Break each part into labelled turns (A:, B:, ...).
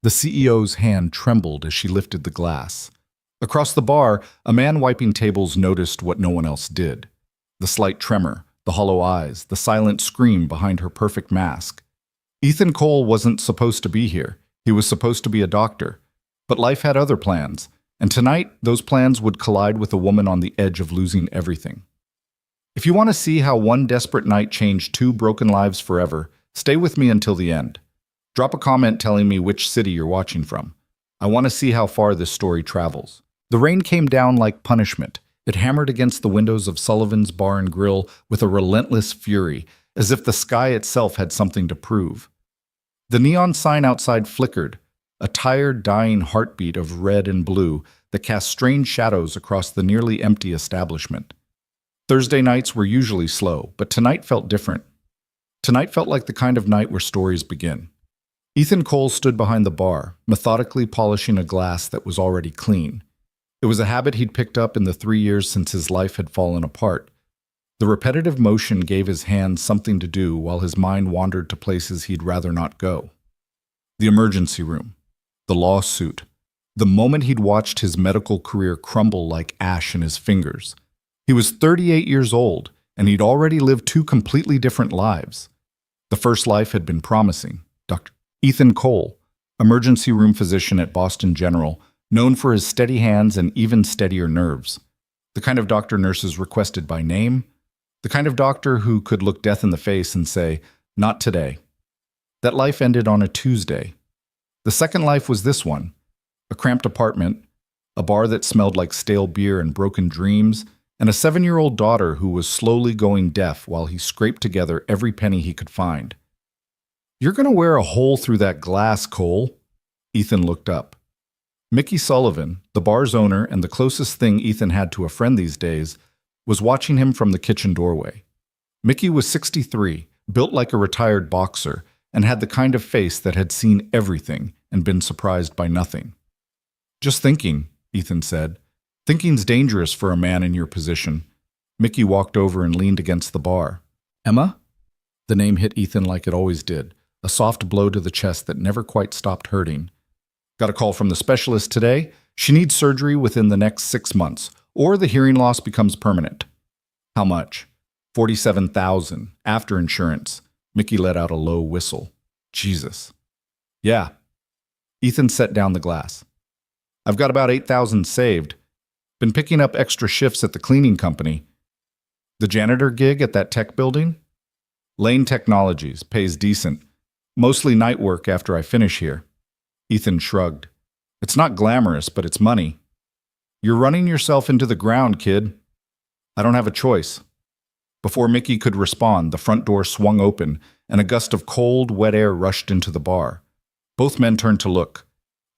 A: The CEO's hand trembled as she lifted the glass. Across the bar, a man wiping tables noticed what no one else did. The slight tremor, the hollow eyes, the silent scream behind her perfect mask. Ethan Cole wasn't supposed to be here. He was supposed to be a doctor. But life had other plans, and tonight those plans would collide with a woman on the edge of losing everything. If you want to see how one desperate night changed two broken lives forever, stay with me until the end. Drop a comment telling me which city you're watching from. I want to see how far this story travels. The rain came down like punishment. It hammered against the windows of Sullivan's Bar and Grill with a relentless fury, as if the sky itself had something to prove. The neon sign outside flickered, a tired, dying heartbeat of red and blue that cast strange shadows across the nearly empty establishment. Thursday nights were usually slow, but tonight felt different. Tonight felt like the kind of night where stories begin. Ethan Cole stood behind the bar, methodically polishing a glass that was already clean. It was a habit he'd picked up in the 3 years since his life had fallen apart. The repetitive motion gave his hands something to do while his mind wandered to places he'd rather not go. The emergency room, the lawsuit, the moment he'd watched his medical career crumble like ash in his fingers. He was 38 years old, and he'd already lived two completely different lives. The first life had been promising. Dr. Ethan Cole, emergency room physician at Boston General, known for his steady hands and even steadier nerves. The kind of doctor nurses requested by name. The kind of doctor who could look death in the face and say, "Not today." That life ended on a Tuesday. The second life was this one. A cramped apartment, a bar that smelled like stale beer and broken dreams, and a 7-year-old daughter who was slowly going deaf while he scraped together every penny he could find. "You're going to wear a hole through that glass, Cole." Ethan looked up. Mickey Sullivan, the bar's owner and the closest thing Ethan had to a friend these days, was watching him from the kitchen doorway. Mickey was 63, built like a retired boxer, and had the kind of face that had seen everything and been surprised by nothing. "Just thinking," Ethan said. "Thinking's dangerous for a man in your position." Mickey walked over and leaned against the bar. "Emma?" The name hit Ethan like it always did, a soft blow to the chest that never quite stopped hurting. "Got a call from the specialist today. She needs surgery within the next 6 months, or the hearing loss becomes permanent." "How much?" $47,000, after insurance. Mickey let out a low whistle. "Jesus." "Yeah." Ethan set down the glass. "I've got about 8,000 saved. Been picking up extra shifts at the cleaning company." "The janitor gig at that tech building?" "Lane Technologies, pays decent. Mostly night work after I finish here." Ethan shrugged. "It's not glamorous, but it's money." "You're running yourself into the ground, kid." "I don't have a choice." Before Mickey could respond, the front door swung open, and a gust of cold, wet air rushed into the bar. Both men turned to look.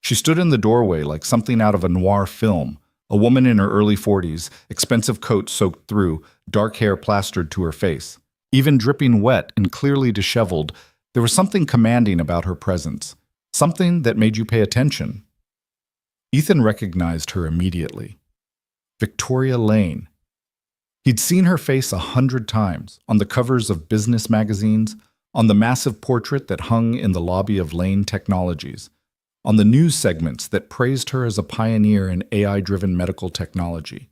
A: She stood in the doorway like something out of a noir film, a woman in her early 40s, expensive coat soaked through, dark hair plastered to her face. Even dripping wet and clearly disheveled, there was something commanding about her presence, something that made you pay attention. Ethan recognized her immediately. Victoria Lane. He'd seen her face 100 times, on the covers of business magazines, on the massive portrait that hung in the lobby of Lane Technologies, on the news segments that praised her as a pioneer in AI-driven medical technology.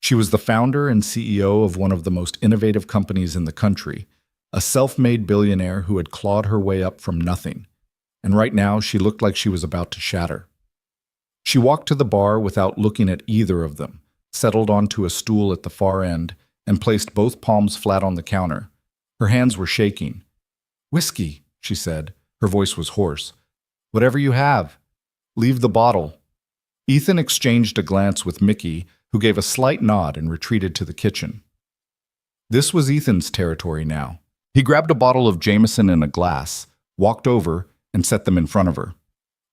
A: She was the founder and CEO of one of the most innovative companies in the country, a self-made billionaire who had clawed her way up from nothing. And right now, she looked like she was about to shatter. She walked to the bar without looking at either of them, settled onto a stool at the far end, and placed both palms flat on the counter. Her hands were shaking. "Whiskey," she said. Her voice was hoarse. "Whatever you have. Leave the bottle." Ethan exchanged a glance with Mickey, who gave a slight nod and retreated to the kitchen. This was Ethan's territory now. He grabbed a bottle of Jameson and a glass, walked over, and set them in front of her.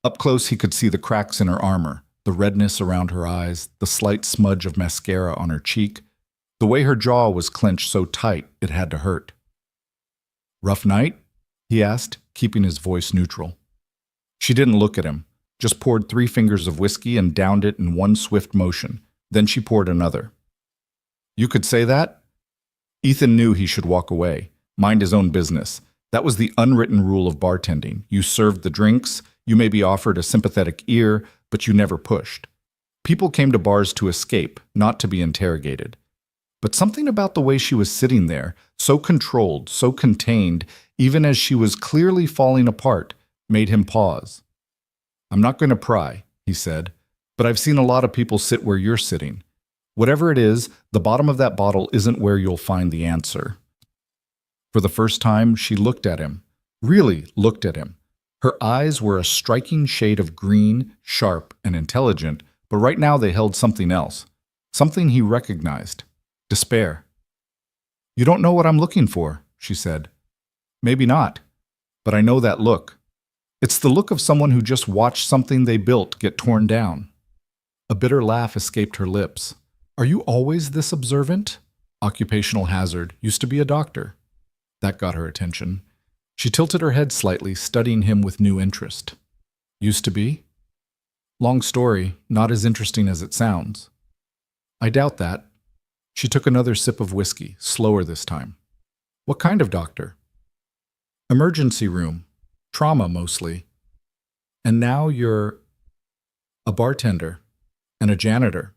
A: Up close, he could see the cracks in her armor, the redness around her eyes, the slight smudge of mascara on her cheek, the way her jaw was clenched so tight it had to hurt. "Rough night?" he asked, keeping his voice neutral. She didn't look at him, just poured 3 fingers of whiskey and downed it in one swift motion. Then she poured another. "You could say that?" Ethan knew he should walk away, mind his own business. That was the unwritten rule of bartending. You served the drinks, You may be offered a sympathetic ear, but you never pushed. People came to bars to escape, not to be interrogated. But something about the way she was sitting there, so controlled, so contained, even as she was clearly falling apart, made him pause. "I'm not going to pry," he said, "but I've seen a lot of people sit where you're sitting. Whatever it is, the bottom of that bottle isn't where you'll find the answer." For the first time, she looked at him, really looked at him. Her eyes were a striking shade of green, sharp and intelligent, but right now they held something else, something he recognized: despair. "You don't know what I'm looking for," she said. "Maybe not, but I know that look. It's the look of someone who just watched something they built get torn down." A bitter laugh escaped her lips. "Are you always this observant?" Occupational hazard, used to be a doctor. That got her attention. She tilted her head slightly, studying him with new interest. "Used to be?" "Long story, not as interesting as it sounds." "I doubt that." She took another sip of whiskey, slower this time. "What kind of doctor?" "Emergency room. Trauma, mostly." "And now you're—" "A bartender. And a janitor."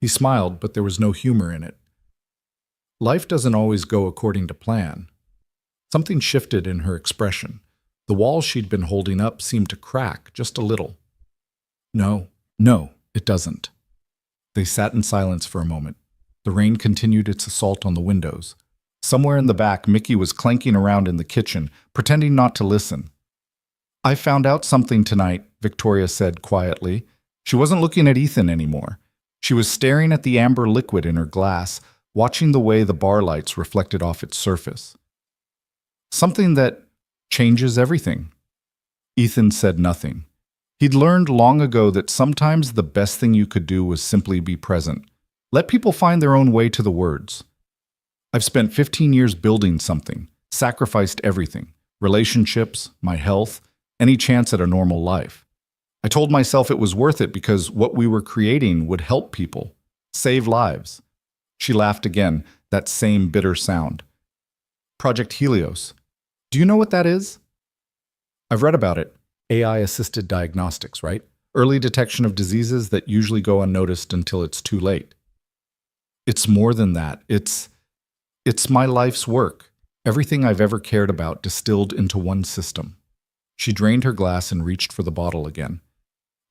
A: He smiled, but there was no humor in it. "Life doesn't always go according to plan." Something shifted in her expression. The wall she'd been holding up seemed to crack just a little. No, it doesn't." They sat in silence for a moment. The rain continued its assault on the windows. Somewhere in the back, Mickey was clanking around in the kitchen, pretending not to listen. "I found out something tonight," Victoria said quietly. She wasn't looking at Ethan anymore. She was staring at the amber liquid in her glass, watching the way the bar lights reflected off its surface. "Something that changes everything." Ethan said nothing. He'd learned long ago that sometimes the best thing you could do was simply be present. Let people find their own way to the words. "I've spent 15 years building something, sacrificed everything, relationships, my health, any chance at a normal life. I told myself it was worth it because what we were creating would help people, save lives." She laughed again, that same bitter sound. "Project Helios. Do you know what that is?" "I've read about it. AI-assisted diagnostics, right? Early detection of diseases that usually go unnoticed until it's too late." "It's more than that. It's my life's work. Everything I've ever cared about distilled into one system." She drained her glass and reached for the bottle again.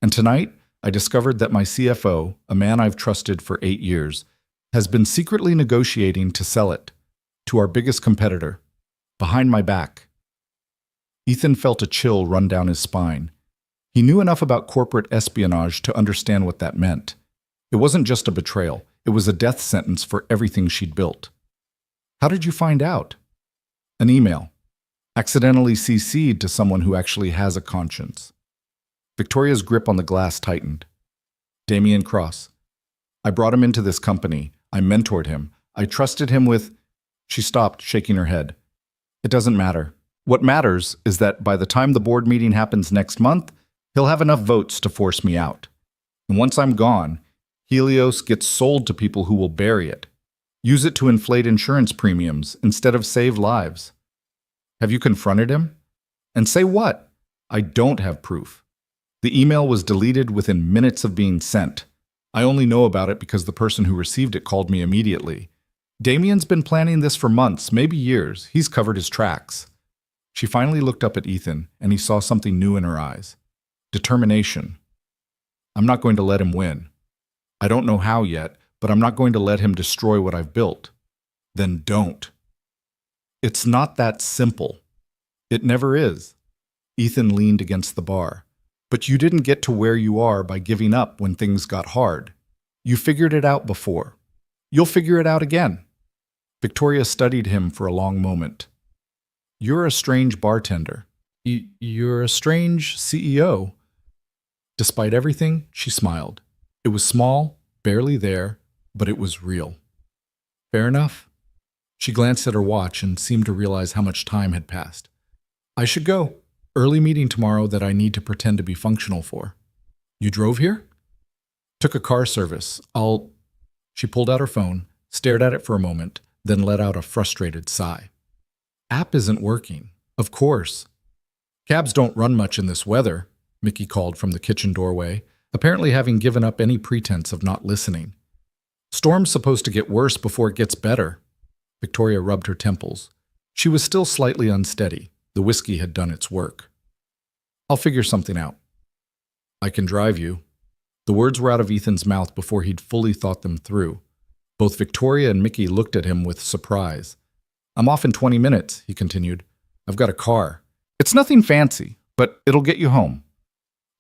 A: "And tonight, I discovered that my CFO, a man I've trusted for 8 years, has been secretly negotiating to sell it to our biggest competitor, behind my back." Ethan felt a chill run down his spine. He knew enough about corporate espionage to understand what that meant. It wasn't just a betrayal. It was a death sentence for everything she'd built. "How did you find out?" "An email. Accidentally CC'd to someone who actually has a conscience." Victoria's grip on the glass tightened. "Damien Cross. I brought him into this company. I mentored him. I trusted him with—" She stopped, shaking her head. "It doesn't matter. What matters is that by the time the board meeting happens next month, he'll have enough votes to force me out. And once I'm gone, Helios gets sold to people who will bury it. Use it to inflate insurance premiums instead of save lives." "Have you confronted him?" "And say what?" "I don't have proof. The email was deleted within minutes of being sent. I only know about it because the person who received it called me immediately. Damien's been planning this for months, maybe years. He's covered his tracks." She finally looked up at Ethan, and he saw something new in her eyes. Determination. "I'm not going to let him win. I don't know how yet, but I'm not going to let him destroy what I've built." "Then don't." "It's not that simple." "It never is." Ethan leaned against the bar. "But you didn't get to where you are by giving up when things got hard. You figured it out before. You'll figure it out again." Victoria studied him for a long moment. "You're a strange bartender. You're a strange CEO." Despite everything, she smiled. It was small, barely there, but it was real. "Fair enough." She glanced at her watch and seemed to realize how much time had passed. "I should go. Early meeting tomorrow that I need to pretend to be functional for." "You drove here?" "Took a car service. She pulled out her phone, stared at it for a moment, then let out a frustrated sigh. "App isn't working." "Of course. Cabs don't run much in this weather." Mickey called from the kitchen doorway, apparently having given up any pretense of not listening. Storm's supposed to get worse before it gets better. Victoria rubbed her temples. She was still slightly unsteady. The whiskey had done its work. I'll figure something out. I can drive you. The words were out of Ethan's mouth before he'd fully thought them through. Both Victoria and Mickey looked at him with surprise. I'm off in 20 minutes, he continued. I've got a car. It's nothing fancy, but it'll get you home.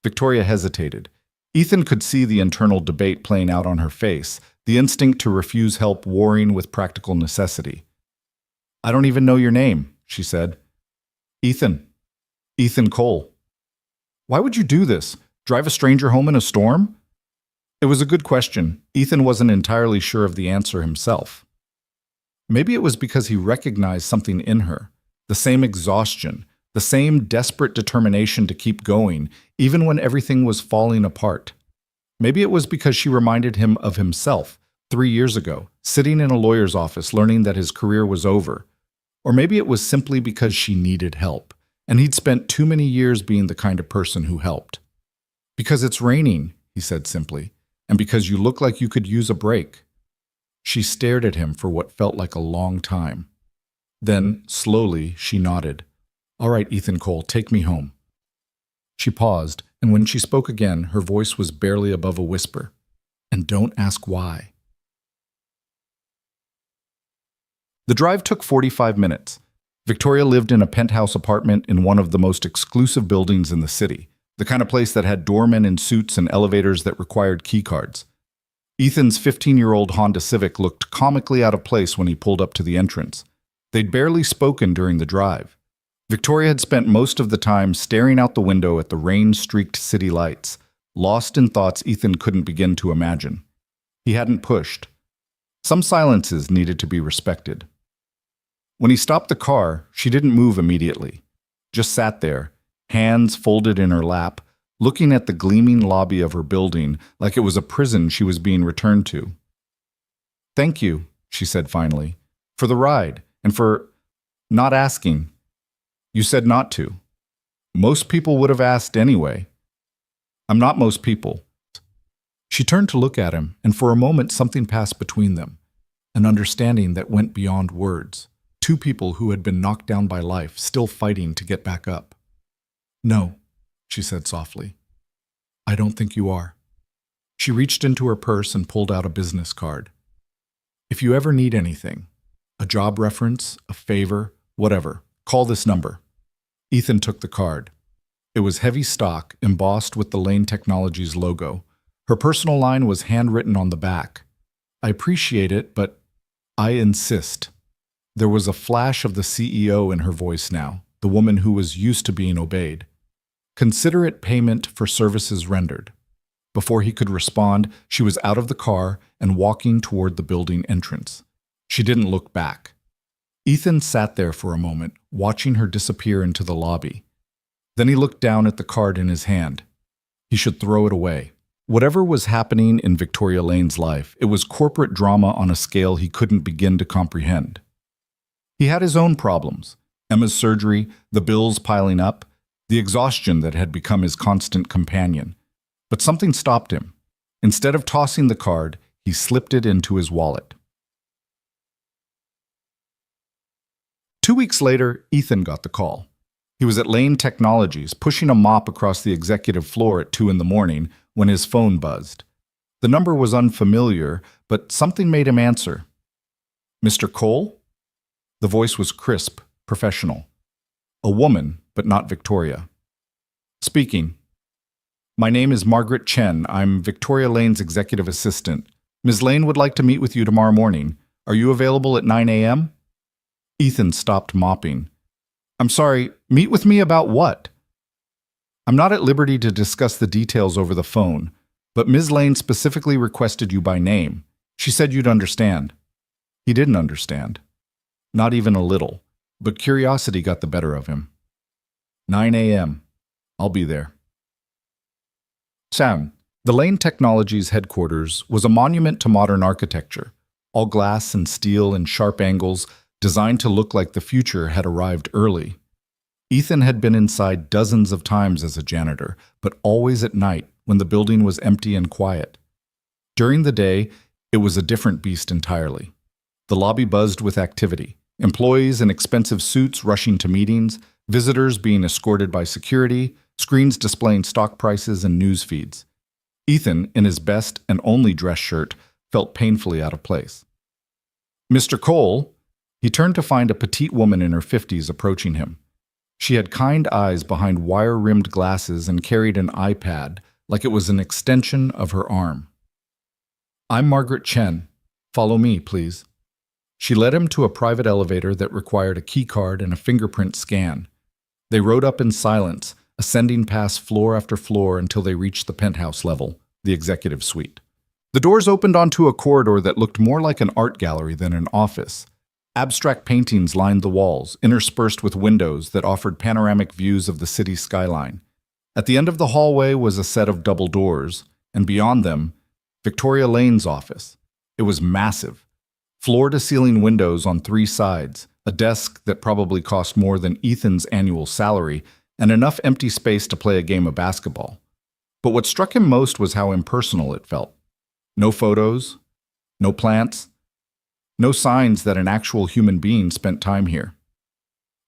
A: Victoria hesitated. Ethan could see the internal debate playing out on her face, the instinct to refuse help warring with practical necessity. I don't even know your name, she said. Ethan. Ethan Cole. Why would you do this? Drive a stranger home in a storm? It was a good question. Ethan wasn't entirely sure of the answer himself. Maybe it was because he recognized something in her, the same exhaustion, the same desperate determination to keep going, even when everything was falling apart. Maybe it was because she reminded him of himself 3 years ago, sitting in a lawyer's office learning that his career was over. Or maybe it was simply because she needed help, and he'd spent too many years being the kind of person who helped. Because it's raining, he said simply, and because you look like you could use a break. She stared at him for what felt like a long time. Then, slowly, she nodded. All right, Ethan Cole, take me home. She paused, and when she spoke again, her voice was barely above a whisper. And don't ask why. The drive took 45 minutes. Victoria lived in a penthouse apartment in one of the most exclusive buildings in the city, the kind of place that had doormen in suits and elevators that required keycards. Ethan's 15-year-old Honda Civic looked comically out of place when he pulled up to the entrance. They'd barely spoken during the drive. Victoria had spent most of the time staring out the window at the rain-streaked city lights, lost in thoughts Ethan couldn't begin to imagine. He hadn't pushed. Some silences needed to be respected. When he stopped the car, she didn't move immediately. Just sat there, hands folded in her lap, looking at the gleaming lobby of her building like it was a prison she was being returned to. Thank you, she said finally, for the ride and for not asking. You said not to. Most people would have asked anyway. I'm not most people. She turned to look at him, and for a moment something passed between them, an understanding that went beyond words. Two people who had been knocked down by life, still fighting to get back up. No, she said softly. I don't think you are. She reached into her purse and pulled out a business card. If you ever need anything, a job reference, a favor, whatever, call this number. Ethan took the card. It was heavy stock, embossed with the Lane Technologies logo. Her personal line was handwritten on the back. I appreciate it, but I insist. There was a flash of the CEO in her voice now, the woman who was used to being obeyed. Consider it payment for services rendered. Before he could respond, she was out of the car and walking toward the building entrance. She didn't look back. Ethan sat there for a moment, watching her disappear into the lobby. Then he looked down at the card in his hand. He should throw it away. Whatever was happening in Victoria Lane's life, it was corporate drama on a scale he couldn't begin to comprehend. He had his own problems. Emma's surgery, the bills piling up, the exhaustion that had become his constant companion. But something stopped him. Instead of tossing the card, he slipped it into his wallet. 2 weeks later, Ethan got the call. He was at Lane Technologies, pushing a mop across the executive floor at 2 a.m. when his phone buzzed. The number was unfamiliar, but something made him answer. Mr. Cole? The voice was crisp, professional. A woman, but not Victoria. Speaking. My name is Margaret Chen. I'm Victoria Lane's executive assistant. Ms. Lane would like to meet with you tomorrow morning. Are you available at 9 a.m.? Ethan stopped mopping. I'm sorry, meet with me about what? I'm not at liberty to discuss the details over the phone, but Ms. Lane specifically requested you by name. She said you'd understand. He didn't understand. Not even a little, but curiosity got the better of him. 9 a.m. I'll be there. Sam, the Lane Technologies headquarters was a monument to modern architecture, all glass and steel and sharp angles, designed to look like the future had arrived early. Ethan had been inside dozens of times as a janitor, but always at night when the building was empty and quiet. During the day, it was a different beast entirely. The lobby buzzed with activity. Employees in expensive suits rushing to meetings, visitors being escorted by security, screens displaying stock prices and news feeds. Ethan, in his best and only dress shirt, felt painfully out of place. "Mr. Cole," he turned to find a petite woman in her 50s approaching him. She had kind eyes behind wire-rimmed glasses and carried an iPad like it was an extension of her arm. "I'm Margaret Chen. Follow me, please." She led him to a private elevator that required a keycard and a fingerprint scan. They rode up in silence, ascending past floor after floor until they reached the penthouse level, the executive suite. The doors opened onto a corridor that looked more like an art gallery than an office. Abstract paintings lined the walls, interspersed with windows that offered panoramic views of the city skyline. At the end of the hallway was a set of double doors, and beyond them, Victoria Lane's office. It was massive. Floor-to-ceiling windows on 3 sides, a desk that probably cost more than Ethan's annual salary, and enough empty space to play a game of basketball. But what struck him most was how impersonal it felt. No photos, no plants, no signs that an actual human being spent time here.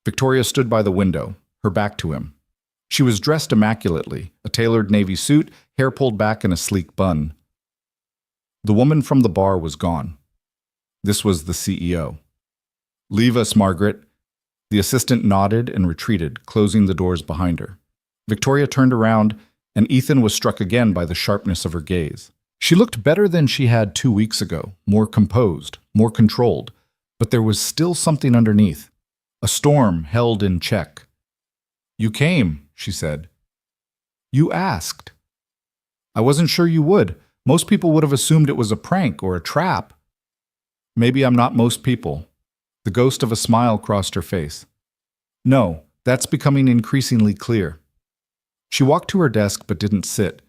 A: Victoria stood by the window, her back to him. She was dressed immaculately, a tailored navy suit, hair pulled back in a sleek bun. The woman from the bar was gone. This was the CEO. "Leave us, Margaret." The assistant nodded and retreated, closing the doors behind her. Victoria turned around, and Ethan was struck again by the sharpness of her gaze. She looked better than she had 2 weeks ago, more composed, more controlled, but there was still something underneath. A storm held in check. "You came," she said. "You asked." "I wasn't sure you would. Most people would have assumed it was a prank or a trap." "Maybe I'm not most people." The ghost of a smile crossed her face. "No, that's becoming increasingly clear." She walked to her desk but didn't sit.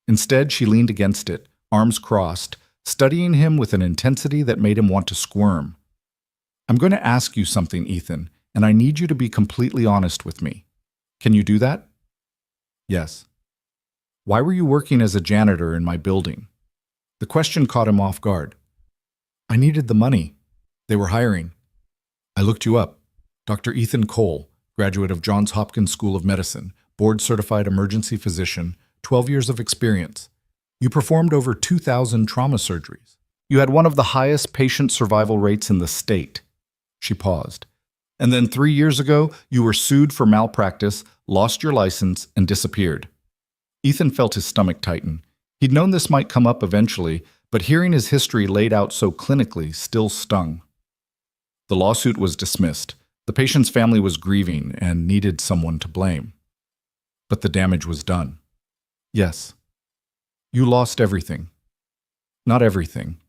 A: Instead, she leaned against it, arms crossed, studying him with an intensity that made him want to squirm. "I'm going to ask you something, Ethan, and I need you to be completely honest with me. Can you do that?" "Yes." "Why were you working as a janitor in my building?" The question caught him off guard. "I needed the money. They were hiring. I looked you up. Dr. Ethan Cole, graduate of Johns Hopkins School of Medicine, board-certified emergency physician, 12 years of experience. You performed over 2,000 trauma surgeries. You had one of the highest patient survival rates in the state." She paused. "And then 3 years ago, you were sued for malpractice, lost your license, and disappeared." Ethan felt his stomach tighten. He'd known this might come up eventually, but hearing his history laid out so clinically still stung. The lawsuit was dismissed. The patient's family was grieving and needed someone to blame. But the damage was done. "Yes. You lost everything." "Not everything."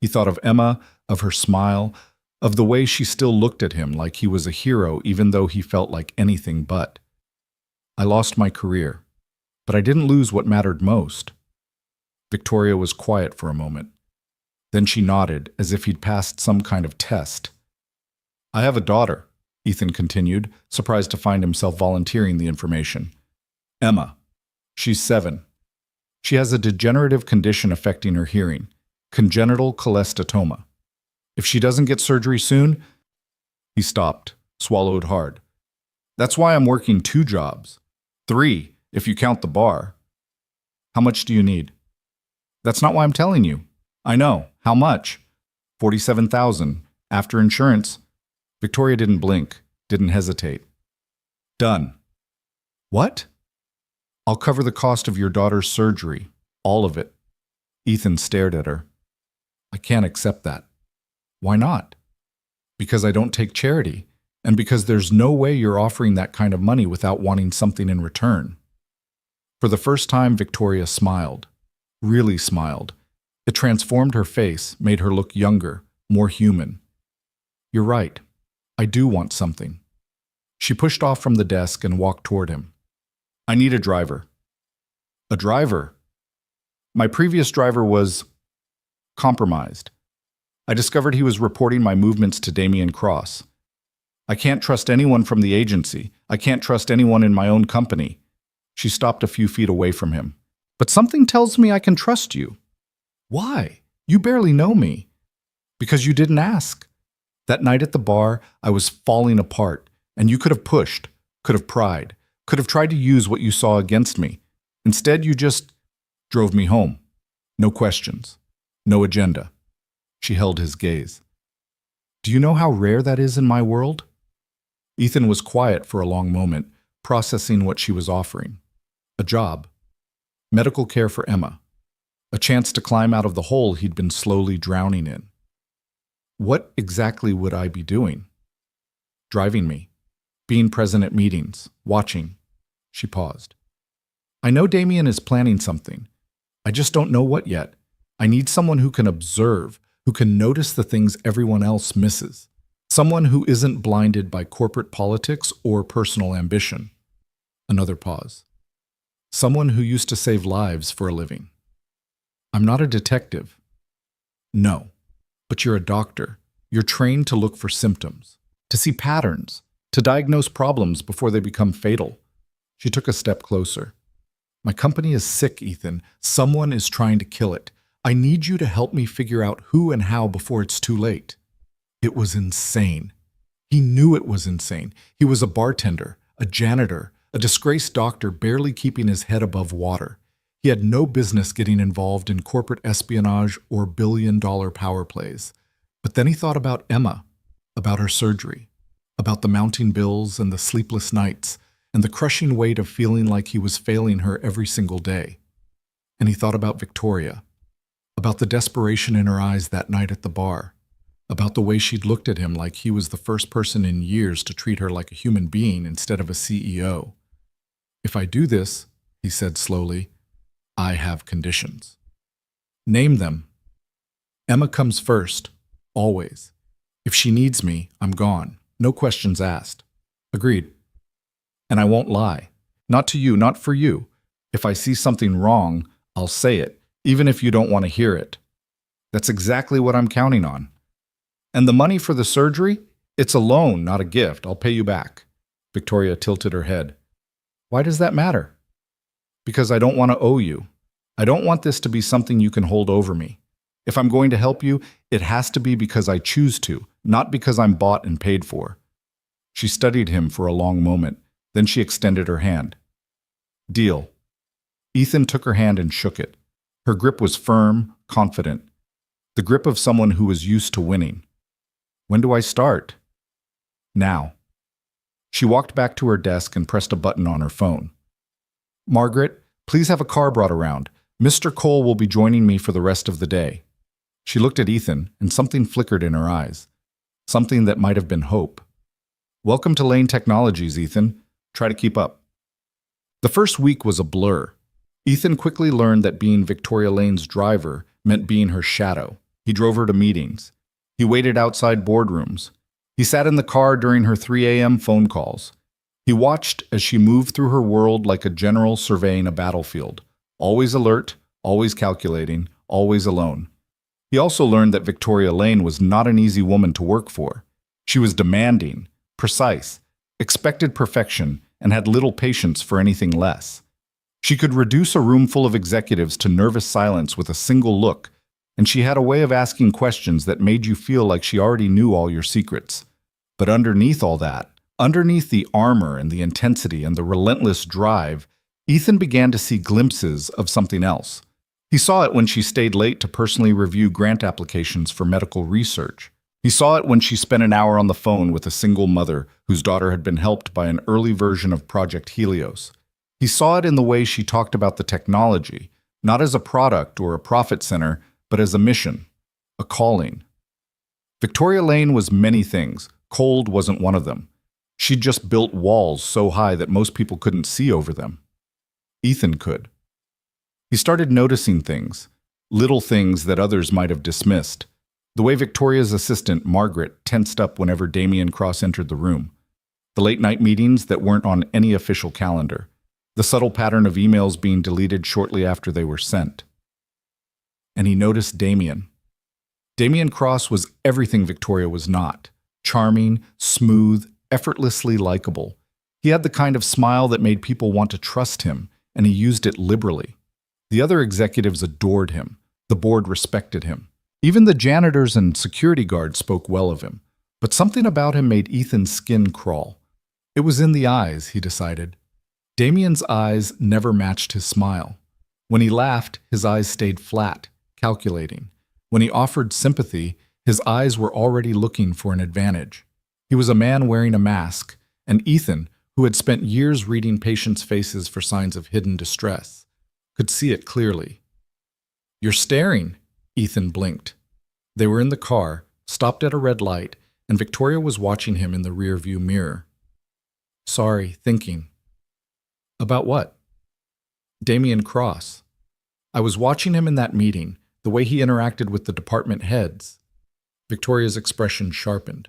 A: He thought of Emma, of her smile, of the way she still looked at him like he was a hero even though he felt like anything but. "I lost my career, but I didn't lose what mattered most." Victoria was quiet for a moment. Then she nodded as if he'd passed some kind of test. "I have a daughter," Ethan continued, surprised to find himself volunteering the information. "Emma. She's 7. She has a degenerative condition affecting her hearing, congenital cholesteatoma. If she doesn't get surgery soon..." He stopped, swallowed hard. "That's why I'm working 2 jobs. 3, if you count the bar." "How much do you need?" "That's not why I'm telling you." "I know. How much?" $47,000, after insurance." Victoria didn't blink, didn't hesitate. "Done." "What?" "I'll cover the cost of your daughter's surgery, all of it." Ethan stared at her. "I can't accept that." "Why not?" "Because I don't take charity, and because there's no way you're offering that kind of money without wanting something in return." For the first time, Victoria smiled. Really smiled. It transformed her face, made her look younger, more human. "You're right. I do want something." She pushed off from the desk and walked toward him. "I need a driver." "A driver?" "My previous driver was compromised. I discovered he was reporting my movements to Damien Cross. I can't trust anyone from the agency. I can't trust anyone in my own company. She stopped a few feet away from him. But something tells me I can trust you. Why? You barely know me. Because you didn't ask. That night at the bar, I was falling apart, and you could have pushed, could have pried, could have tried to use what you saw against me. Instead, you just drove me home. No questions. No agenda. She held his gaze. Do you know how rare that is in my world? Ethan was quiet for a long moment, processing what she was offering. A job. Medical care for Emma. A chance to climb out of the hole he'd been slowly drowning in. What exactly would I be doing? Driving me. Being present at meetings. Watching. She paused. I know Damien is planning something. I just don't know what yet. I need someone who can observe, who can notice the things everyone else misses. Someone who isn't blinded by corporate politics or personal ambition. Another pause. Someone who used to save lives for a living. I'm not a detective. No, but you're a doctor. You're trained to look for symptoms, to see patterns, to diagnose problems before they become fatal. She took a step closer. My company is sick, Ethan. Someone is trying to kill it. I need you to help me figure out who and how before it's too late. It was insane. He knew it was insane. He was a bartender, a janitor, a disgraced doctor barely keeping his head above water. He had no business getting involved in corporate espionage or billion-dollar power plays. But then he thought about Emma, about her surgery, about the mounting bills and the sleepless nights, and the crushing weight of feeling like he was failing her every single day. And he thought about Victoria, about the desperation in her eyes that night at the bar, about the way she'd looked at him like he was the first person in years to treat her like a human being instead of a CEO. If I do this, he said slowly, I have conditions. Name them. Emma comes first, always. If she needs me, I'm gone. No questions asked. Agreed. And I won't lie. Not to you, not for you. If I see something wrong, I'll say it, even if you don't want to hear it. That's exactly what I'm counting on. And the money for the surgery? It's a loan, not a gift. I'll pay you back. Victoria tilted her head. Why does that matter? Because I don't want to owe you. I don't want this to be something you can hold over me. If I'm going to help you, it has to be because I choose to, not because I'm bought and paid for. She studied him for a long moment. Then she extended her hand. Deal. Ethan took her hand and shook it. Her grip was firm, confident. The grip of someone who was used to winning. When do I start? Now. She walked back to her desk and pressed a button on her phone. Margaret, please have a car brought around. Mr. Cole will be joining me for the rest of the day. She looked at Ethan, and something flickered in her eyes. Something that might have been hope. Welcome to Lane Technologies, Ethan. Try to keep up. The first week was a blur. Ethan quickly learned that being Victoria Lane's driver meant being her shadow. He drove her to meetings. He waited outside boardrooms. He sat in the car during her 3 a.m. phone calls. He watched as she moved through her world like a general surveying a battlefield, always alert, always calculating, always alone. He also learned that Victoria Lane was not an easy woman to work for. She was demanding, precise, expected perfection, and had little patience for anything less. She could reduce a room full of executives to nervous silence with a single look, and she had a way of asking questions that made you feel like she already knew all your secrets. But underneath all that, underneath the armor and the intensity and the relentless drive, Ethan began to see glimpses of something else. He saw it when she stayed late to personally review grant applications for medical research. He saw it when she spent an hour on the phone with a single mother whose daughter had been helped by an early version of Project Helios. He saw it in the way she talked about the technology, not as a product or a profit center, but as a mission, a calling. Victoria Lane was many things. Cold wasn't one of them. She'd just built walls so high that most people couldn't see over them. Ethan could. He started noticing things, little things that others might have dismissed. The way Victoria's assistant, Margaret, tensed up whenever Damien Cross entered the room. The late-night meetings that weren't on any official calendar. The subtle pattern of emails being deleted shortly after they were sent. And he noticed Damien. Damien Cross was everything Victoria was not. Charming, smooth, effortlessly likable. He had the kind of smile that made people want to trust him, and he used it liberally. The other executives adored him. The board respected him. Even the janitors and security guards spoke well of him. But something about him made Ethan's skin crawl. It was in the eyes, he decided. Damien's eyes never matched his smile. When he laughed, his eyes stayed flat, calculating. When he offered sympathy, his eyes were already looking for an advantage. He was a man wearing a mask, and Ethan, who had spent years reading patients' faces for signs of hidden distress, could see it clearly. "You're staring," Ethan blinked. They were in the car, stopped at a red light, and Victoria was watching him in the rearview mirror. "Sorry, thinking." "About what?" "Damien Cross. I was watching him in that meeting, the way he interacted with the department heads." Victoria's expression sharpened.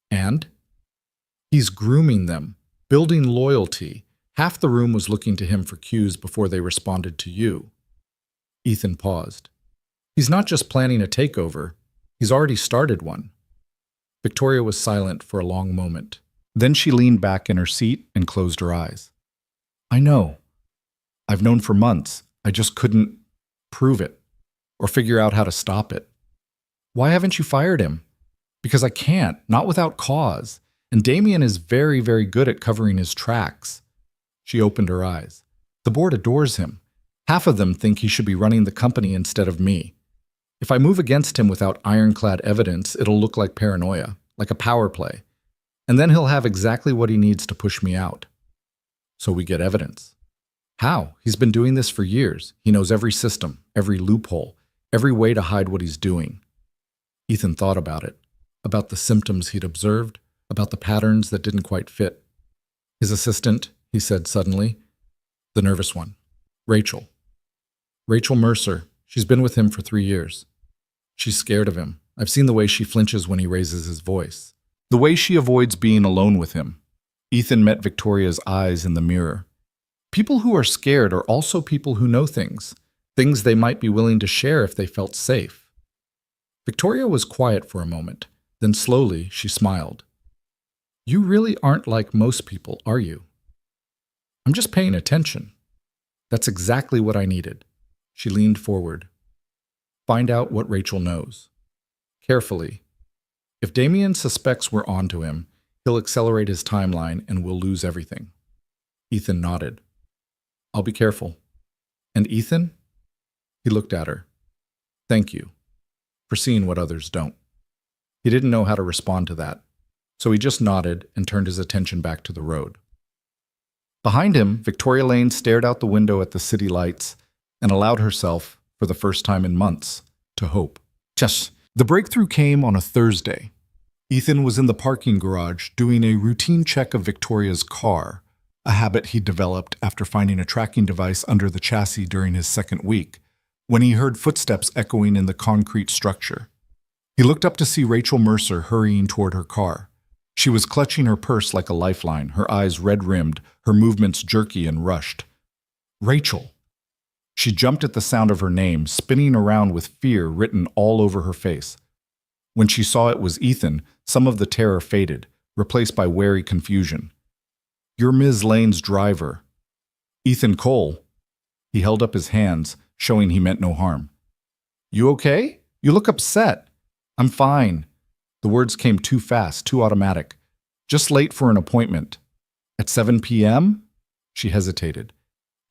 A: "And?" "He's grooming them, building loyalty. Half the room was looking to him for cues before they responded to you." Ethan paused. "He's not just planning a takeover. He's already started one." Victoria was silent for a long moment. Then she leaned back in her seat and closed her eyes. "I know. I've known for months. I just couldn't prove it or figure out how to stop it." "Why haven't you fired him?" "Because I can't, not without cause. And Damien is very, very good at covering his tracks." She opened her eyes. "The board adores him. Half of them think he should be running the company instead of me. If I move against him without ironclad evidence, it'll look like paranoia, like a power play. And then he'll have exactly what he needs to push me out." "So we get evidence." "How? He's been doing this for years. He knows every system, every loophole, every way to hide what he's doing." Ethan thought about it, about the symptoms he'd observed, about the patterns that didn't quite fit. "His assistant," he said suddenly, "the nervous one. Rachel. Rachel Mercer. She's been with him for 3 years. She's scared of him. I've seen the way she flinches when he raises his voice. The way she avoids being alone with him." Ethan met Victoria's eyes in the mirror. People who are scared are also people who know things they might be willing to share if they felt safe. Victoria was quiet for a moment. Then slowly she smiled. "You really aren't like most people, are you?" "I'm just paying attention." "That's exactly what I needed." She leaned forward. "Find out what Rachel knows. Carefully. If Damien suspects we're onto him, he'll accelerate his timeline and we'll lose everything." Ethan nodded. "I'll be careful." "And Ethan?" He looked at her. "Thank you for seeing what others don't." He didn't know how to respond to that, so he just nodded and turned his attention back to the road. Behind him, Victoria Lane stared out the window at the city lights and allowed herself, for the first time in months, to hope. The breakthrough came on a Thursday. Ethan was in the parking garage doing a routine check of Victoria's car, a habit he developed after finding a tracking device under the chassis during his second week, when he heard footsteps echoing in the concrete structure. He looked up to see Rachel Mercer hurrying toward her car. She was clutching her purse like a lifeline, her eyes red-rimmed, her movements jerky and rushed. "Rachel!" She jumped at the sound of her name, spinning around with fear written all over her face. When she saw it was Ethan, some of the terror faded, replaced by wary confusion. "You're Ms. Lane's driver." "Ethan Cole." He held up his hands, showing he meant no harm. "You okay? You look upset." "I'm fine." The words came too fast, too automatic. "Just late for an appointment." "At 7 p.m.? She hesitated.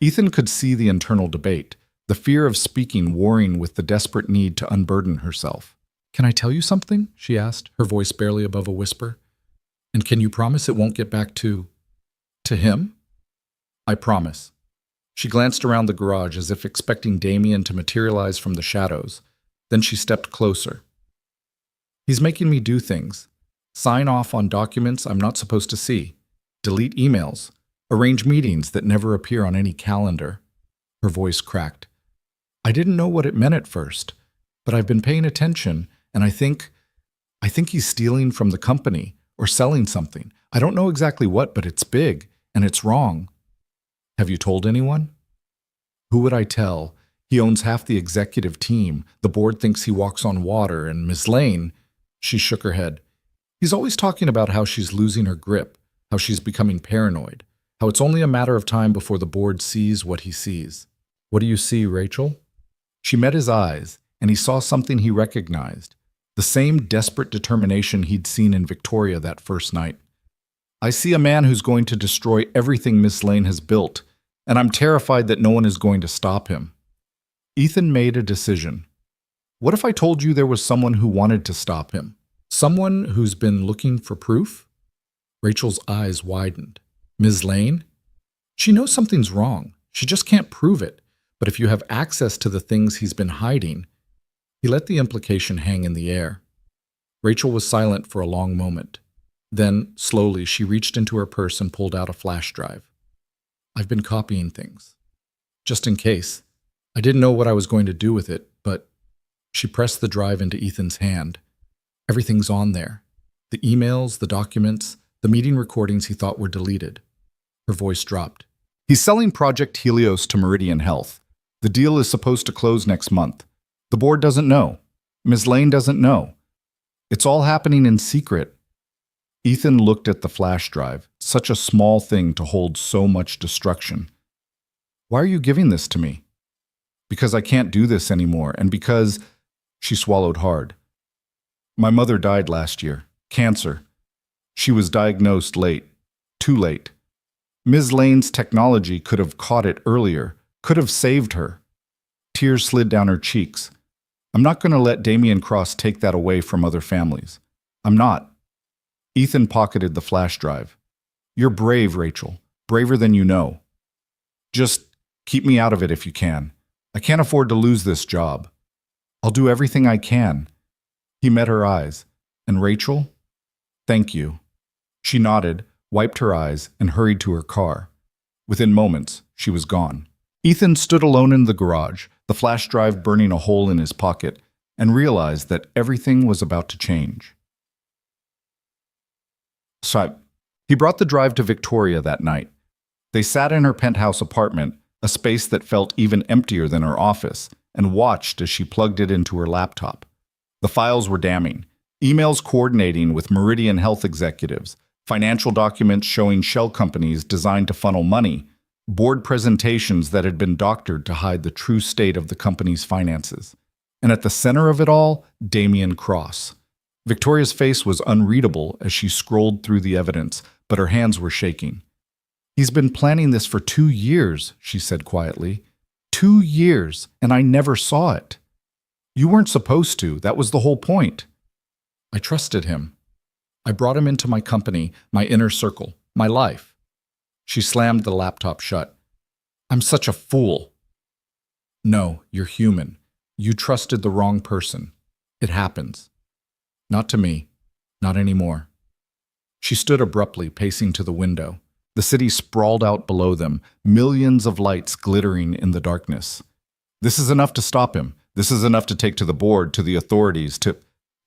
A: Ethan could see the internal debate, the fear of speaking warring with the desperate need to unburden herself. "Can I tell you something?" she asked, her voice barely above a whisper. "And can you promise it won't get back to him?" "I promise." She glanced around the garage as if expecting Damien to materialize from the shadows. Then she stepped closer. "He's making me do things. Sign off on documents I'm not supposed to see. Delete emails. Arrange meetings that never appear on any calendar." Her voice cracked. "I didn't know what it meant at first, but I've been paying attention, and I think he's stealing from the company or selling something. I don't know exactly what, but it's big, and it's wrong." "Have you told anyone?" "Who would I tell? He owns half the executive team. The board thinks he walks on water, and Miss Lane..." She shook her head. "He's always talking about how she's losing her grip. how she's becoming paranoid, how it's only a matter of time before the board sees what he sees. What do you see, Rachel? She met his eyes, and he saw something he recognized, the same desperate determination he'd seen in Victoria that first night. I see a man who's going to destroy everything Miss Lane has built, and I'm terrified that no one is going to stop him. Ethan made a decision. What if I told you there was someone who wanted to stop him? Someone who's been looking for proof? Rachel's eyes widened. Ms. Lane? She knows something's wrong. She just can't prove it. But if you have access to the things he's been hiding... He let the implication hang in the air. Rachel was silent for a long moment. Then, slowly, she reached into her purse and pulled out a flash drive. I've been copying things. Just in case. I didn't know what I was going to do with it, but... She pressed the drive into Ethan's hand. Everything's on there. The emails, the documents, the meeting recordings he thought were deleted. Her voice dropped. He's selling Project Helios to Meridian Health. The deal is supposed to close next month. The board doesn't know. Ms. Lane doesn't know. It's all happening in secret. Ethan looked at the flash drive, such a small thing to hold so much destruction. Why are you giving this to me? Because I can't do this anymore, and because... She swallowed hard. My mother died last year. Cancer. She was diagnosed late. Too late. Ms. Lane's technology could have caught it earlier, could have saved her. Tears slid down her cheeks. I'm not going to let Damien Cross take that away from other families. I'm not. Ethan pocketed the flash drive. You're brave, Rachel. Braver than you know. Just keep me out of it if you can. I can't afford to lose this job. I'll do everything I can. He met her eyes. And Rachel? Thank you. She nodded, wiped her eyes, and hurried to her car. Within moments, she was gone. Ethan stood alone in the garage, the flash drive burning a hole in his pocket, and realized that everything was about to change. So, he brought the drive to Victoria that night. They sat in her penthouse apartment, a space that felt even emptier than her office, and watched as she plugged it into her laptop. The files were damning. Emails coordinating with Meridian Health executives, financial documents showing shell companies designed to funnel money, board presentations that had been doctored to hide the true state of the company's finances. And at the center of it all, Damien Cross. Victoria's face was unreadable as she scrolled through the evidence, but her hands were shaking. He's been planning this for 2 years, she said quietly. 2 years, and I never saw it. You weren't supposed to. That was the whole point. I trusted him. I brought him into my company, my inner circle, my life. She slammed the laptop shut. I'm such a fool. No, you're human. You trusted the wrong person. It happens. Not to me. Not anymore. She stood abruptly, pacing to the window. The city sprawled out below them, millions of lights glittering in the darkness. This is enough to stop him. This is enough to take to the board, to the authorities, to...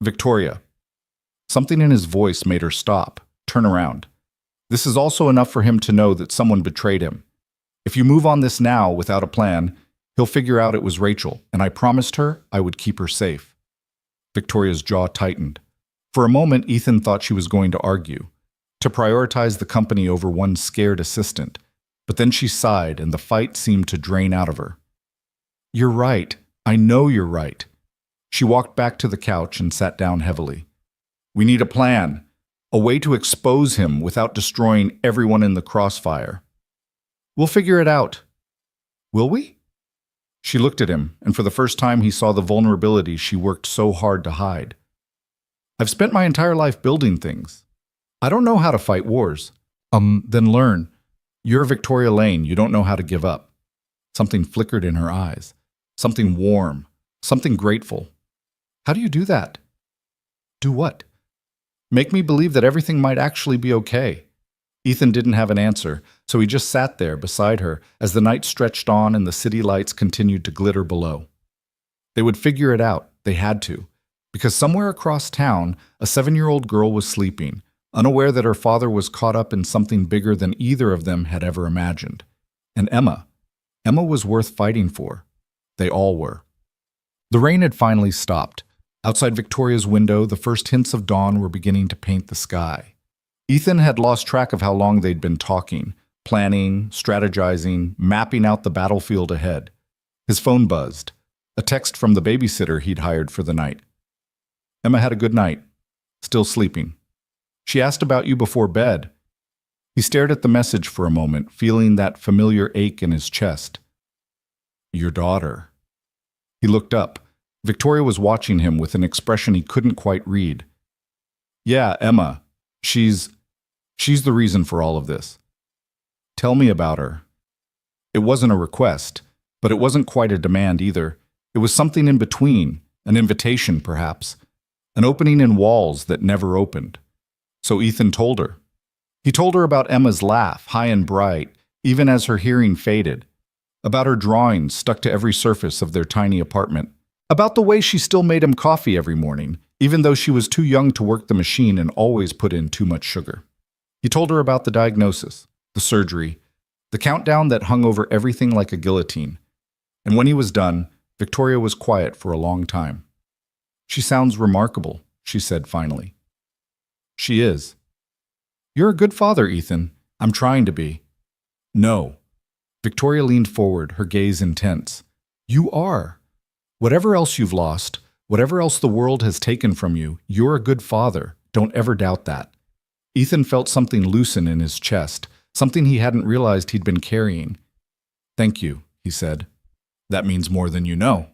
A: Victoria. Something in his voice made her stop, turn around. This is also enough for him to know that someone betrayed him. If you move on this now without a plan, he'll figure out it was Rachel, and I promised her I would keep her safe. Victoria's jaw tightened. For a moment, Ethan thought she was going to argue, to prioritize the company over one scared assistant. But then she sighed, and the fight seemed to drain out of her. You're right. I know you're right. She walked back to the couch and sat down heavily. We need a plan, a way to expose him without destroying everyone in the crossfire. We'll figure it out. Will we? She looked at him, and for the first time he saw the vulnerability she worked so hard to hide. I've spent my entire life building things. I don't know how to fight wars. Then learn. You're Victoria Lane. You don't know how to give up. Something flickered in her eyes. Something warm. Something grateful. How do you do that? Do what? Make me believe that everything might actually be okay. Ethan didn't have an answer, so he just sat there beside her as the night stretched on and the city lights continued to glitter below. They would figure it out. They had to. Because somewhere across town, a 7-year-old girl was sleeping, unaware that her father was caught up in something bigger than either of them had ever imagined. And Emma. Emma was worth fighting for. They all were. The rain had finally stopped. Outside Victoria's window, the first hints of dawn were beginning to paint the sky. Ethan had lost track of how long they'd been talking, planning, strategizing, mapping out the battlefield ahead. His phone buzzed. A text from the babysitter he'd hired for the night. Emma had a good night. Still sleeping. She asked about you before bed. He stared at the message for a moment, feeling that familiar ache in his chest. Your daughter. He looked up. Victoria was watching him with an expression he couldn't quite read. Yeah, Emma. She's the reason for all of this. Tell me about her. It wasn't a request, but it wasn't quite a demand either. It was something in between, an invitation perhaps, an opening in walls that never opened. So Ethan told her. He told her about Emma's laugh, high and bright, even as her hearing faded, about her drawings stuck to every surface of their tiny apartment, about the way she still made him coffee every morning, even though she was too young to work the machine and always put in too much sugar. He told her about the diagnosis, the surgery, the countdown that hung over everything like a guillotine. And when he was done, Victoria was quiet for a long time. She sounds remarkable, she said finally. She is. You're a good father, Ethan. I'm trying to be. No. Victoria leaned forward, her gaze intense. You are. Whatever else you've lost, whatever else the world has taken from you, you're a good father. Don't ever doubt that. Ethan felt something loosen in his chest, something he hadn't realized he'd been carrying. Thank you, he said. That means more than you know.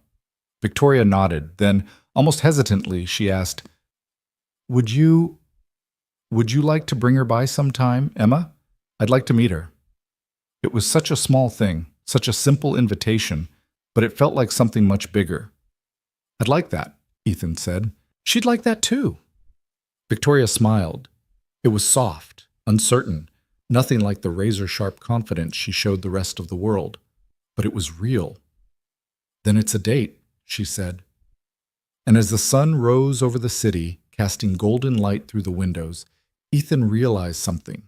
A: Victoria nodded, then, almost hesitantly, she asked, Would you like to bring her by sometime, Emma? I'd like to meet her. It was such a small thing, such a simple invitation, but it felt like something much bigger. I'd like that, Ethan said. She'd like that too. Victoria smiled. It was soft, uncertain, nothing like the razor-sharp confidence she showed the rest of the world. But it was real. Then it's a date, she said. And as the sun rose over the city, casting golden light through the windows, Ethan realized something.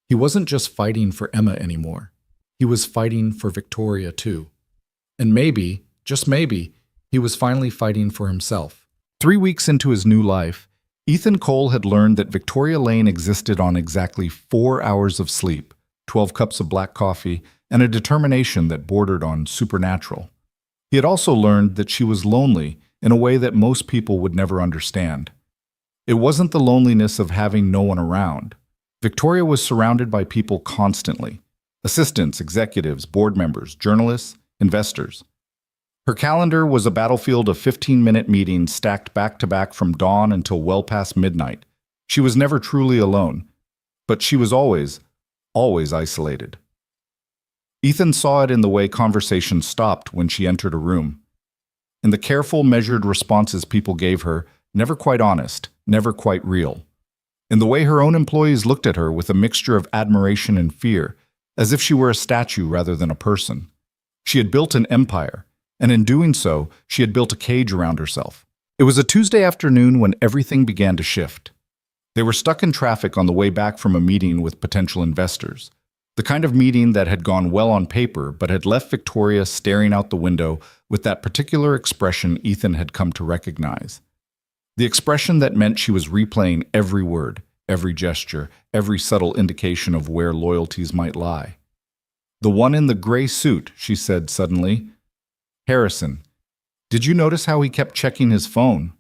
A: He wasn't just fighting for Emma anymore. He was fighting for Victoria too. And maybe, just maybe, he was finally fighting for himself. 3 weeks into his new life, Ethan Cole had learned that Victoria Lane existed on exactly 4 hours of sleep, 12 cups of black coffee, and a determination that bordered on supernatural. He had also learned that she was lonely in a way that most people would never understand. It wasn't the loneliness of having no one around. Victoria was surrounded by people constantly. Assistants, executives, board members, journalists, investors. Her calendar was a battlefield of 15-minute meetings stacked back-to-back from dawn until well past midnight. She was never truly alone, but she was always isolated. Ethan saw it in the way conversation stopped when she entered a room. In the careful, measured responses people gave her, never quite honest, never quite real. In the way her own employees looked at her with a mixture of admiration and fear, as if she were a statue rather than a person. She had built an empire, and in doing so, she had built a cage around herself. It was a Tuesday afternoon when everything began to shift. They were stuck in traffic on the way back from a meeting with potential investors. The kind of meeting that had gone well on paper, but had left Victoria staring out the window with that particular expression Ethan had come to recognize. The expression that meant she was replaying every word, every gesture, every subtle indication of where loyalties might lie. The one in the gray suit, she said suddenly. Harrison, did you notice how he kept checking his phone?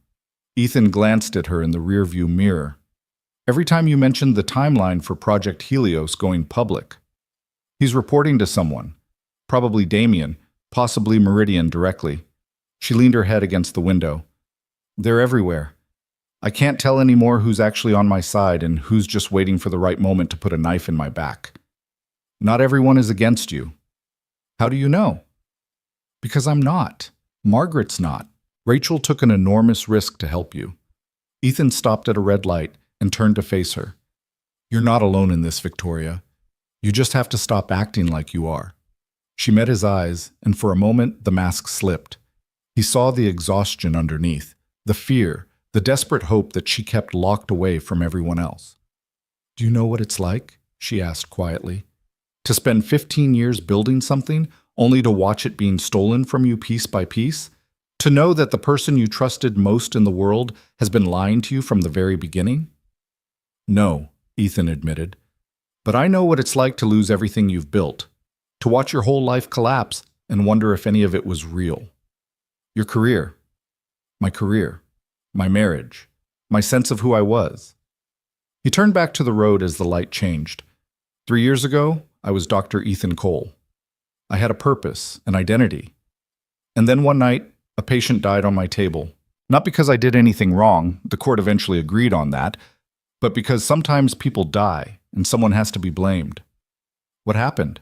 A: Ethan glanced at her in the rearview mirror. Every time you mentioned the timeline for Project Helios going public. He's reporting to someone. Probably Damien, possibly Meridian directly. She leaned her head against the window. They're everywhere. I can't tell anymore who's actually on my side and who's just waiting for the right moment to put a knife in my back. Not everyone is against you. How do you know? Because I'm not. Margaret's not. Rachel took an enormous risk to help you. Ethan stopped at a red light and turned to face her. You're not alone in this, Victoria. You just have to stop acting like you are. She met his eyes, and for a moment the mask slipped. He saw the exhaustion underneath, the fear, the desperate hope that she kept locked away from everyone else. Do you know what it's like? She asked quietly. To spend 15 years building something, only to watch it being stolen from you piece by piece? To know that the person you trusted most in the world has been lying to you from the very beginning? No, Ethan admitted. But I know what it's like to lose everything you've built, to watch your whole life collapse and wonder if any of it was real. Your career, my marriage, my sense of who I was. He turned back to the road as the light changed. 3 years ago, I was Dr. Ethan Cole. I had a purpose, an identity. And then one night, a patient died on my table. Not because I did anything wrong, the court eventually agreed on that, but because sometimes people die and someone has to be blamed. What happened?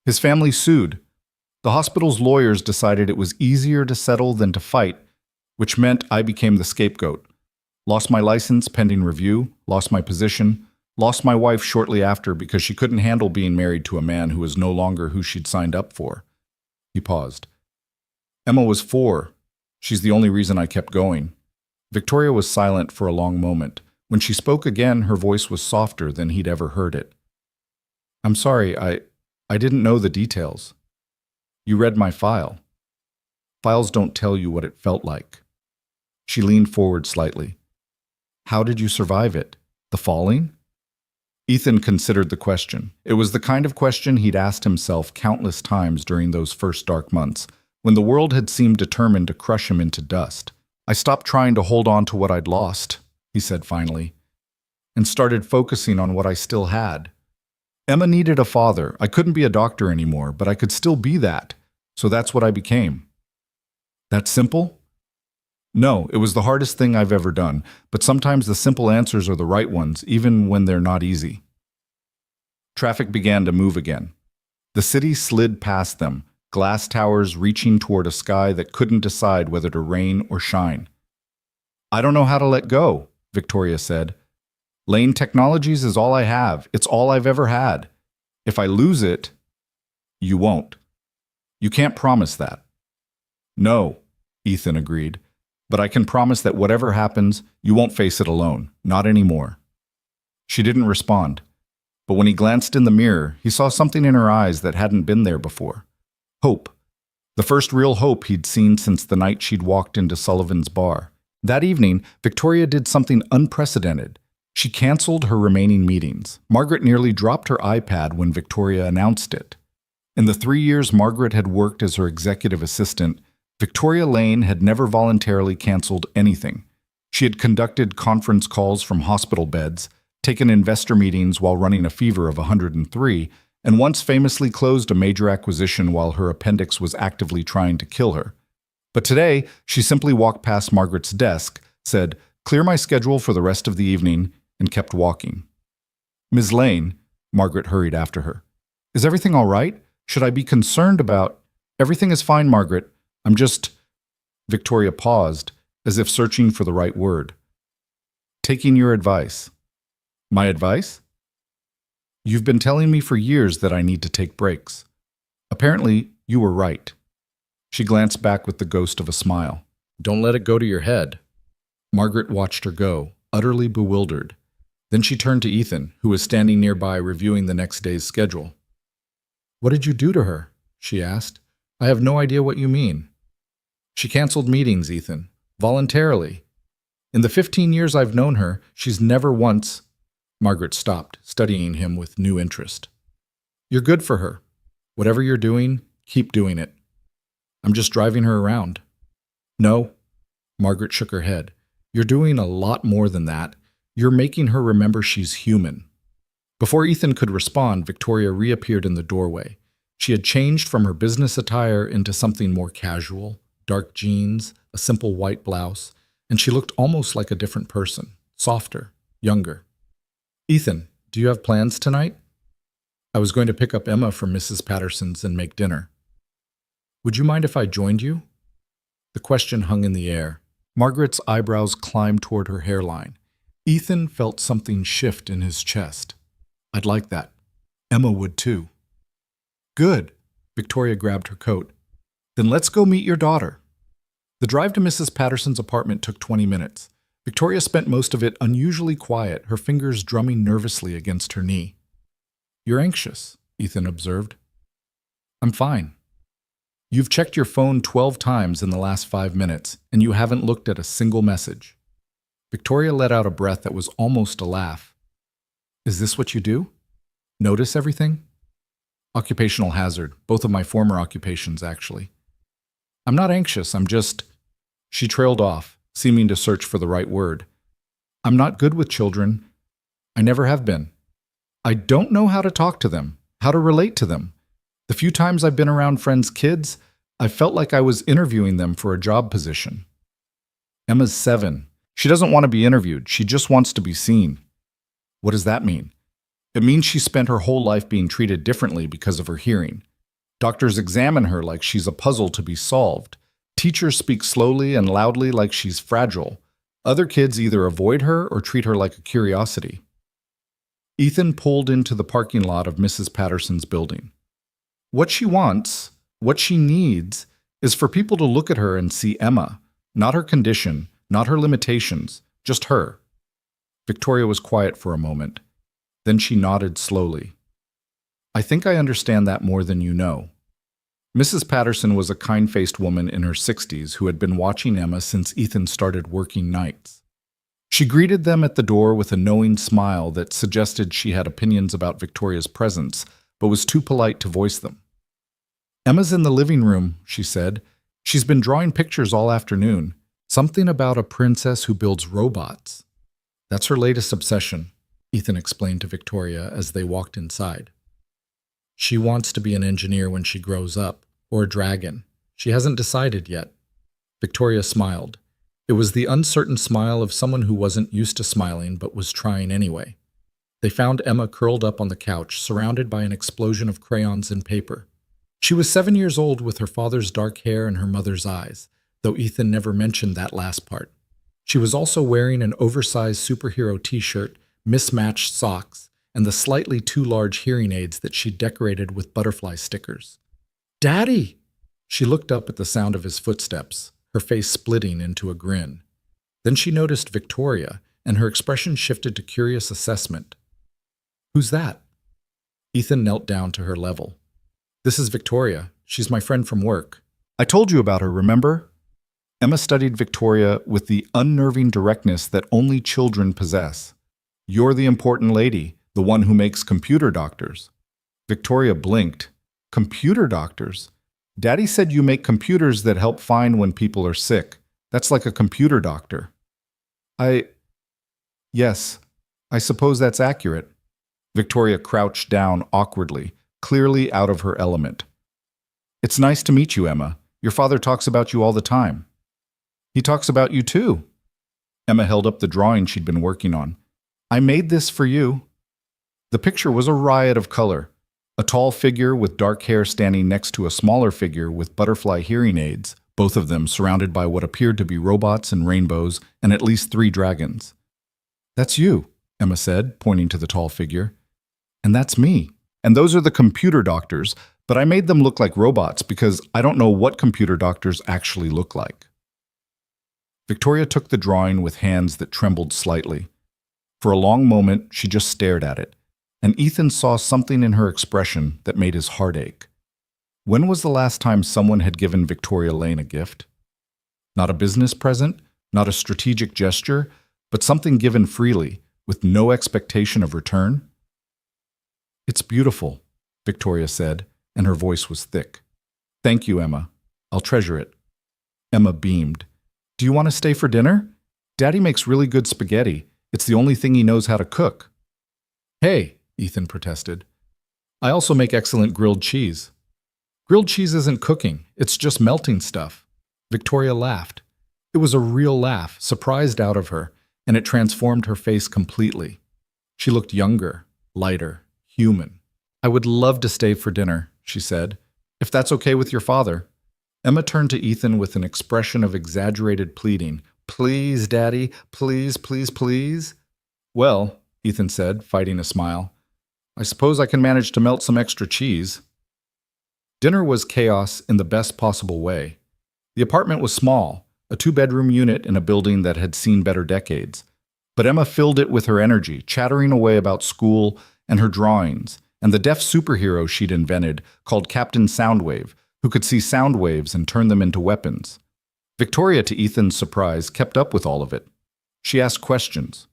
A: His family sued. The hospital's lawyers decided it was easier to settle than to fight, which meant I became the scapegoat. Lost my license pending review, lost my position, lost my wife shortly after because she couldn't handle being married to a man who was no longer who she'd signed up for. He paused. Emma was 4. She's the only reason I kept going. Victoria was silent for a long moment. When she spoke again, her voice was softer than he'd ever heard it. I'm sorry, I didn't know the details. You read my file. Files don't tell you what it felt like. She leaned forward slightly. How did you survive it? The falling? Ethan considered the question. It was the kind of question he'd asked himself countless times during those first dark months, when the world had seemed determined to crush him into dust. I stopped trying to hold on to what I'd lost, he said finally, and started focusing on what I still had. Emma needed a father. I couldn't be a doctor anymore, but I could still be that, so that's what I became. That simple? No, it was the hardest thing I've ever done, but sometimes the simple answers are the right ones, even when they're not easy. Traffic began to move again. The city slid past them, glass towers reaching toward a sky that couldn't decide whether to rain or shine. I don't know how to let go, Victoria said. Lane Technologies is all I have. It's all I've ever had. If I lose it, you won't. You can't promise that. No, Ethan agreed, but I can promise that whatever happens, you won't face it alone, not anymore. She didn't respond, but when he glanced in the mirror, he saw something in her eyes that hadn't been there before. Hope. The first real hope he'd seen since the night she'd walked into Sullivan's bar. That evening, Victoria did something unprecedented. She canceled her remaining meetings. Margaret nearly dropped her iPad when Victoria announced it. In the 3 years Margaret had worked as her executive assistant, Victoria Lane had never voluntarily canceled anything. She had conducted conference calls from hospital beds, taken investor meetings while running a fever of 103, and once famously closed a major acquisition while her appendix was actively trying to kill her. But today, she simply walked past Margaret's desk, said, "Clear my schedule for the rest of the evening," and kept walking. "Ms. Lane," Margaret hurried after her. "Is everything all right? Should I be concerned about—" "Everything is fine, Margaret. I'm just—" Victoria paused, as if searching for the right word. "Taking your advice." "My advice?" "You've been telling me for years that I need to take breaks. Apparently, you were right." She glanced back with the ghost of a smile. "Don't let it go to your head." Margaret watched her go, utterly bewildered. Then she turned to Ethan, who was standing nearby reviewing the next day's schedule. "What did you do to her?" she asked. "I have no idea what you mean." "She canceled meetings, Ethan. Voluntarily. In the 15 years I've known her, she's never once—" Margaret stopped, studying him with new interest. "You're good for her. Whatever you're doing, keep doing it. I'm just driving her around." "No." Margaret shook her head. "You're doing a lot more than that. You're making her remember she's human." Before Ethan could respond, Victoria reappeared in the doorway. She had changed from her business attire into something more casual, dark jeans, a simple white blouse, and she looked almost like a different person, softer, younger. "Ethan, do you have plans tonight?" "I was going to pick up Emma from Mrs. Patterson's and make dinner." "Would you mind if I joined you?" The question hung in the air. Margaret's eyebrows climbed toward her hairline. Ethan felt something shift in his chest. "I'd like that. Emma would too." "Good." Victoria grabbed her coat. "Then let's go meet your daughter." The drive to Mrs. Patterson's apartment took 20 minutes. Victoria spent most of it unusually quiet, her fingers drumming nervously against her knee. "You're anxious," Ethan observed. "I'm fine." "You've checked your phone 12 times in the last 5 minutes, and you haven't looked at a single message." Victoria let out a breath that was almost a laugh. Is this what you do? Notice everything? Occupational hazard, both of my former occupations, actually. I'm not anxious, I'm just... She trailed off, seeming to search for the right word. I'm not good with children. I never have been. I don't know how to talk to them, how to relate to them. The few times I've been around friends' kids, I felt like I was interviewing them for a job position. Emma's 7. She doesn't want to be interviewed, she just wants to be seen. What does that mean? It means she spent her whole life being treated differently because of her hearing. Doctors examine her like she's a puzzle to be solved. Teachers speak slowly and loudly like she's fragile. Other kids either avoid her or treat her like a curiosity. Ethan pulled into the parking lot of Mrs. Patterson's building. What she wants, what she needs, is for people to look at her and see Emma, not her condition, not her limitations, just her. Victoria was quiet for a moment. Then she nodded slowly. I think I understand that more than you know. Mrs. Patterson was a kind-faced woman in her 60s who had been watching Emma since Ethan started working nights. She greeted them at the door with a knowing smile that suggested she had opinions about Victoria's presence, but was too polite to voice them. Emma's in the living room, she said. She's been drawing pictures all afternoon. Something about a princess who builds robots. That's her latest obsession, Ethan explained to Victoria as they walked inside. She wants to be an engineer when she grows up, or a dragon. She hasn't decided yet. Victoria smiled. It was the uncertain smile of someone who wasn't used to smiling but was trying anyway. They found Emma curled up on the couch, surrounded by an explosion of crayons and paper. She was 7 years old with her father's dark hair and her mother's eyes, though Ethan never mentioned that last part. She was also wearing an oversized superhero t-shirt, mismatched socks, and the slightly too large hearing aids that she decorated with butterfly stickers. "Daddy!" She looked up at the sound of his footsteps, her face splitting into a grin. Then she noticed Victoria, and her expression shifted to curious assessment. "Who's that?" Ethan knelt down to her level. "This is Victoria. She's my friend from work. I told you about her, remember?" Emma studied Victoria with the unnerving directness that only children possess. "You're the important lady, the one who makes computer doctors." Victoria blinked. "Computer doctors? Daddy said you make computers that help find when people are sick. That's like a computer doctor." Yes, I suppose that's accurate." Victoria crouched down awkwardly, clearly out of her element. "It's nice to meet you, Emma. Your father talks about you all the time." "He talks about you too." Emma held up the drawing she'd been working on. "I made this for you." The picture was a riot of color. A tall figure with dark hair standing next to a smaller figure with butterfly hearing aids, both of them surrounded by what appeared to be robots and rainbows and at least 3 dragons. "That's you," Emma said, pointing to the tall figure. "And that's me. And those are the computer doctors, but I made them look like robots because I don't know what computer doctors actually look like." Victoria took the drawing with hands that trembled slightly. For a long moment, she just stared at it, and Ethan saw something in her expression that made his heart ache. When was the last time someone had given Victoria Lane a gift? Not a business present, not a strategic gesture, but something given freely, with no expectation of return? "It's beautiful," Victoria said, and her voice was thick. "Thank you, Emma. I'll treasure it." Emma beamed. "Do you want to stay for dinner? Daddy makes really good spaghetti. It's the only thing he knows how to cook." "Hey," Ethan protested. "I also make excellent grilled cheese." "Grilled cheese isn't cooking, it's just melting stuff." Victoria laughed. It was a real laugh, surprised out of her, and it transformed her face completely. She looked younger, lighter, human. "I would love to stay for dinner," she said, "if that's okay with your father." Emma turned to Ethan with an expression of exaggerated pleading. "Please, Daddy, please, please, please." "Well," Ethan said, fighting a smile, "I suppose I can manage to melt some extra cheese." Dinner was chaos in the best possible way. The apartment was small, a 2-bedroom unit in a building that had seen better decades. But Emma filled it with her energy, chattering away about school and her drawings, and the deaf superhero she'd invented called Captain Soundwave, who could see sound waves and turn them into weapons. Victoria, to Ethan's surprise, kept up with all of it. She asked questions.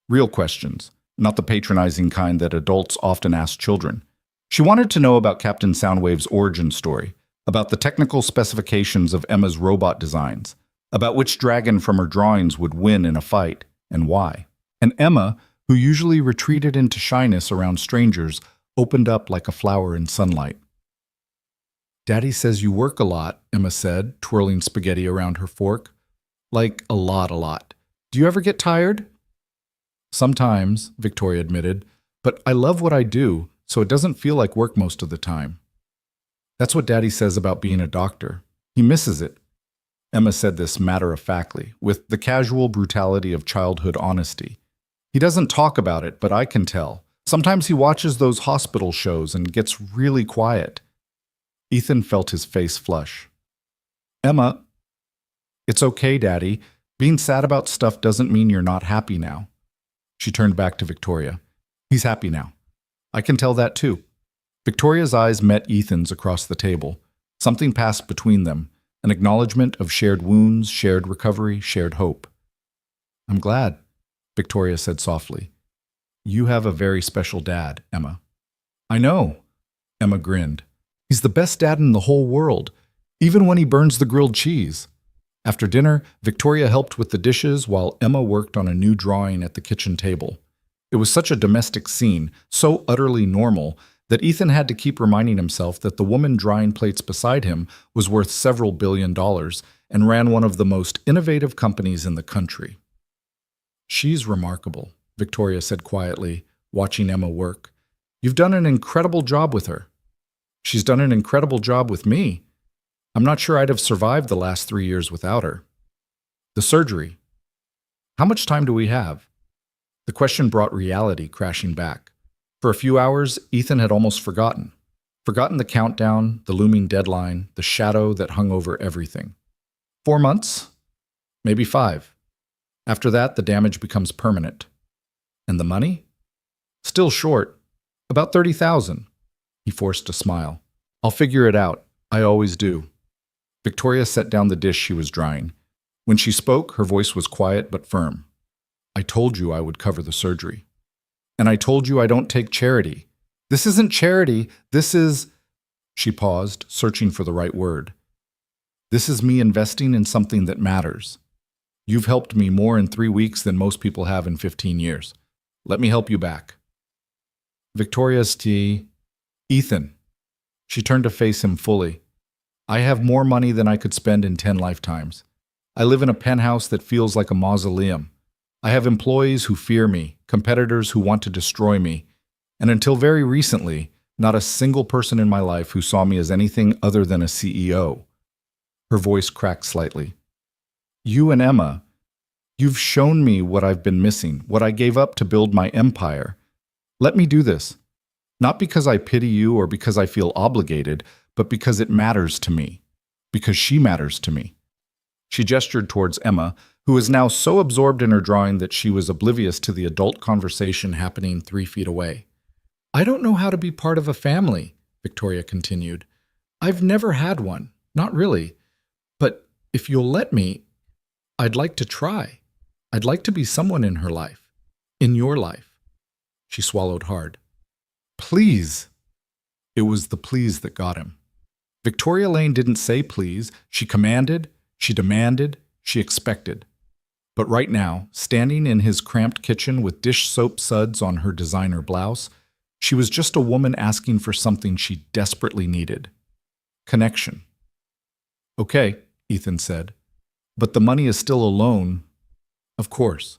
A: Real questions. not the patronizing kind that adults often ask children. She wanted to know about Captain Soundwave's origin story, about the technical specifications of Emma's robot designs, about which dragon from her drawings would win in a fight, and why. And Emma, who usually retreated into shyness around strangers, opened up like a flower in sunlight. "Daddy says you work a lot," Emma said, twirling spaghetti around her fork. "Like a lot. Do you ever get tired?" "Sometimes," Victoria admitted, "but I love what I do, so it doesn't feel like work most of the time." "That's what Daddy says about being a doctor. He misses it." Emma said this matter-of-factly, with the casual brutality of childhood honesty. "He doesn't talk about it, but I can tell. Sometimes he watches those hospital shows and gets really quiet." Ethan felt his face flush. "Emma, it's okay, Daddy. Being sad about stuff doesn't mean you're not happy now." She turned back to Victoria. "He's happy now. I can tell that too." Victoria's eyes met Ethan's across the table. Something passed between them, an acknowledgement of shared wounds, shared recovery, shared hope. "I'm glad," Victoria said softly. "You have a very special dad, Emma." "I know," Emma grinned. "He's the best dad in the whole world, even when he burns the grilled cheese." After dinner, Victoria helped with the dishes while Emma worked on a new drawing at the kitchen table. It was such a domestic scene, so utterly normal, that Ethan had to keep reminding himself that the woman drying plates beside him was worth several $billions and ran one of the most innovative companies in the country. "She's remarkable," Victoria said quietly, watching Emma work. "You've done an incredible job with her." "She's done an incredible job with me. I'm not sure I'd have survived the last 3 years without her." "The surgery. How much time do we have?" The question brought reality crashing back. For a few hours, Ethan had almost forgotten the countdown, the looming deadline, the shadow that hung over everything. 4 months? Maybe 5. After that, the damage becomes permanent. And the money? Still short. About 30,000. He forced a smile. "I'll figure it out. I always do." Victoria set down the dish she was drying. When she spoke, her voice was quiet but firm. "I told you I would cover the surgery. And I told you I don't take charity. This isn't charity, this is—" She paused, searching for the right word. "This is me investing in something that matters. You've helped me more in 3 weeks than most people have in 15 years. Let me help you back." Victoria's tea. "Ethan." She turned to face him fully. "I have more money than I could spend in 10 lifetimes. I live in a penthouse that feels like a mausoleum. I have employees who fear me, competitors who want to destroy me, and until very recently, not a single person in my life who saw me as anything other than a CEO." Her voice cracked slightly. "You and Emma, you've shown me what I've been missing, what I gave up to build my empire. Let me do this. Not because I pity you or because I feel obligated, but because it matters to me. Because she matters to me." She gestured towards Emma, who was now so absorbed in her drawing that she was oblivious to the adult conversation happening 3 feet away. "I don't know how to be part of a family," Victoria continued. "I've never had one, not really. But if you'll let me, I'd like to try. I'd like to be someone in her life. In your life." She swallowed hard. "Please." It was the please that got him. Victoria Lane didn't say please. She commanded, she demanded, she expected. But right now, standing in his cramped kitchen with dish soap suds on her designer blouse, she was just a woman asking for something she desperately needed. Connection. "Okay," Ethan said. "But the money is still a loan." "Of course.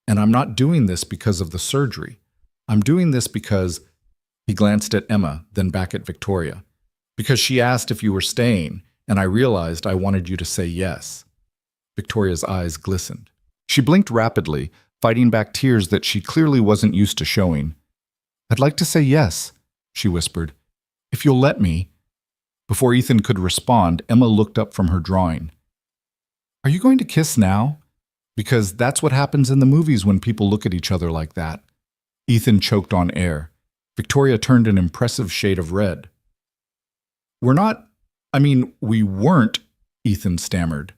A: And I'm not doing this because of the surgery. I'm doing this because—" He glanced at Emma, then back at Victoria. "Because she asked if you were staying, and I realized I wanted you to say yes." Victoria's eyes glistened. She blinked rapidly, fighting back tears that she clearly wasn't used to showing. "I'd like to say yes," she whispered. "If you'll let me." Before Ethan could respond, Emma looked up from her drawing. "Are you going to kiss now? Because that's what happens in the movies when people look at each other like that." Ethan choked on air. Victoria turned an impressive shade of red. We weren't," Ethan stammered.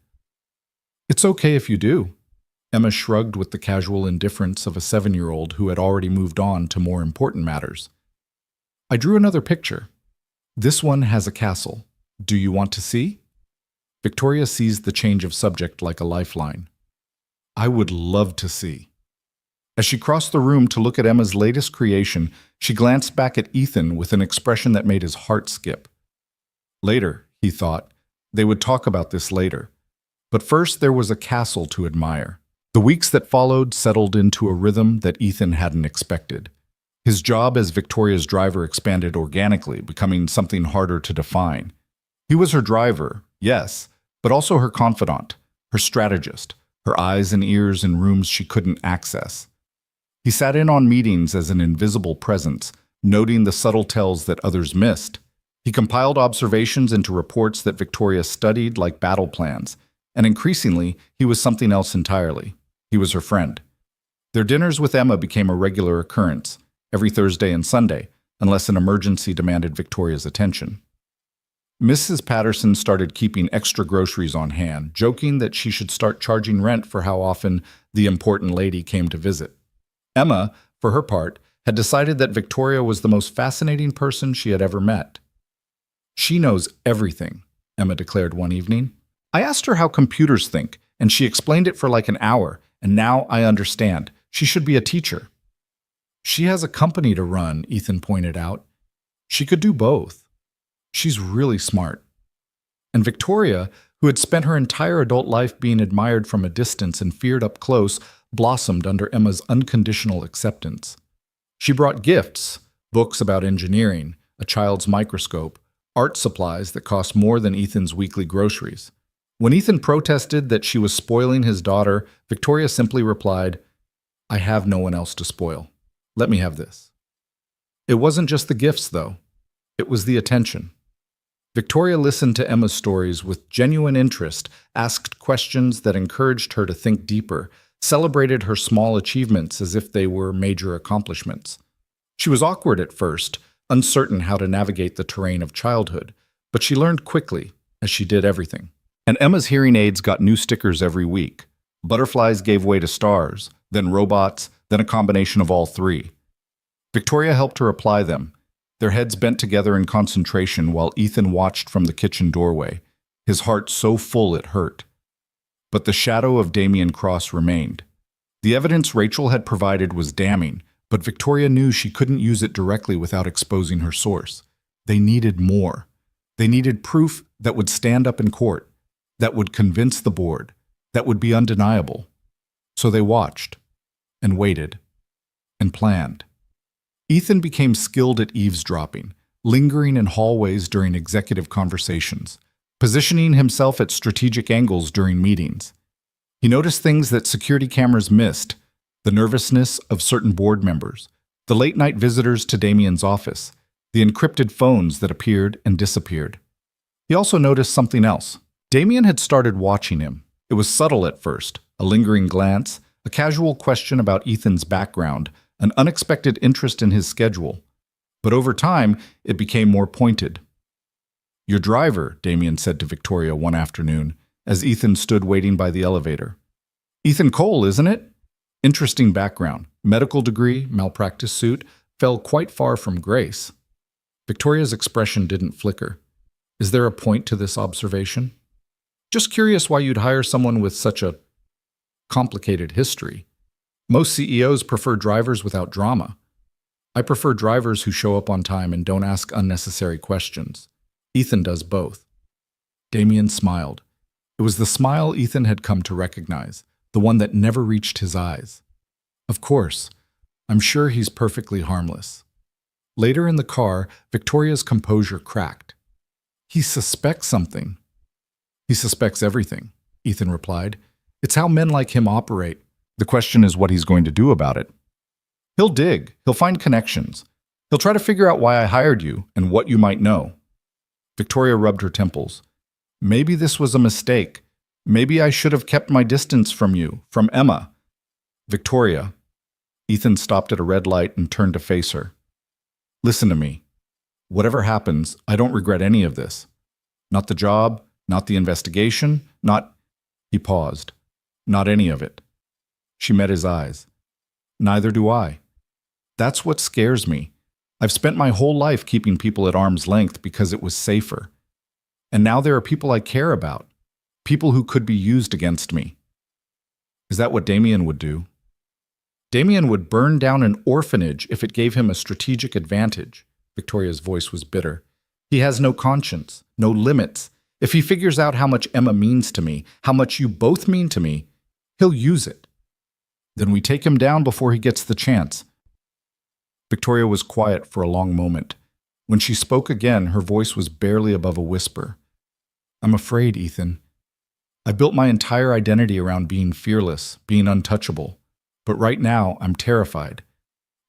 A: "It's okay if you do." Emma shrugged with the casual indifference of a 7-year-old who had already moved on to more important matters. I drew another picture. This one has a castle. Do you want to see? Victoria seized the change of subject like a lifeline. I would love to see. As she crossed the room to look at Emma's latest creation, she glanced back at Ethan with an expression that made his heart skip. Later, he thought, they would talk about this later. But first there was a castle to admire. The weeks that followed settled into a rhythm that Ethan hadn't expected. His job as Victoria's driver expanded organically, becoming something harder to define. He was her driver, yes, but also her confidant, her strategist, her eyes and ears in rooms she couldn't access. He sat in on meetings as an invisible presence, noting the subtle tells that others missed. He compiled observations into reports that Victoria studied like battle plans, and increasingly, he was something else entirely. He was her friend. Their dinners with Emma became a regular occurrence, every Thursday and Sunday, unless an emergency demanded Victoria's attention. Mrs. Patterson started keeping extra groceries on hand, joking that she should start charging rent for how often the important lady came to visit. Emma, for her part, had decided that Victoria was the most fascinating person she had ever met. She knows everything, Emma declared one evening. I asked her how computers think, and she explained it for like an hour, and now I understand. She should be a teacher. She has a company to run, Ethan pointed out. She could do both. She's really smart. And Victoria, who had spent her entire adult life being admired from a distance and feared up close, blossomed under Emma's unconditional acceptance. She brought gifts, books about engineering, a child's microscope, art supplies that cost more than Ethan's weekly groceries. When Ethan protested that she was spoiling his daughter, Victoria simply replied, I have no one else to spoil. Let me have this. It wasn't just the gifts, though. It was the attention. Victoria listened to Emma's stories with genuine interest, asked questions that encouraged her to think deeper, celebrated her small achievements as if they were major accomplishments. She was awkward at first, uncertain how to navigate the terrain of childhood, but she learned quickly, as she did everything. And Emma's hearing aids got new stickers every week. Butterflies gave way to stars, then robots, then a combination of all three. Victoria helped her apply them, their heads bent together in concentration while Ethan watched from the kitchen doorway, his heart so full it hurt. But the shadow of Damien Cross remained. The evidence Rachel had provided was damning, but Victoria knew she couldn't use it directly without exposing her source. They needed more. They needed proof that would stand up in court, that would convince the board, that would be undeniable. So they watched, and waited, and planned. Ethan became skilled at eavesdropping, lingering in hallways during executive conversations, positioning himself at strategic angles during meetings. He noticed things that security cameras missed, the nervousness of certain board members, the late-night visitors to Damien's office, the encrypted phones that appeared and disappeared. He also noticed something else. Damien had started watching him. It was subtle at first, a lingering glance, a casual question about Ethan's background, an unexpected interest in his schedule. But over time, it became more pointed. Your driver, Damien said to Victoria one afternoon, as Ethan stood waiting by the elevator. Ethan Cole, isn't it? Interesting background. Medical degree, malpractice suit, fell quite far from grace. Victoria's expression didn't flicker. Is there a point to this observation? Just curious why you'd hire someone with such a complicated history. Most CEOs prefer drivers without drama. I prefer drivers who show up on time and don't ask unnecessary questions. Ethan does both. Damien smiled. It was the smile Ethan had come to recognize, the one that never reached his eyes. Of course, I'm sure he's perfectly harmless. Later in the car, Victoria's composure cracked. He suspects something. He suspects everything, Ethan replied. It's how men like him operate. The question is what he's going to do about it. He'll dig. He'll find connections. He'll try to figure out why I hired you and what you might know. Victoria rubbed her temples. Maybe this was a mistake. Maybe I should have kept my distance from you, from Emma. Victoria. Ethan stopped at a red light and turned to face her. Listen to me. Whatever happens, I don't regret any of this. Not the job, not the investigation, not... He paused. Not any of it. She met his eyes. Neither do I. That's what scares me. I've spent my whole life keeping people at arm's length because it was safer. And now there are people I care about, people who could be used against me. Is that what Damien would do? Damien would burn down an orphanage if it gave him a strategic advantage. Victoria's voice was bitter. He has no conscience, no limits. If he figures out how much Emma means to me, how much you both mean to me, he'll use it. Then we take him down before he gets the chance. Victoria was quiet for a long moment. When she spoke again, her voice was barely above a whisper. I'm afraid, Ethan. I built my entire identity around being fearless, being untouchable. But right now, I'm terrified,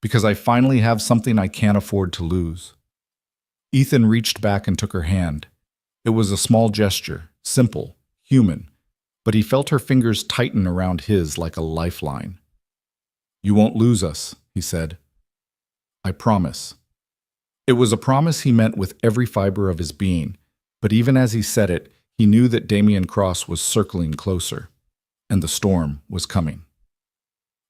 A: because I finally have something I can't afford to lose. Ethan reached back and took her hand. It was a small gesture, simple, human, but he felt her fingers tighten around his like a lifeline. You won't lose us, he said. I promise. It was a promise he meant with every fiber of his being, but even as he said it, he knew that Damien Cross was circling closer, and the storm was coming.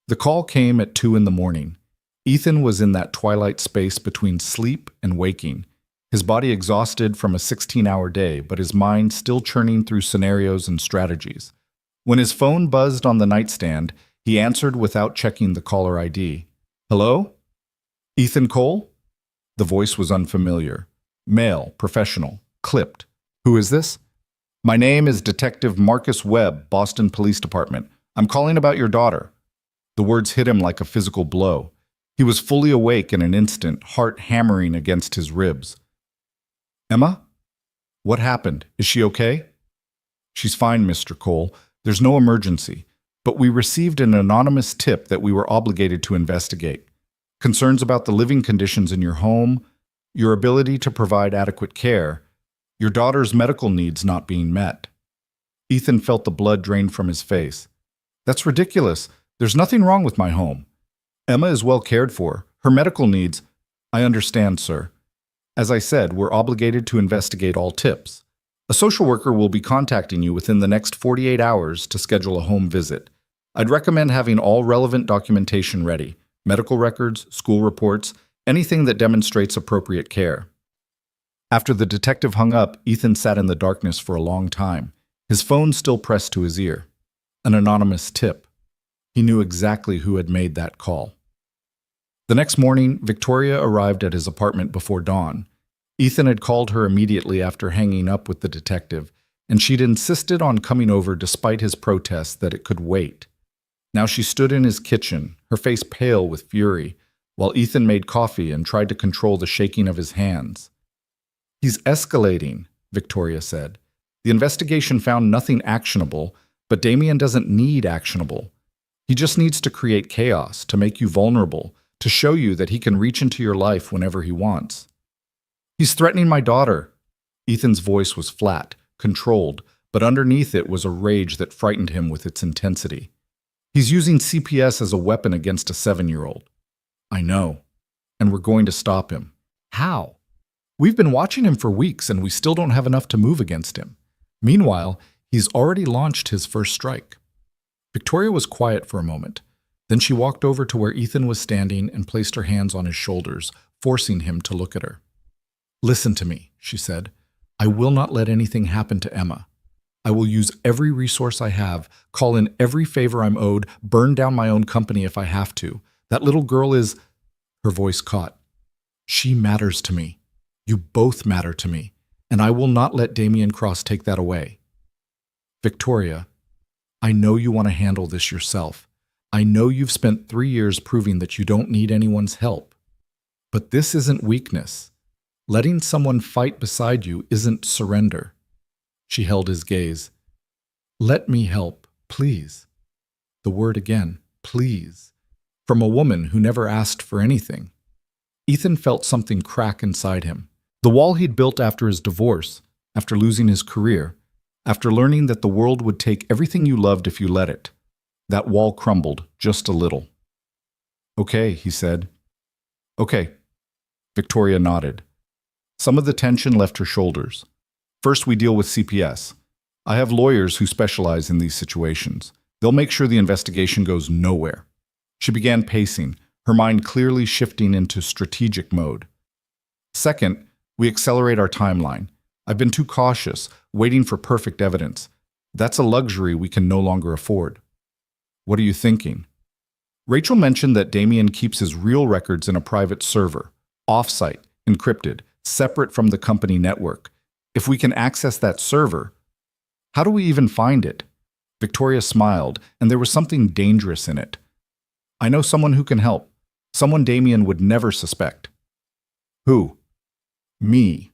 A: The call came at 2 a.m. Ethan was in that twilight space between sleep and waking, his body exhausted from a 16-hour day, but his mind still churning through scenarios and strategies. When his phone buzzed on the nightstand, he answered without checking the caller ID. Hello? Ethan Cole? The voice was unfamiliar. Male, professional, clipped. Who is this? My name is Detective Marcus Webb, Boston Police Department. I'm calling about your daughter. The words hit him like a physical blow. He was fully awake in an instant, heart hammering against his ribs. Emma? What happened? Is she okay? She's fine, Mr. Cole. There's no emergency. But we received an anonymous tip that we were obligated to investigate. Concerns about the living conditions in your home, your ability to provide adequate care, your daughter's medical needs not being met. Ethan felt the blood drain from his face. That's ridiculous. There's nothing wrong with my home. Emma is well cared for. Her medical needs... I understand, sir. As I said, we're obligated to investigate all tips. A social worker will be contacting you within the next 48 hours to schedule a home visit. I'd recommend having all relevant documentation ready. Medical records, school reports, anything that demonstrates appropriate care. After the detective hung up, Ethan sat in the darkness for a long time, his phone still pressed to his ear. An anonymous tip. He knew exactly who had made that call. The next morning, Victoria arrived at his apartment before dawn. Ethan had called her immediately after hanging up with the detective, and she'd insisted on coming over despite his protests that it could wait. Now she stood in his kitchen, her face pale with fury, while Ethan made coffee and tried to control the shaking of his hands. He's escalating, Victoria said. The investigation found nothing actionable, but Damien doesn't need actionable. He just needs to create chaos, to make you vulnerable, to show you that he can reach into your life whenever he wants. He's threatening my daughter. Ethan's voice was flat, controlled, but underneath it was a rage that frightened him with its intensity. He's using CPS as a weapon against a 7-year-old. I know. And we're going to stop him. How? We've been watching him for weeks and we still don't have enough to move against him. Meanwhile, he's already launched his first strike. Victoria was quiet for a moment. Then she walked over to where Ethan was standing and placed her hands on his shoulders, forcing him to look at her. Listen to me, she said. I will not let anything happen to Emma. I will use every resource I have, call in every favor I'm owed, burn down my own company if I have to. That little girl is... Her voice caught. She matters to me. You both matter to me, and I will not let Damien Cross take that away. Victoria, I know you want to handle this yourself. I know you've spent 3 years proving that you don't need anyone's help. But this isn't weakness. Letting someone fight beside you isn't surrender. She held his gaze. Let me help, please. The word again, please. From a woman who never asked for anything. Ethan felt something crack inside him. The wall he'd built after his divorce, after losing his career, after learning that the world would take everything you loved if you let it. That wall crumbled just a little. Okay, he said. Okay. Victoria nodded. Some of the tension left her shoulders. First, we deal with CPS. I have lawyers who specialize in these situations. They'll make sure the investigation goes nowhere. She began pacing, her mind clearly shifting into strategic mode. Second, we accelerate our timeline. I've been too cautious, waiting for perfect evidence. That's a luxury we can no longer afford. What are you thinking? Rachel mentioned that Damien keeps his real records in a private server, off-site, encrypted, separate from the company network. If we can access that server, how do we even find it? Victoria smiled, and there was something dangerous in it. I know someone who can help. Someone Damien would never suspect. Who? Me.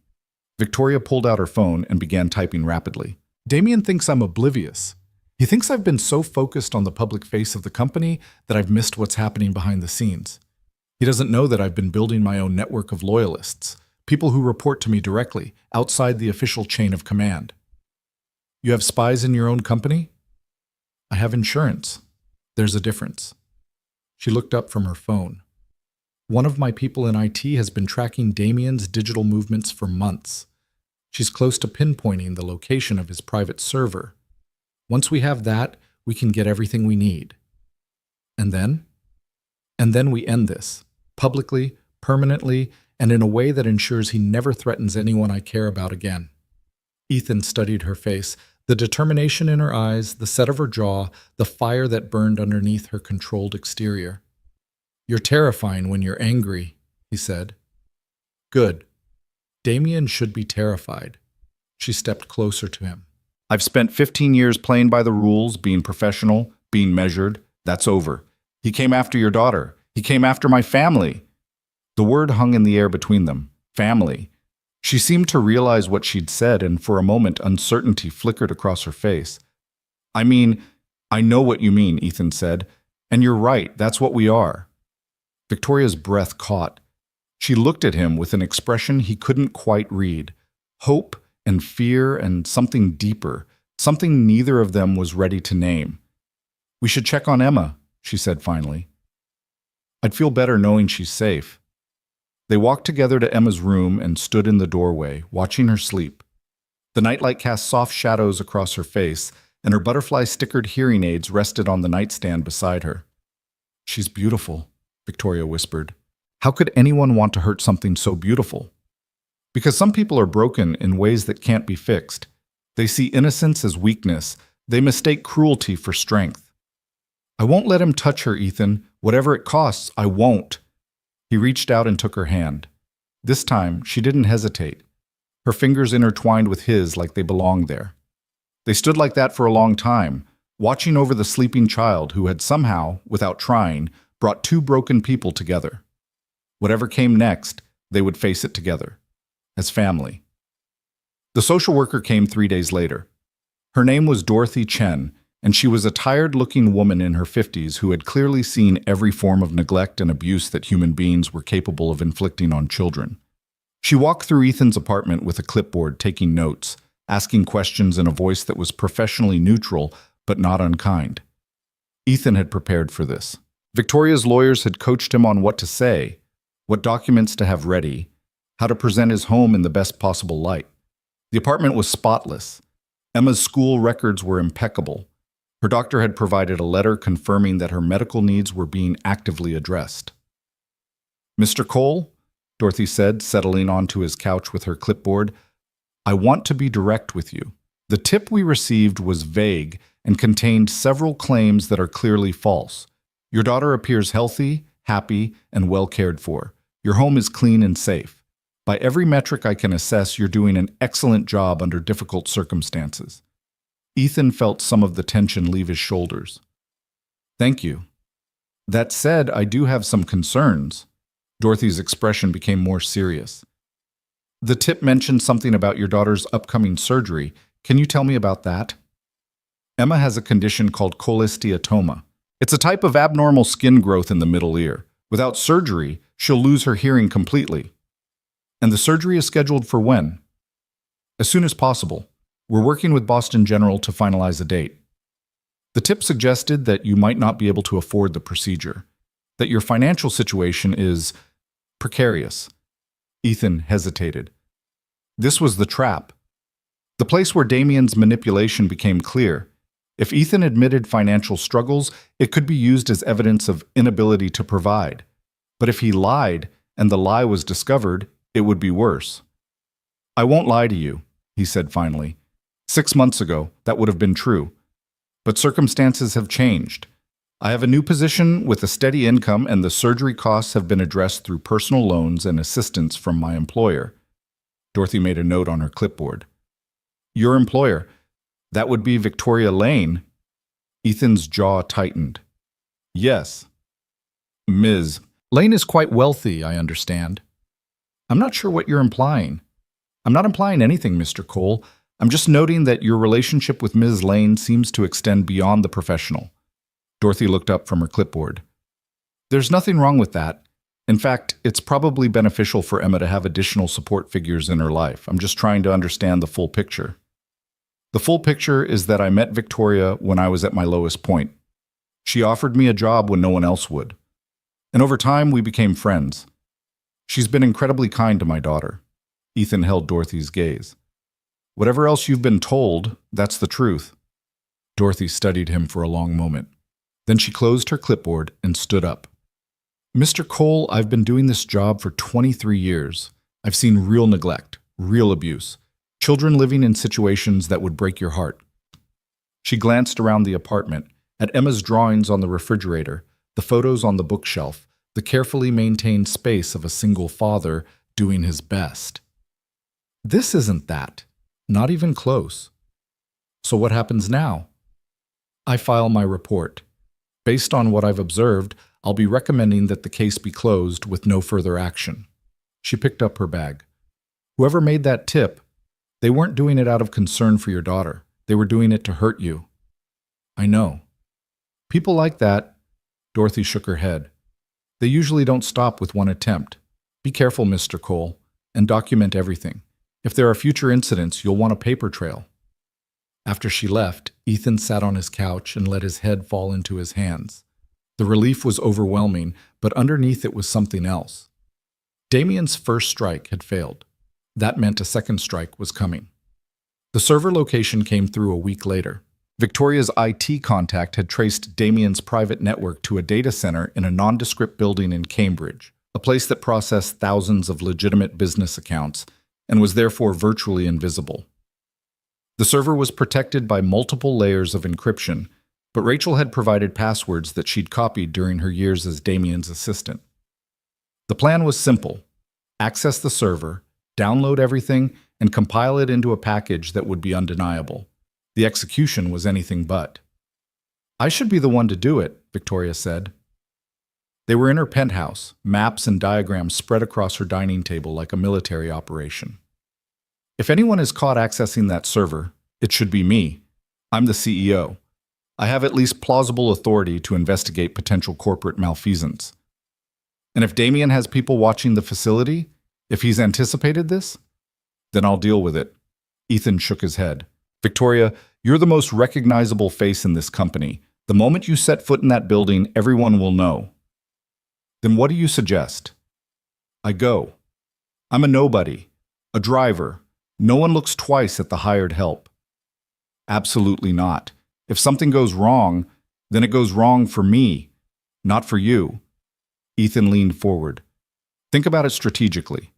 A: Victoria pulled out her phone and began typing rapidly. Damien thinks I'm oblivious. He thinks I've been so focused on the public face of the company that I've missed what's happening behind the scenes. He doesn't know that I've been building my own network of loyalists, people who report to me directly, outside the official chain of command. You have spies in your own company? I have insurance. There's a difference. She looked up from her phone. One of my people in IT has been tracking Damien's digital movements for months. She's close to pinpointing the location of his private server. Once we have that, we can get everything we need. And then? And then we end this, publicly, permanently, and in a way that ensures he never threatens anyone I care about again. Ethan studied her face, the determination in her eyes, the set of her jaw, the fire that burned underneath her controlled exterior. You're terrifying when you're angry, he said. Good. Damien should be terrified. She stepped closer to him. I've spent 15 years playing by the rules, being professional, being measured. That's over. He came after your daughter. He came after my family. The word hung in the air between them. Family. She seemed to realize what she'd said, and for a moment uncertainty flickered across her face. I know what you mean, Ethan said. And you're right, that's what we are. Victoria's breath caught. She looked at him with an expression he couldn't quite read. Hope and fear and something deeper, something neither of them was ready to name. We should check on Emma, she said finally. I'd feel better knowing she's safe. They walked together to Emma's room and stood in the doorway, watching her sleep. The nightlight cast soft shadows across her face, and her butterfly-stickered hearing aids rested on the nightstand beside her. She's beautiful, Victoria whispered. How could anyone want to hurt something so beautiful? Because some people are broken in ways that can't be fixed. They see innocence as weakness. They mistake cruelty for strength. I won't let him touch her, Ethan. Whatever it costs, I won't. He reached out and took her hand. This time, she didn't hesitate. Her fingers intertwined with his like they belonged there. They stood like that for a long time, watching over the sleeping child who had somehow, without trying, brought two broken people together. Whatever came next, they would face it together, as family. The social worker came 3 days later. Her name was Dorothy Chen, and she was a tired-looking woman in her 50s who had clearly seen every form of neglect and abuse that human beings were capable of inflicting on children. She walked through Ethan's apartment with a clipboard, taking notes, asking questions in a voice that was professionally neutral but not unkind. Ethan had prepared for this. Victoria's lawyers had coached him on what to say, what documents to have ready, how to present his home in the best possible light. The apartment was spotless. Emma's school records were impeccable. Her doctor had provided a letter confirming that her medical needs were being actively addressed. Mr. Cole, Dorothy said, settling onto his couch with her clipboard, I want to be direct with you. The tip we received was vague and contained several claims that are clearly false. Your daughter appears healthy, happy, and well cared for. Your home is clean and safe. By every metric I can assess, you're doing an excellent job under difficult circumstances. Ethan felt some of the tension leave his shoulders. Thank you. That said, I do have some concerns. Dorothy's expression became more serious. The tip mentioned something about your daughter's upcoming surgery. Can you tell me about that? Emma has a condition called cholesteatoma. It's a type of abnormal skin growth in the middle ear. Without surgery, she'll lose her hearing completely. And the surgery is scheduled for when? As soon as possible. We're working with Boston General to finalize a date. The tip suggested that you might not be able to afford the procedure, that your financial situation is precarious. Ethan hesitated. This was the trap. The place where Damien's manipulation became clear. If Ethan admitted financial struggles, it could be used as evidence of inability to provide. But if he lied and the lie was discovered, it would be worse. "I won't lie to you," he said finally. 6 months ago, that would have been true. But circumstances have changed. I have a new position with a steady income, and the surgery costs have been addressed through personal loans and assistance from my employer. Dorothy made a note on her clipboard. "Your employer? That would be Victoria Lane." Ethan's jaw tightened. "Yes. Ms. Lane is quite wealthy, I understand." "I'm not sure what you're implying." "I'm not implying anything, Mr. Cole. I'm just noting that your relationship with Ms. Lane seems to extend beyond the professional." Dorothy looked up from her clipboard. "There's nothing wrong with that. In fact, it's probably beneficial for Emma to have additional support figures in her life. I'm just trying to understand the full picture." "The full picture is that I met Victoria when I was at my lowest point. She offered me a job when no one else would. And over time, we became friends. She's been incredibly kind to my daughter." Ethan held Dorothy's gaze. "Whatever else you've been told, that's the truth." Dorothy studied him for a long moment. Then she closed her clipboard and stood up. "Mr. Cole, I've been doing this job for 23 years. I've seen real neglect, real abuse, children living in situations that would break your heart." She glanced around the apartment, at Emma's drawings on the refrigerator, the photos on the bookshelf, the carefully maintained space of a single father doing his best. "This isn't that. Not even close." "So what happens now?" "I file my report. Based on what I've observed, I'll be recommending that the case be closed with no further action." She picked up her bag. "Whoever made that tip, they weren't doing it out of concern for your daughter. They were doing it to hurt you." "I know." "People like that," Dorothy shook her head. "They usually don't stop with one attempt. Be careful, Mr. Cole, and document everything. If there are future incidents, you'll want a paper trail." After she left, Ethan sat on his couch and let his head fall into his hands. The relief was overwhelming, but underneath it was something else. Damien's first strike had failed. That meant a second strike was coming. The server location came through a week later. Victoria's IT contact had traced Damien's private network to a data center in a nondescript building in Cambridge, a place that processed thousands of legitimate business accounts and was therefore virtually invisible. The server was protected by multiple layers of encryption, but Rachel had provided passwords that she'd copied during her years as Damien's assistant. The plan was simple: access the server, download everything, and compile it into a package that would be undeniable. The execution was anything but. "I should be the one to do it," Victoria said. They were in her penthouse, maps and diagrams spread across her dining table like a military operation. "If anyone is caught accessing that server, it should be me. I'm the CEO. I have at least plausible authority to investigate potential corporate malfeasance. And if Damien has people watching the facility, if he's anticipated this, then I'll deal with it." Ethan shook his head. "Victoria, you're the most recognizable face in this company. The moment you set foot in that building, everyone will know." "Then what do you suggest?" "I go. I'm a nobody, a driver. No one looks twice at the hired help." "Absolutely not. If something goes wrong, then it goes wrong for me, not for you." Ethan leaned forward. "Think about it strategically.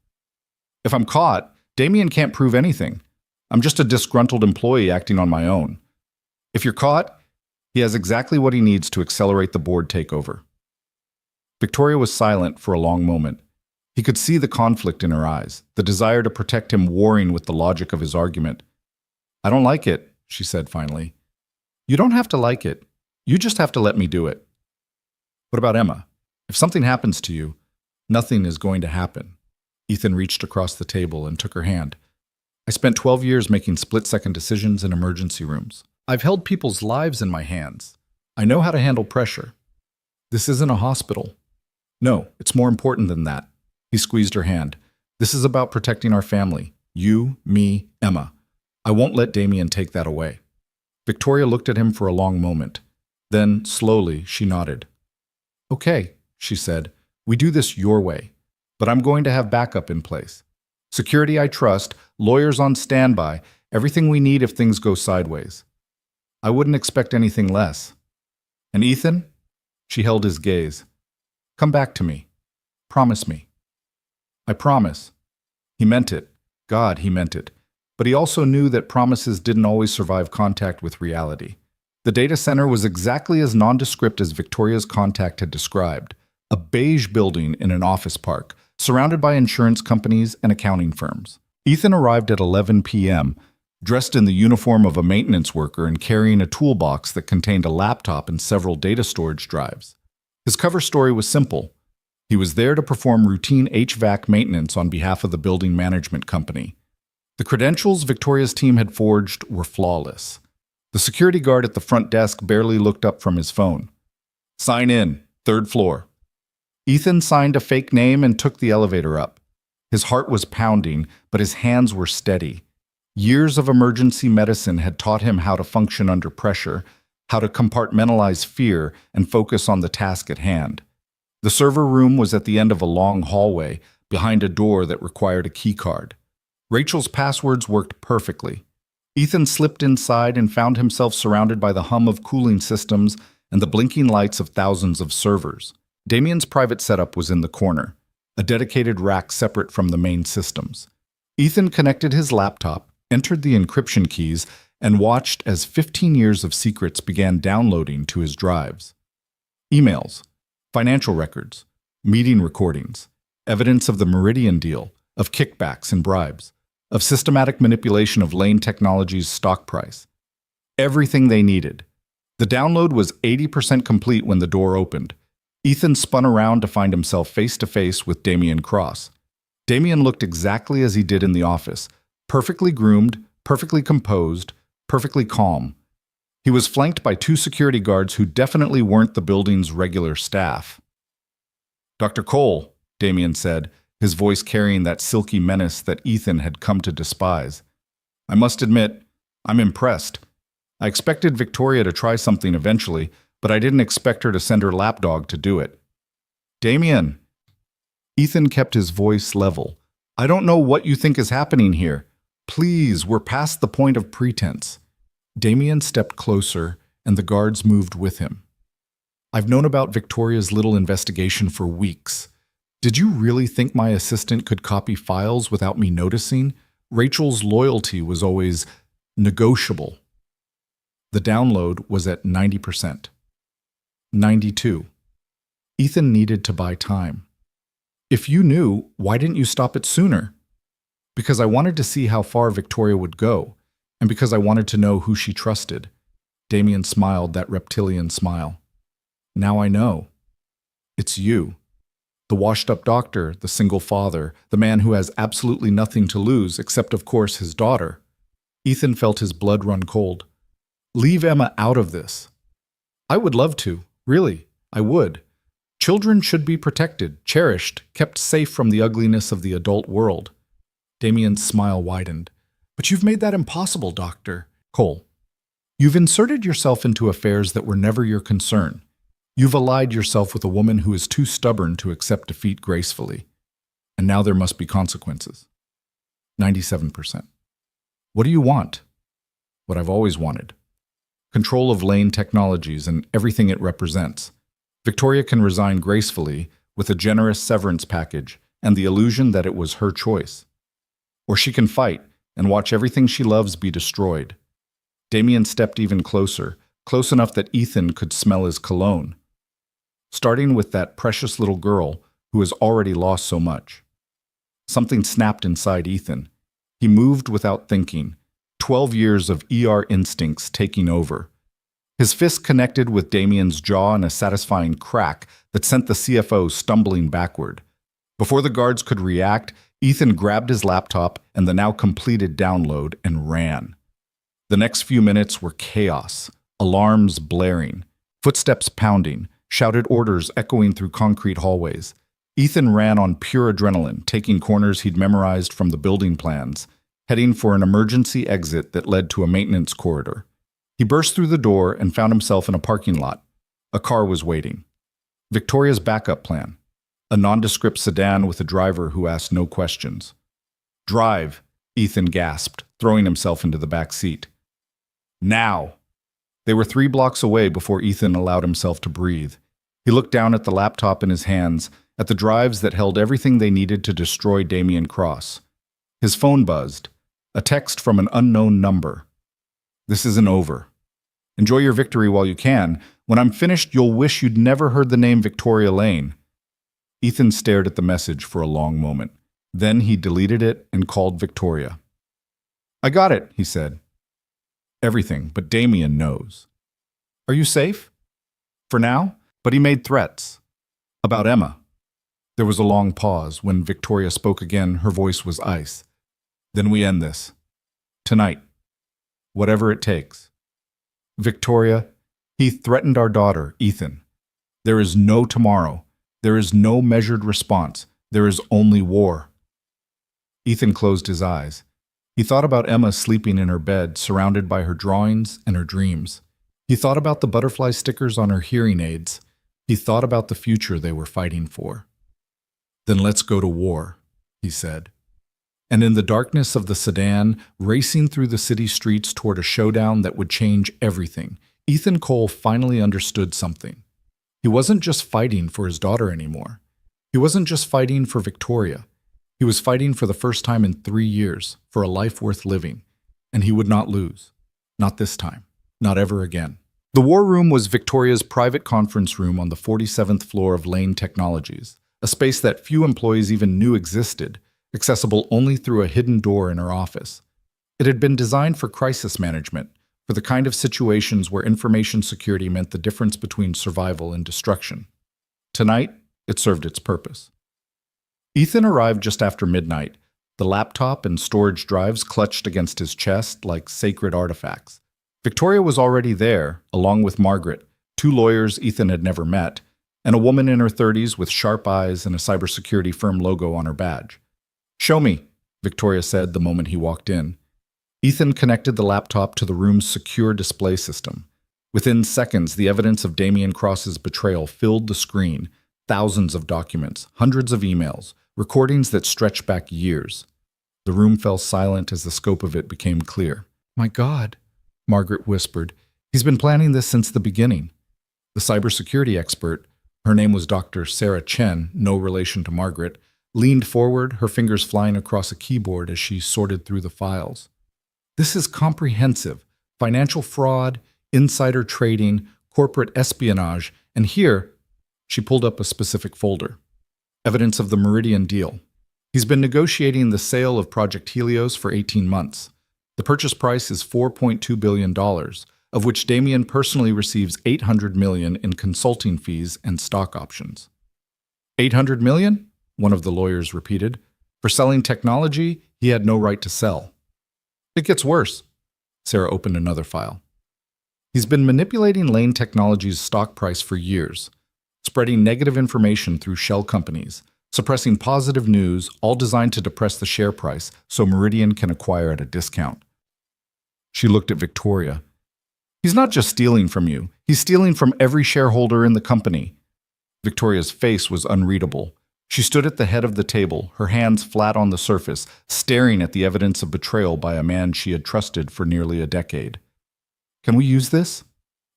A: If I'm caught, Damien can't prove anything. I'm just a disgruntled employee acting on my own. If you're caught, he has exactly what he needs to accelerate the board takeover." Victoria was silent for a long moment. He could see the conflict in her eyes, the desire to protect him warring with the logic of his argument. "I don't like it," she said finally. "You don't have to like it. You just have to let me do it." "What about Emma? If something happens to you, nothing is going to happen." Ethan reached across the table and took her hand. "I spent 12 years making split-second decisions in emergency rooms. I've held people's lives in my hands. I know how to handle pressure. This isn't a hospital. No, it's more important than that." He squeezed her hand. "This is about protecting our family. You, me, Emma. I won't let Damien take that away." Victoria looked at him for a long moment. Then, slowly, she nodded. "Okay," she said. "We do this your way. But I'm going to have backup in place. Security I trust, lawyers on standby, everything we need if things go sideways. I wouldn't expect anything less. And Ethan? She held his gaze. Come back to me. Promise me. I promise. He meant it. God, he meant it. But he also knew that promises didn't always survive contact with reality. The data center was exactly as nondescript as Victoria's contact had described. A beige building in an office park, surrounded by insurance companies and accounting firms. Ethan arrived at 11 p.m., dressed in the uniform of a maintenance worker and carrying a toolbox that contained a laptop and several data storage drives. His cover story was simple. He was there to perform routine HVAC maintenance on behalf of the building management company. The credentials Victoria's team had forged were flawless. The security guard at the front desk barely looked up from his phone. Sign in, 3rd floor. Ethan signed a fake name and took the elevator up. His heart was pounding, but his hands were steady. Years of emergency medicine had taught him how to function under pressure, how to compartmentalize fear and focus on the task at hand. The server room was at the end of a long hallway, behind a door that required a key card. Rachel's passwords worked perfectly. Ethan slipped inside and found himself surrounded by the hum of cooling systems and the blinking lights of thousands of servers. Damien's private setup was in the corner, a dedicated rack separate from the main systems. Ethan connected his laptop, entered the encryption keys, and watched as 15 years of secrets began downloading to his drives. Emails, financial records, meeting recordings, evidence of the Meridian deal, of kickbacks and bribes, of systematic manipulation of Lane Technologies' stock price. Everything they needed. The download was 80% complete when the door opened. Ethan spun around to find himself face-to-face with Damien Cross. Damien looked exactly as he did in the office, perfectly groomed, perfectly composed, perfectly calm. He was flanked by 2 security guards who definitely weren't the building's regular staff. Dr. Cole, Damien said, his voice carrying that silky menace that Ethan had come to despise. I must admit, I'm impressed. I expected Victoria to try something eventually, but I didn't expect her to send her lapdog to do it. Damien. Ethan kept his voice level. I don't know what you think is happening here. Please, we're past the point of pretense. Damien stepped closer, and the guards moved with him. I've known about Victoria's little investigation for weeks. Did you really think my assistant could copy files without me noticing? Rachel's loyalty was always negotiable. The download was at 90%. 92. Ethan needed to buy time. If you knew, why didn't you stop it sooner? Because I wanted to see how far Victoria would go, and because I wanted to know who she trusted. Damien smiled that reptilian smile. Now I know. It's you. The washed-up doctor, the single father, the man who has absolutely nothing to lose except, of course, his daughter. Ethan felt his blood run cold. Leave Emma out of this. I would love to. Really, I would. Children should be protected, cherished, kept safe from the ugliness of the adult world. Damien's smile widened. But you've made that impossible, Doctor Cole. You've inserted yourself into affairs that were never your concern. You've allied yourself with a woman who is too stubborn to accept defeat gracefully. And now there must be consequences. 97%. What do you want? What I've always wanted. Control of Lane Technologies and everything it represents. Victoria can resign gracefully with a generous severance package and the illusion that it was her choice. Or she can fight and watch everything she loves be destroyed. Damien stepped even closer, close enough that Ethan could smell his cologne. Starting with that precious little girl who has already lost so much. Something snapped inside Ethan. He moved without thinking, 12 years of ER instincts taking over. His fist connected with Damien's jaw in a satisfying crack that sent the CFO stumbling backward. Before the guards could react, Ethan grabbed his laptop and the now completed download and ran. The next few minutes were chaos, alarms blaring, footsteps pounding, shouted orders echoing through concrete hallways. Ethan ran on pure adrenaline, taking corners he'd memorized from the building plans, heading for an emergency exit that led to a maintenance corridor. He burst through the door and found himself in a parking lot. A car was waiting. Victoria's backup plan. A nondescript sedan with a driver who asked no questions. Drive, Ethan gasped, throwing himself into the back seat. Now! They were 3 blocks away before Ethan allowed himself to breathe. He looked down at the laptop in his hands, at the drives that held everything they needed to destroy Damien Cross. His phone buzzed. A text from an unknown number. "This isn't over. Enjoy your victory while you can. When I'm finished, you'll wish you'd never heard the name Victoria Lane." Ethan stared at the message for a long moment. Then he deleted it and called Victoria. "I got it," he said. "Everything, but Damien knows." "Are you safe?" "For now," but he made threats. "About Emma." There was a long pause. When Victoria spoke again, her voice was ice. "Then we end this. Tonight. Whatever it takes." "Victoria, he threatened our daughter, Ethan. There is no tomorrow. There is no measured response. There is only war." Ethan closed his eyes. He thought about Emma sleeping in her bed, surrounded by her drawings and her dreams. He thought about the butterfly stickers on her hearing aids. He thought about the future they were fighting for. "Then let's go to war," he said. And in the darkness of the sedan, racing through the city streets toward a showdown that would change everything, Ethan Cole finally understood something. He wasn't just fighting for his daughter anymore. He wasn't just fighting for Victoria. He was fighting for the first time in 3 years, for a life worth living. And he would not lose. Not this time. Not ever again. The war room was Victoria's private conference room on the 47th floor of Lane Technologies, a space that few employees even knew existed, accessible only through a hidden door in her office. It had been designed for crisis management, for the kind of situations where information security meant the difference between survival and destruction. Tonight, it served its purpose. Ethan arrived just after midnight, the laptop and storage drives clutched against his chest like sacred artifacts. Victoria was already there, along with Margaret, 2 lawyers Ethan had never met, and a woman in her 30s with sharp eyes and a cybersecurity firm logo on her badge. "Show me," Victoria said the moment he walked in. Ethan connected the laptop to the room's secure display system. Within seconds, the evidence of Damien Cross's betrayal filled the screen. Thousands of documents, hundreds of emails, recordings that stretched back years. The room fell silent as the scope of it became clear. "My God," Margaret whispered. "He's been planning this since the beginning." The cybersecurity expert, her name was Dr. Sarah Chen, no relation to Margaret, leaned forward, her fingers flying across a keyboard as she sorted through the files. "This is comprehensive. Financial fraud, insider trading, corporate espionage, and here," she pulled up a specific folder. "Evidence of the Meridian deal. He's been negotiating the sale of Project Helios for 18 months. The purchase price is $4.2 billion, of which Damien personally receives $800 million in consulting fees and stock options." $800 million? One of the lawyers repeated. "For selling technology he had no right to sell." "It gets worse." Sarah opened another file. "He's been manipulating Lane Technologies' stock price for years, spreading negative information through shell companies, suppressing positive news, all designed to depress the share price so Meridian can acquire at a discount." She looked at Victoria. "He's not just stealing from you. He's stealing from every shareholder in the company." Victoria's face was unreadable. She stood at the head of the table, her hands flat on the surface, staring at the evidence of betrayal by a man she had trusted for nearly a decade. "Can we use this?"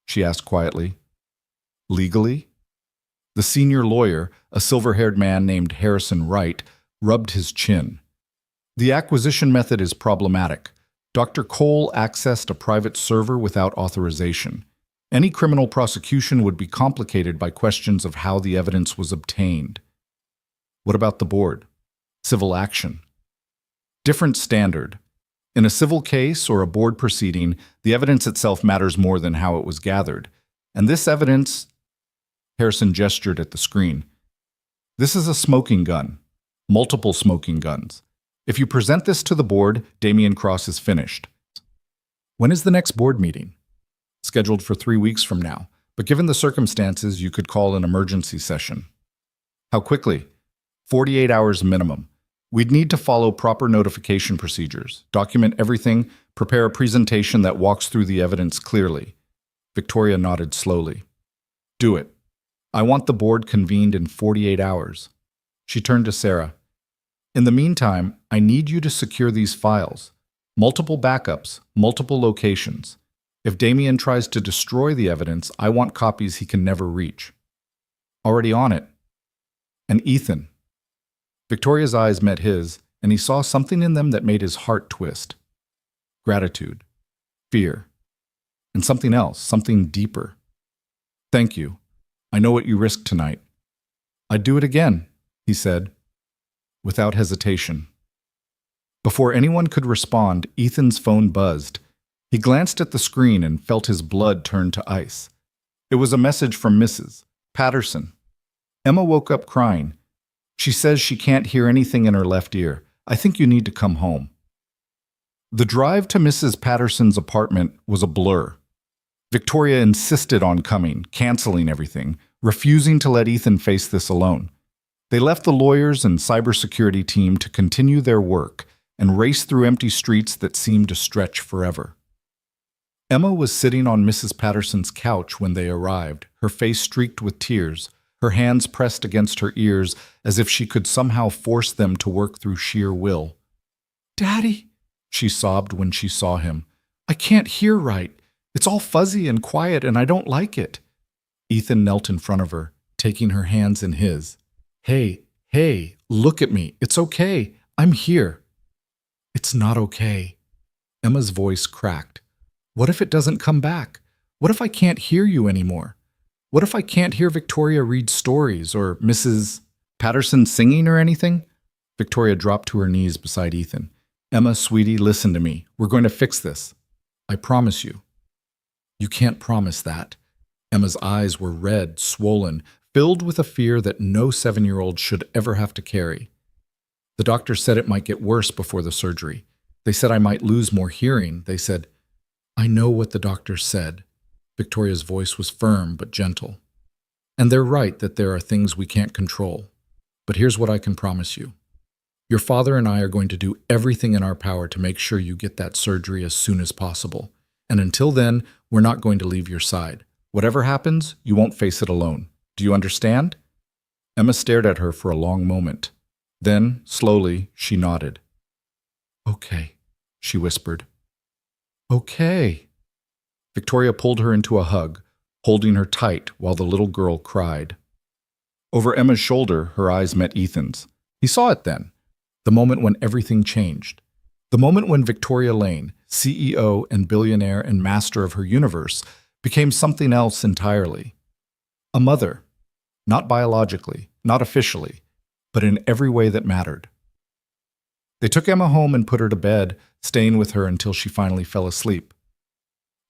A: she asked quietly. "Legally?" The senior lawyer, a silver-haired man named Harrison Wright, rubbed his chin. "The acquisition method is problematic. Dr. Cole accessed a private server without authorization. Any criminal prosecution would be complicated by questions of how the evidence was obtained." "What about the board? Civil action?" "Different standard. In a civil case or a board proceeding, the evidence itself matters more than how it was gathered. And this evidence," Harrison gestured at the screen, "this is a smoking gun. Multiple smoking guns. If you present this to the board, Damien Cross is finished." "When is the next board meeting?" "Scheduled for 3 weeks from now, but given the circumstances, you could call an emergency session." "How quickly?" 48 hours minimum. We'd need to follow proper notification procedures, document everything, prepare a presentation that walks through the evidence clearly. Victoria nodded slowly. "Do it. I want the board convened in 48 hours. She turned to Sarah. "In the meantime, I need you to secure these files. Multiple backups, multiple locations. If Damien tries to destroy the evidence, I want copies he can never reach. Already on it. And Ethan. Victoria's eyes met his, and he saw something in them that made his heart twist. Gratitude. Fear. And something else, something deeper. Thank you. I know what you risked tonight. I'd do it again, he said, without hesitation. Before anyone could respond, Ethan's phone buzzed. He glanced at the screen and felt his blood turn to ice. It was a message from Mrs. Patterson. Emma woke up crying. She says she can't hear anything in her left ear. I think you need to come home. The drive to Mrs. Patterson's apartment was a blur. Victoria insisted on coming, canceling everything, refusing to let Ethan face this alone. They left the lawyers and cybersecurity team to continue their work and race through empty streets that seemed to stretch forever. Emma was sitting on Mrs. Patterson's couch when they arrived, her face streaked with tears, her hands pressed against her ears as if she could somehow force them to work through sheer will. "Daddy," she sobbed when she saw him. "I can't hear right. It's all fuzzy and quiet, and I don't like it." Ethan knelt in front of her, taking her hands in his. Hey, look at me. It's okay. I'm here." "It's not okay." Emma's voice cracked. "What if it doesn't come back? What if I can't hear you anymore? What if I can't hear Victoria read stories or Mrs. Patterson singing or anything?" Victoria dropped to her knees beside Ethan. "Emma, sweetie, listen to me. We're going to fix this. I promise you." "You can't promise that." Emma's eyes were red, swollen, filled with a fear that no 7-year-old should ever have to carry. "The doctor said it might get worse before the surgery. They said I might lose more hearing. They said—" "I know what the doctor said." Victoria's voice was firm but gentle. "And they're right that there are things we can't control. But here's what I can promise you. Your father and I are going to do everything in our power to make sure you get that surgery as soon as possible. And until then, we're not going to leave your side. Whatever happens, you won't face it alone. Do you understand?" Emma stared at her for a long moment. Then, slowly, she nodded. "Okay," she whispered. "Okay." Victoria pulled her into a hug, holding her tight while the little girl cried. Over Emma's shoulder, her eyes met Ethan's. He saw it then, the moment when everything changed. The moment when Victoria Lane, CEO and billionaire and master of her universe, became something else entirely. A mother, not biologically, not officially, but in every way that mattered. They took Emma home and put her to bed, staying with her until she finally fell asleep.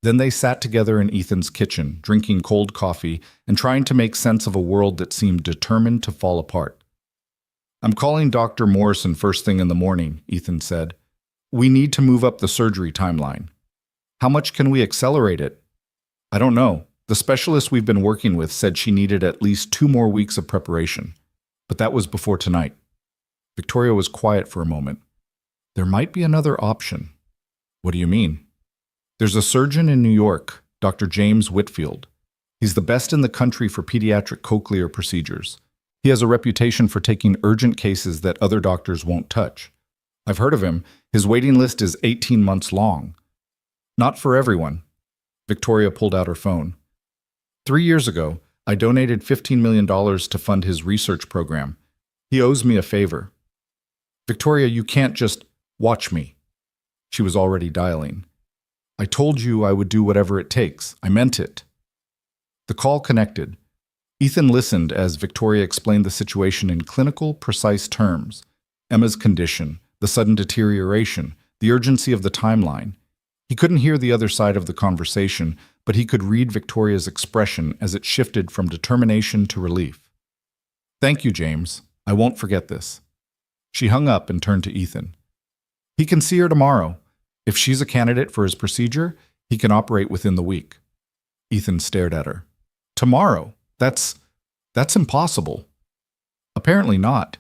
A: Then they sat together in Ethan's kitchen, drinking cold coffee and trying to make sense of a world that seemed determined to fall apart. "I'm calling Dr. Morrison first thing in the morning," Ethan said. "We need to move up the surgery timeline." "How much can we accelerate it?" "I don't know. The specialist we've been working with said she needed at least 2 more weeks of preparation. But that was before tonight." Victoria was quiet for a moment. "There might be another option." "What do you mean?" "There's a surgeon in New York, Dr. James Whitfield. He's the best in the country for pediatric cochlear procedures. He has a reputation for taking urgent cases that other doctors won't touch. I've heard of him. His waiting list is 18 months long." "Not for everyone." Victoria pulled out her phone. 3 years ago, I donated $15 million to fund his research program. He owes me a favor." "Victoria, you can't just watch me." She was already dialing. "I told you I would do whatever it takes. I meant it." The call connected. Ethan listened as Victoria explained the situation in clinical, precise terms. Emma's condition, the sudden deterioration, the urgency of the timeline. He couldn't hear the other side of the conversation, but he could read Victoria's expression as it shifted from determination to relief. "Thank you, James. I won't forget this." She hung up and turned to Ethan. "He can see her tomorrow. If she's a candidate for his procedure, he can operate within the week." Ethan stared at her. "Tomorrow? That's impossible." "Apparently not."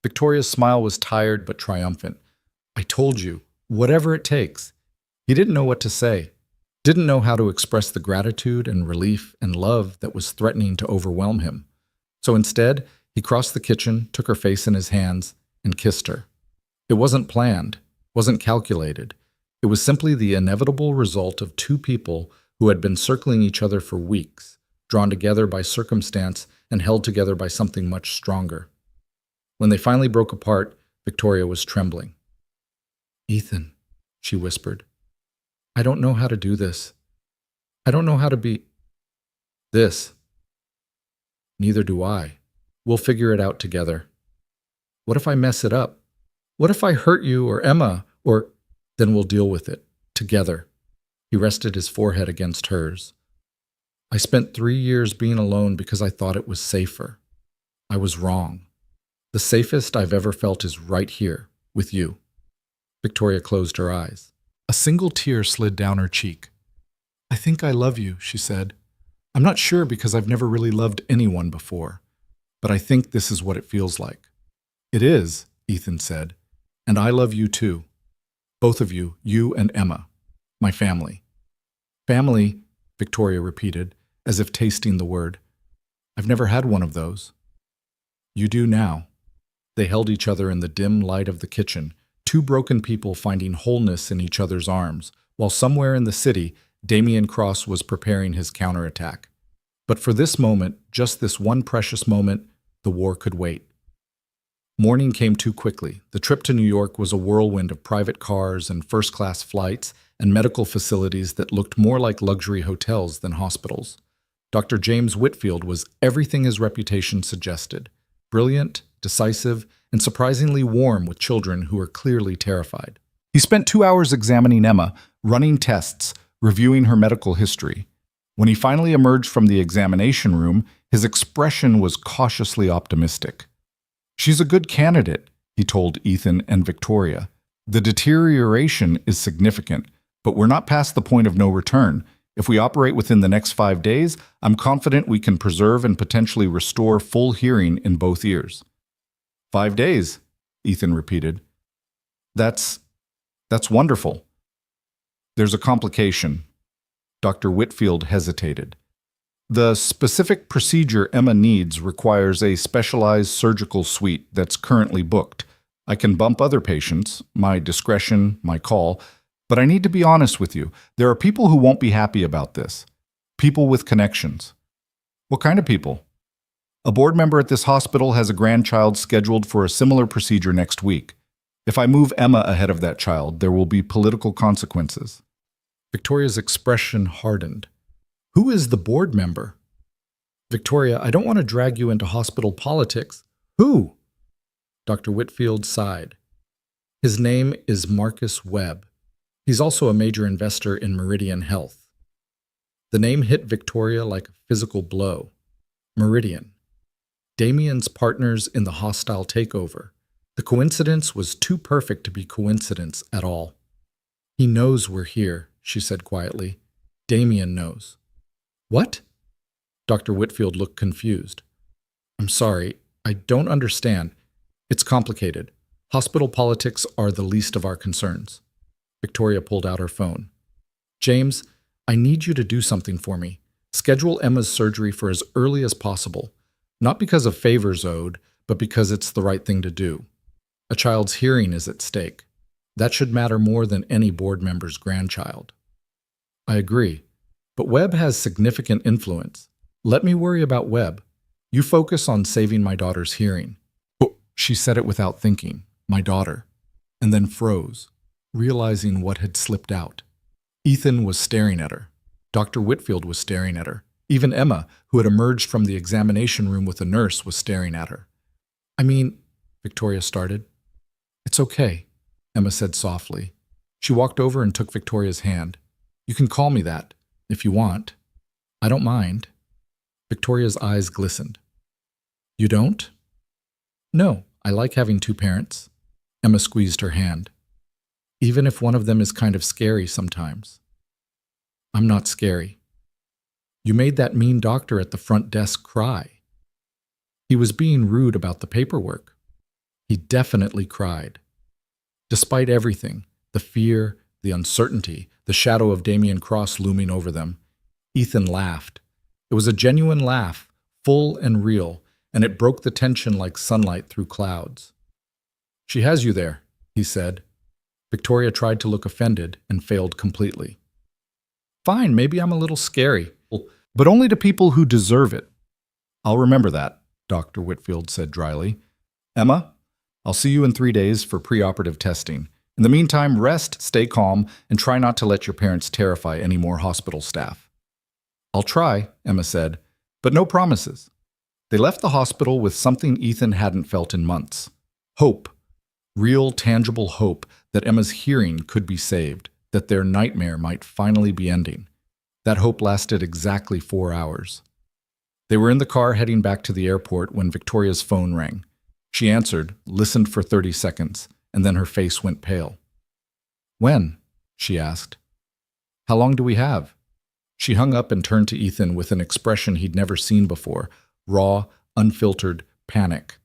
A: Victoria's smile was tired but triumphant. "I told you, whatever it takes." He didn't know what to say, didn't know how to express the gratitude and relief and love that was threatening to overwhelm him. So instead, he crossed the kitchen, took her face in his hands, and kissed her. It wasn't planned, wasn't calculated. It was simply the inevitable result of two people who had been circling each other for weeks, drawn together by circumstance and held together by something much stronger. When they finally broke apart, Victoria was trembling. "Ethan," she whispered, "I don't know how to do this. I don't know how to be this." "Neither do I. We'll figure it out together." "What if I mess it up? What if I hurt you or Emma or—" "Then we'll deal with it. Together." He rested his forehead against hers. "I spent 3 years being alone because I thought it was safer. I was wrong. The safest I've ever felt is right here, with you." Victoria closed her eyes. A single tear slid down her cheek. "I think I love you," she said. "I'm not sure because I've never really loved anyone before, but I think this is what it feels like." "It is," Ethan said, "and I love you too. Both of you, you and Emma. My family." "Family," Victoria repeated, as if tasting the word. "I've never had one of those." "You do now." They held each other in the dim light of the kitchen, two broken people finding wholeness in each other's arms, while somewhere in the city, Damian Cross was preparing his counterattack. But for this moment, just this one precious moment, the war could wait. Morning came too quickly. The trip to New York was a whirlwind of private cars and first-class flights and medical facilities that looked more like luxury hotels than hospitals. Dr. James Whitfield was everything his reputation suggested: brilliant, decisive, and surprisingly warm with children who were clearly terrified. He spent 2 hours examining Emma, running tests, reviewing her medical history. When he finally emerged from the examination room, his expression was cautiously optimistic. "She's a good candidate," he told Ethan and Victoria. "The deterioration is significant, but we're not past the point of no return. If we operate within the next 5 days, I'm confident we can preserve and potentially restore full hearing in both ears." 5 days, Ethan repeated. That's wonderful." "There's a complication." Dr. Whitfield hesitated. "The specific procedure Emma needs requires a specialized surgical suite that's currently booked. I can bump other patients, my discretion, my call, but I need to be honest with you. There are people who won't be happy about this. People with connections." "What kind of people?" "A board member at this hospital has a grandchild scheduled for a similar procedure next week. If I move Emma ahead of that child, there will be political consequences." Victoria's expression hardened. "Who is the board member?" "Victoria, I don't want to drag you into hospital politics." "Who?" Dr. Whitfield sighed. "His name is Marcus Webb. He's also a major investor in Meridian Health." The name hit Victoria like a physical blow. Meridian. Damian's partners in the hostile takeover. The coincidence was too perfect to be coincidence at all. "He knows we're here," she said quietly. "Damian knows." "What?" Dr. Whitfield looked confused. "I'm sorry, I don't understand. It's complicated. Hospital politics are the least of our concerns." Victoria pulled out her phone. "James, I need you to do something for me. Schedule Emma's surgery for as early as possible. Not because of favors owed, but because it's the right thing to do. A child's hearing is at stake. That should matter more than any board member's grandchild." "I agree. But Webb has significant influence. Let me worry about Webb. You focus on saving my daughter's hearing." Oh, she said it without thinking. "My daughter." And then froze, realizing what had slipped out. Ethan was staring at her. Dr. Whitfield was staring at her. Even Emma, who had emerged from the examination room with a nurse, was staring at her. "I mean," Victoria started. "It's okay," Emma said softly. She walked over and took Victoria's hand. "You can call me that, if you want. I don't mind." Victoria's eyes glistened. "You don't?" "No, I like having two parents." Emma squeezed her hand. "Even if one of them is kind of scary sometimes." "I'm not scary." "You made that mean doctor at the front desk cry." "He was being rude about the paperwork." "He definitely cried." Despite everything, the fear, the uncertainty, the shadow of Damian Cross looming over them, Ethan laughed. It was a genuine laugh, full and real, and it broke the tension like sunlight through clouds. "She has you there," he said. Victoria tried to look offended and failed completely. Fine, maybe I'm a little scary, but only to people who deserve it. I'll remember that, Dr. Whitfield said dryly. Emma, I'll see you in 3 days for preoperative testing. In the meantime, rest, stay calm, and try not to let your parents terrify any more hospital staff. I'll try, Emma said, but no promises. They left the hospital with something Ethan hadn't felt in months. Hope. Real, tangible hope that Emma's hearing could be saved, that their nightmare might finally be ending. That hope lasted exactly 4 hours. They were in the car heading back to the airport when Victoria's phone rang. She answered, listened for 30 seconds, and then her face went pale. When? She asked. How long do we have? She hung up and turned to Ethan with an expression he'd never seen before, raw, unfiltered panic.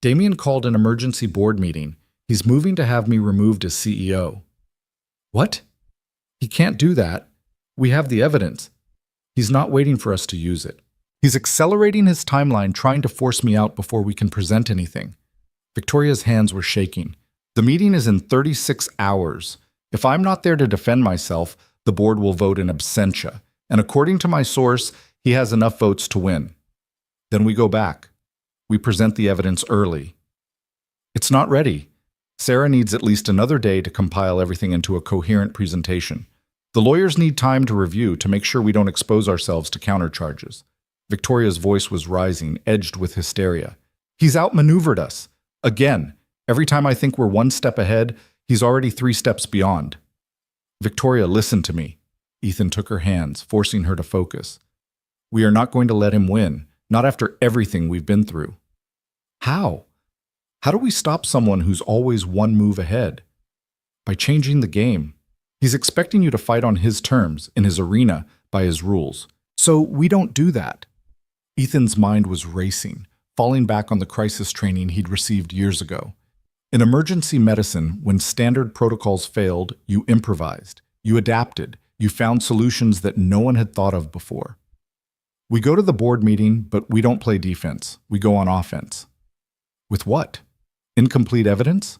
A: Damien called an emergency board meeting. He's moving to have me removed as CEO. What? He can't do that. We have the evidence. He's not waiting for us to use it. He's accelerating his timeline, trying to force me out before we can present anything. Victoria's hands were shaking. The meeting is in 36 hours. If I'm not there to defend myself, the board will vote in absentia. And according to my source, he has enough votes to win. Then we go back. We present the evidence early. It's not ready. Sarah needs at least another day to compile everything into a coherent presentation. The lawyers need time to review to make sure we don't expose ourselves to countercharges. Victoria's voice was rising, edged with hysteria. He's outmaneuvered us. Again, every time I think we're 1 step ahead, he's already 3 steps beyond. Victoria, listen to me. Ethan took her hands, forcing her to focus. We are not going to let him win, not after everything we've been through. How? How do we stop someone who's always 1 move ahead? By changing the game. He's expecting you to fight on his terms, in his arena, by his rules. So we don't do that. Ethan's mind was racing, falling back on the crisis training he'd received years ago. In emergency medicine, when standard protocols failed, you improvised, you adapted, you found solutions that no one had thought of before. We go to the board meeting, but we don't play defense. We go on offense. With what? Incomplete evidence?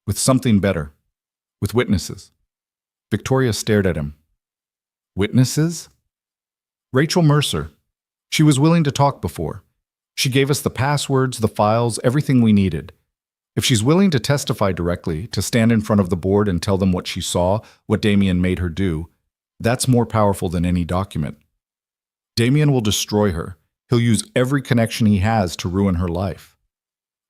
A: With something better. With witnesses. Victoria stared at him. Witnesses? Rachel Mercer. She was willing to talk before. She gave us the passwords, the files, everything we needed. If she's willing to testify directly, to stand in front of the board and tell them what she saw, what Damien made her do, that's more powerful than any document. Damien will destroy her. He'll use every connection he has to ruin her life.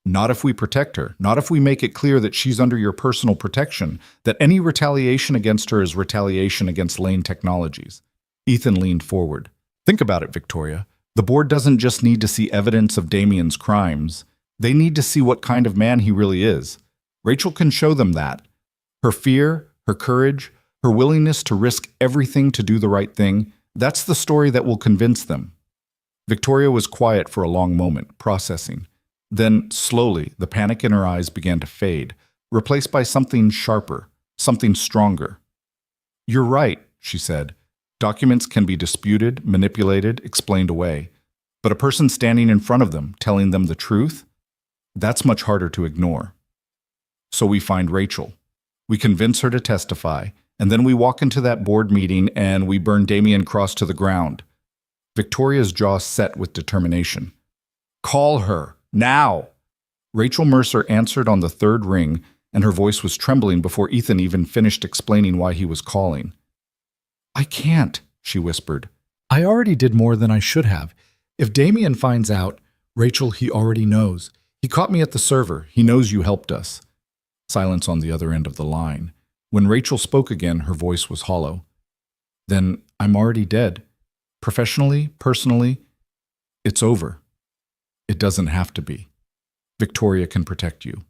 A: Not if we protect her, not if we make it clear that she's under your personal protection, that any retaliation against her is retaliation against Lane Technologies. Ethan leaned forward. Think about it, Victoria. The board doesn't just need to see evidence of Damien's crimes. They need to see what kind of man he really is. Rachel can show them that. Her fear, her courage, her willingness to risk everything to do the right thing, that's the story that will convince them. Victoria was quiet for a long moment, processing. Then, slowly, the panic in her eyes began to fade, replaced by something sharper, something stronger. You're right, she said. Documents can be disputed, manipulated, explained away. But a person standing in front of them, telling them the truth, that's much harder to ignore. So we find Rachel. We convince her to testify, and then we walk into that board meeting and we burn Damien Cross to the ground. Victoria's jaw set with determination. Call her, now! Rachel Mercer answered on the 3rd ring, and her voice was trembling before Ethan even finished explaining why he was calling. I can't, she whispered. I already did more than I should have. If Damien finds out, Rachel, he already knows. He caught me at the server. He knows you helped us. Silence on the other end of the line. When Rachel spoke again, her voice was hollow. Then I'm already dead. Professionally, personally, it's over. It doesn't have to be. Victoria can protect you.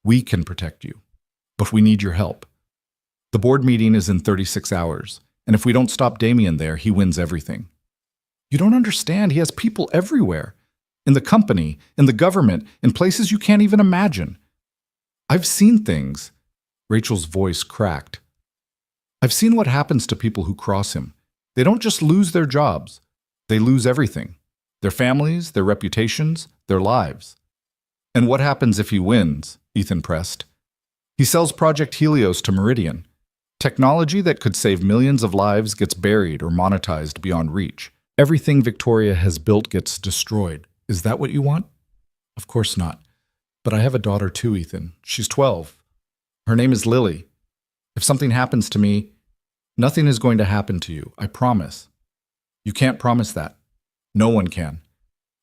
A: We can protect you. But we need your help. The board meeting is in 36 hours, and if we don't stop Damien there, he wins everything. You don't understand. He has people everywhere. In the company, in the government, in places you can't even imagine. I've seen things. Rachel's voice cracked. I've seen what happens to people who cross him. They don't just lose their jobs. They lose everything. Their families, their reputations, their lives. And what happens if he wins? Ethan pressed. He sells Project Helios to Meridian. Technology that could save millions of lives gets buried or monetized beyond reach. Everything Victoria has built gets destroyed. Is that what you want? Of course not. But I have a daughter too, Ethan. She's 12. Her name is Lily. If something happens to me, nothing is going to happen to you, I promise. You can't promise that. No one can.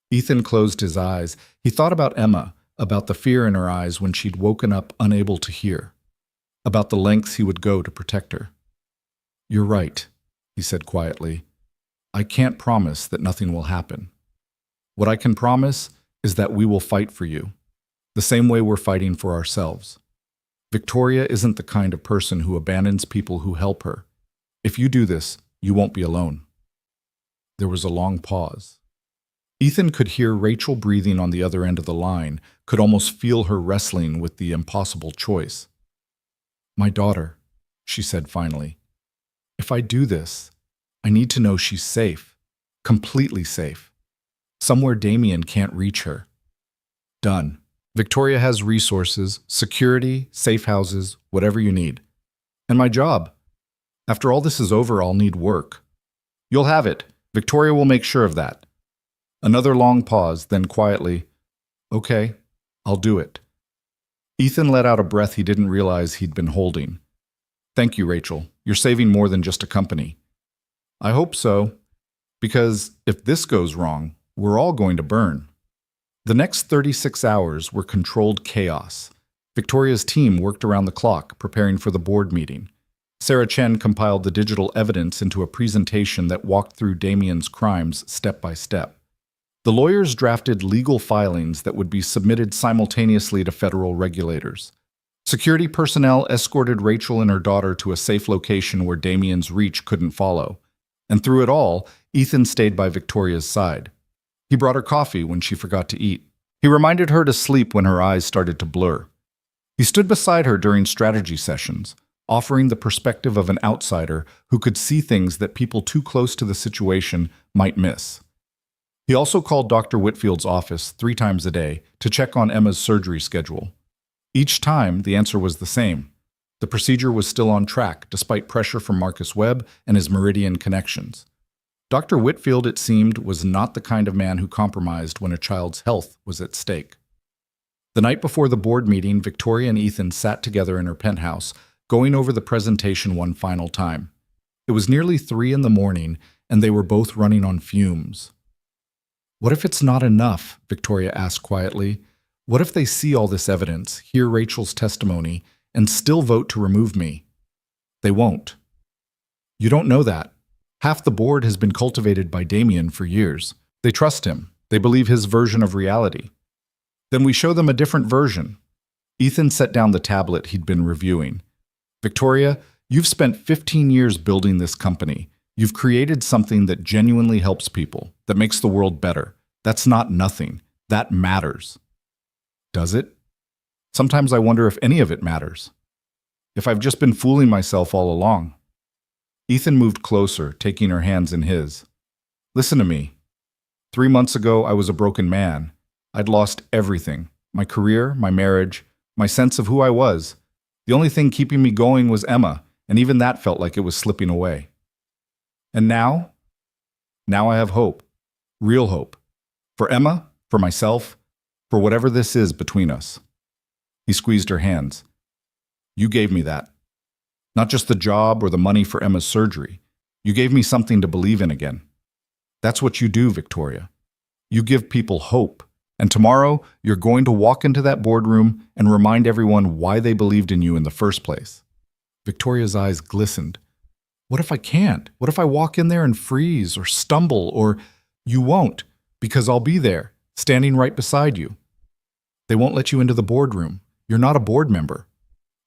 A: Ethan closed his eyes. He thought about Emma, about the fear in her eyes when she'd woken up unable to hear, about the lengths he would go to protect her. You're right, he said quietly. I can't promise that nothing will happen. What I can promise is that we will fight for you, the same way we're fighting for ourselves. Victoria isn't the kind of person who abandons people who help her. If you do this, you won't be alone. There was a long pause. Ethan could hear Rachel breathing on the other end of the line, could almost feel her wrestling with the impossible choice. My daughter, she said finally. If I do this, I need to know she's safe, completely safe. Somewhere Damien can't reach her. Done. Victoria has resources, security, safe houses, whatever you need. And my job. After all this is over, I'll need work. You'll have it. Victoria will make sure of that. Another long pause, then quietly, okay, I'll do it. Ethan let out a breath he didn't realize he'd been holding. Thank you, Rachel. You're saving more than just a company. I hope so, because if this goes wrong, we're all going to burn. The next 36 hours were controlled chaos. Victoria's team worked around the clock, preparing for the board meeting. Sarah Chen compiled the digital evidence into a presentation that walked through Damien's crimes step by step. The lawyers drafted legal filings that would be submitted simultaneously to federal regulators. Security personnel escorted Rachel and her daughter to a safe location where Damien's reach couldn't follow. And through it all, Ethan stayed by Victoria's side. He brought her coffee when she forgot to eat. He reminded her to sleep when her eyes started to blur. He stood beside her during strategy sessions, offering the perspective of an outsider who could see things that people too close to the situation might miss. He also called Dr. Whitfield's office 3 times a day to check on Emma's surgery schedule. Each time, the answer was the same. The procedure was still on track, despite pressure from Marcus Webb and his Meridian connections. Dr. Whitfield, it seemed, was not the kind of man who compromised when a child's health was at stake. The night before the board meeting, Victoria and Ethan sat together in her penthouse, going over the presentation one final time. It was nearly 3 in the morning, and they were both running on fumes. What if it's not enough? Victoria asked quietly. What if they see all this evidence, hear Rachel's testimony, and still vote to remove me? They won't. You don't know that. Half the board has been cultivated by Damien for years. They trust him. They believe his version of reality. Then we show them a different version. Ethan set down the tablet he'd been reviewing. Victoria, you've spent 15 years building this company. You've created something that genuinely helps people, that makes the world better. That's not nothing. That matters. Does it? Sometimes I wonder if any of it matters. If I've just been fooling myself all along. Ethan moved closer, taking her hands in his. Listen to me. 3 months ago, I was a broken man. I'd lost everything. My career, my marriage, my sense of who I was. The only thing keeping me going was Emma, and even that felt like it was slipping away. And now? Now I have hope. Real hope. For Emma, for myself, for whatever this is between us. He squeezed her hands. You gave me that. Not just the job or the money for Emma's surgery. You gave me something to believe in again. That's what you do, Victoria. You give people hope. And tomorrow, you're going to walk into that boardroom and remind everyone why they believed in you in the first place. Victoria's eyes glistened. What if I can't? What if I walk in there and freeze or stumble or you won't, because I'll be there, standing right beside you. They won't let you into the boardroom. You're not a board member.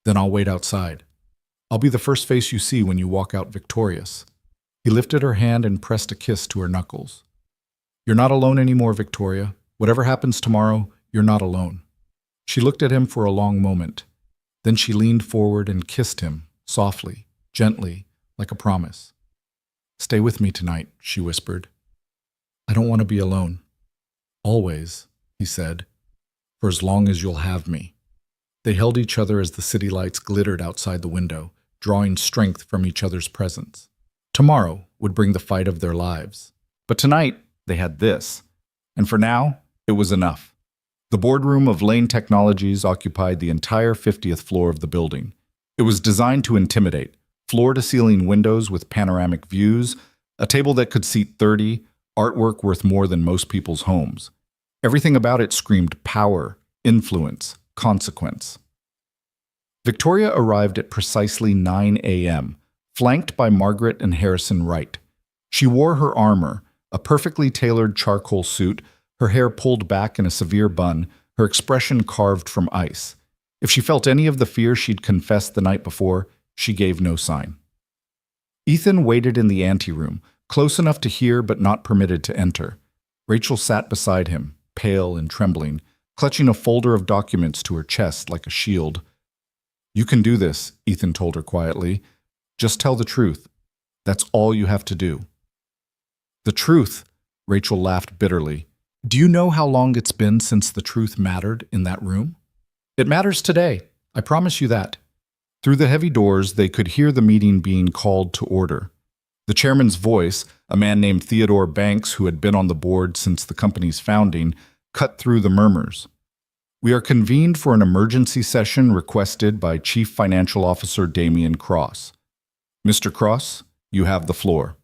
A: Then I'll wait outside. I'll be the first face you see when you walk out victorious. He lifted her hand and pressed a kiss to her knuckles. You're not alone anymore, Victoria. Whatever happens tomorrow, you're not alone. She looked at him for a long moment. Then she leaned forward and kissed him, softly, gently, like a promise. Stay with me tonight, she whispered. I don't want to be alone. Always, he said, for as long as you'll have me. They held each other as the city lights glittered outside the window, drawing strength from each other's presence. Tomorrow would bring the fight of their lives. But tonight, they had this. And for now, it was enough. The boardroom of Lane Technologies occupied the entire 50th floor of the building. It was designed to intimidate, floor-to-ceiling windows with panoramic views, a table that could seat 30, artwork worth more than most people's homes. Everything about it screamed power, influence, consequence. Victoria arrived at precisely 9 a.m., flanked by Margaret and Harrison Wright. She wore her armor, a perfectly tailored charcoal suit, her hair pulled back in a severe bun, her expression carved from ice. If she felt any of the fear she'd confessed the night before, she gave no sign. Ethan waited in the anteroom, close enough to hear but not permitted to enter. Rachel sat beside him, pale and trembling, clutching a folder of documents to her chest like a shield. "You can do this," Ethan told her quietly. "Just tell the truth. That's all you have to do." "The truth?" Rachel laughed bitterly. "Do you know how long it's been since the truth mattered in that room? It matters today. I promise you that." Through the heavy doors, they could hear the meeting being called to order. The chairman's voice, a man named Theodore Banks who had been on the board since the company's founding, cut through the murmurs. "We are convened for an emergency session requested by Chief Financial Officer Damian Cross. Mr. Cross, you have the floor."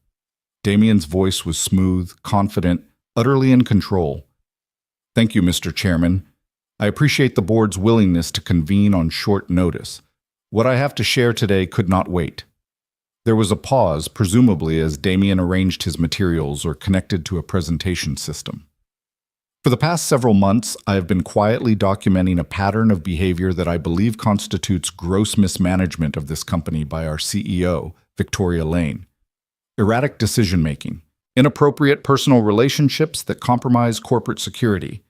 A: Damian's voice was smooth, confident, utterly in control. "Thank you, Mr. Chairman. I appreciate the board's willingness to convene on short notice. What I have to share today could not wait." There was a pause, presumably as Damian arranged his materials or connected to a presentation system. "For the past several months, I have been quietly documenting a pattern of behavior that I believe constitutes gross mismanagement of this company by our CEO, Victoria Lane. Erratic decision-making, inappropriate personal relationships that compromise corporate security,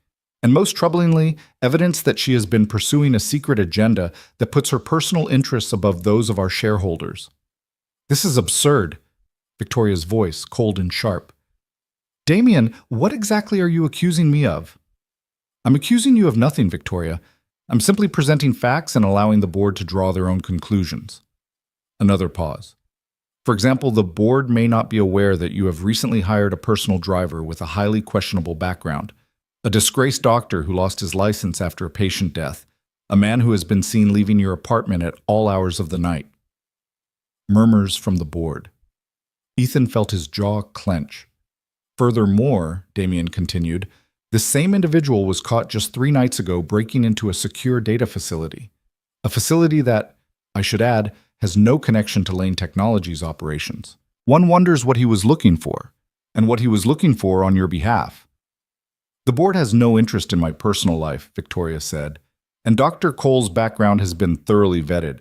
A: and most troublingly, evidence that she has been pursuing a secret agenda that puts her personal interests above those of our shareholders." "This is absurd," Victoria's voice, cold and sharp. "Damian, what exactly are you accusing me of?" "I'm accusing you of nothing, Victoria. I'm simply presenting facts and allowing the board to draw their own conclusions." Another pause. "For example, the board may not be aware that you have recently hired a personal driver with a highly questionable background, a disgraced doctor who lost his license after a patient death, a man who has been seen leaving your apartment at all hours of the night." Murmurs from the board. Ethan felt his jaw clench. "Furthermore," Damian continued, "this same individual was caught just 3 nights ago breaking into a secure data facility. A facility that, I should add, has no connection to Lane Technologies' operations. One wonders what he was looking for, and what he was looking for on your behalf." "The board has no interest in my personal life," Victoria said, "and Dr. Cole's background has been thoroughly vetted."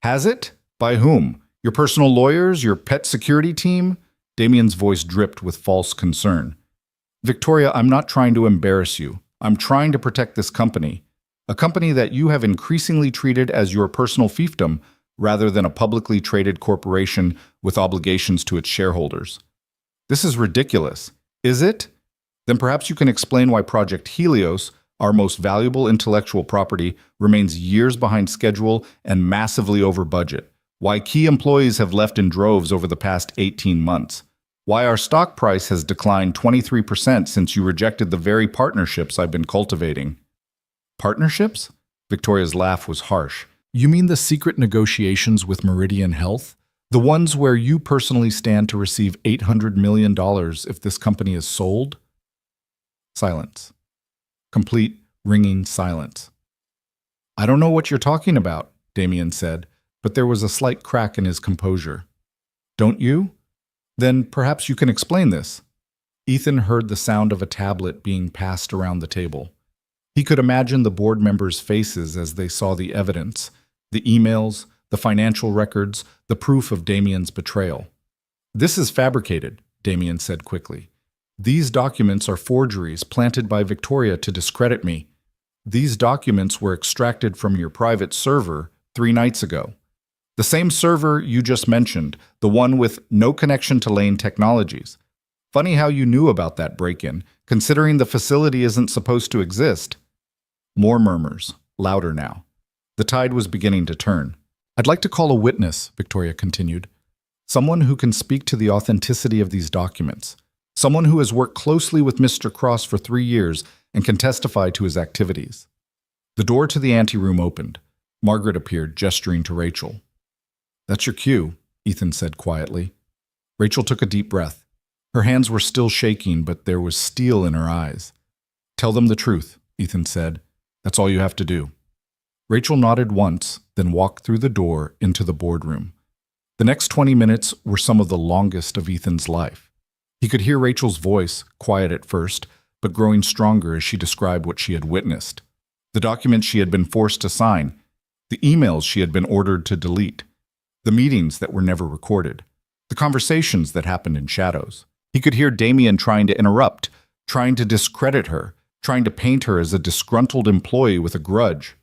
A: "Has it? By whom? Your personal lawyers? Your pet security team?" Damian's voice dripped with false concern. "Victoria, I'm not trying to embarrass you. I'm trying to protect this company, a company that you have increasingly treated as your personal fiefdom rather than a publicly traded corporation with obligations to its shareholders. This is ridiculous. Is it? Then perhaps you can explain why Project Helios, our most valuable intellectual property, remains years behind schedule and massively over budget. Why key employees have left in droves over the past 18 months. Why our stock price has declined 23% since you rejected the very partnerships I've been cultivating." "Partnerships?" Victoria's laugh was harsh. "You mean the secret negotiations with Meridian Health? The ones where you personally stand to receive $800 million if this company is sold?" Silence. Complete, ringing silence. "I don't know what you're talking about," Damian said, but there was a slight crack in his composure. "Don't you? Then perhaps you can explain this." Ethan heard the sound of a tablet being passed around the table. He could imagine the board members' faces as they saw the evidence, the emails, the financial records, the proof of Damian's betrayal. "This is fabricated," Damian said quickly. "These documents are forgeries planted by Victoria to discredit me. These documents were extracted from your private server 3 nights ago. The same server you just mentioned, the one with no connection to Lane Technologies. Funny how you knew about that break-in, considering the facility isn't supposed to exist." More murmurs, louder now. The tide was beginning to turn. "I'd like to call a witness," Victoria continued. "Someone who can speak to the authenticity of these documents. Someone who has worked closely with Mr. Cross for 3 years and can testify to his activities." The door to the anteroom opened. Margaret appeared, gesturing to Rachel. "That's your cue," Ethan said quietly. Rachel took a deep breath. Her hands were still shaking, but there was steel in her eyes. "Tell them the truth," Ethan said. "That's all you have to do." Rachel nodded once, then walked through the door into the boardroom. The next 20 minutes were some of the longest of Ethan's life. He could hear Rachel's voice, quiet at first, but growing stronger as she described what she had witnessed. The documents she had been forced to sign, the emails she had been ordered to delete, the meetings that were never recorded, the conversations that happened in shadows. He could hear Damien trying to interrupt, trying to discredit her, trying to paint her as a disgruntled employee with a grudge.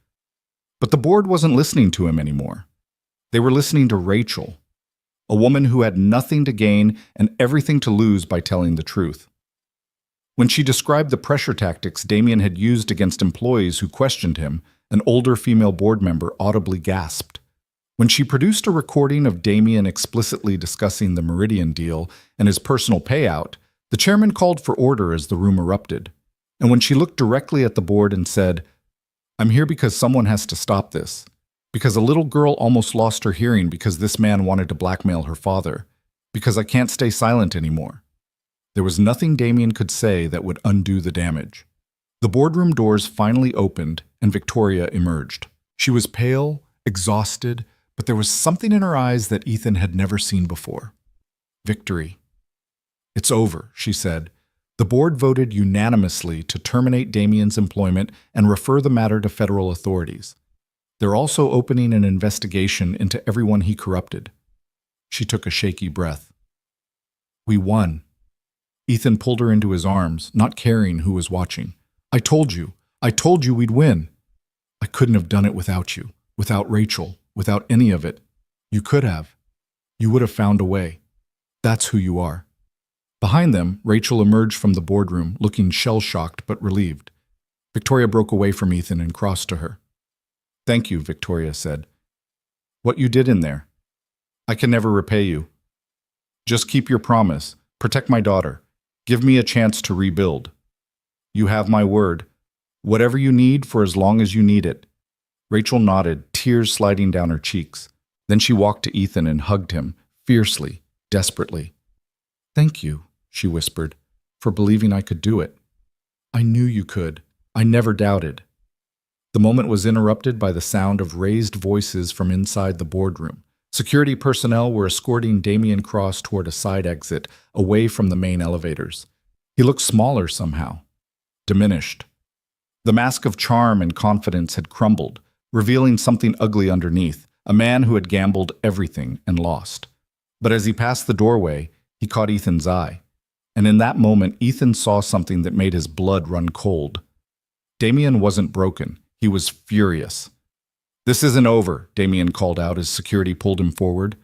A: But the board wasn't listening to him anymore. They were listening to Rachel, a woman who had nothing to gain and everything to lose by telling the truth. When she described the pressure tactics Damien had used against employees who questioned him, an older female board member audibly gasped. When she produced a recording of Damien explicitly discussing the Meridian deal and his personal payout, the chairman called for order as the room erupted. And when she looked directly at the board and said, "I'm here because someone has to stop this. Because a little girl almost lost her hearing because this man wanted to blackmail her father. Because I can't stay silent anymore." There was nothing Damien could say that would undo the damage. The boardroom doors finally opened and Victoria emerged. She was pale, exhausted, but there was something in her eyes that Ethan had never seen before. Victory. "It's over," she said. The board voted unanimously to terminate Damien's employment and refer the matter to federal authorities. They're also opening an investigation into everyone he corrupted. She took a shaky breath. "We won." Ethan pulled her into his arms, not caring who was watching. I told you we'd win." "I couldn't have done it without you, without Rachel, without any of it." "You could have. You would have found a way. That's who you are." Behind them, Rachel emerged from the boardroom, looking shell-shocked but relieved. Victoria broke away from Ethan and crossed to her. "Thank you," Victoria said. "What you did in there. I can never repay you. Just keep your promise. Protect my daughter. Give me a chance to rebuild. You have my word. Whatever you need for as long as you need it." Rachel nodded, tears sliding down her cheeks. Then she walked to Ethan and hugged him, fiercely, desperately. "Thank you," she whispered, "for believing I could do it. I knew you could. I never doubted." The moment was interrupted by the sound of raised voices from inside the boardroom. Security personnel were escorting Damien Cross toward a side exit, away from the main elevators. He looked smaller somehow, diminished. The mask of charm and confidence had crumbled, revealing something ugly underneath, a man who had gambled everything and lost. But as he passed the doorway, he caught Ethan's eye. And in that moment, Ethan saw something that made his blood run cold. Damien wasn't broken. He was furious. "This isn't over," Damien called out as security pulled him forward.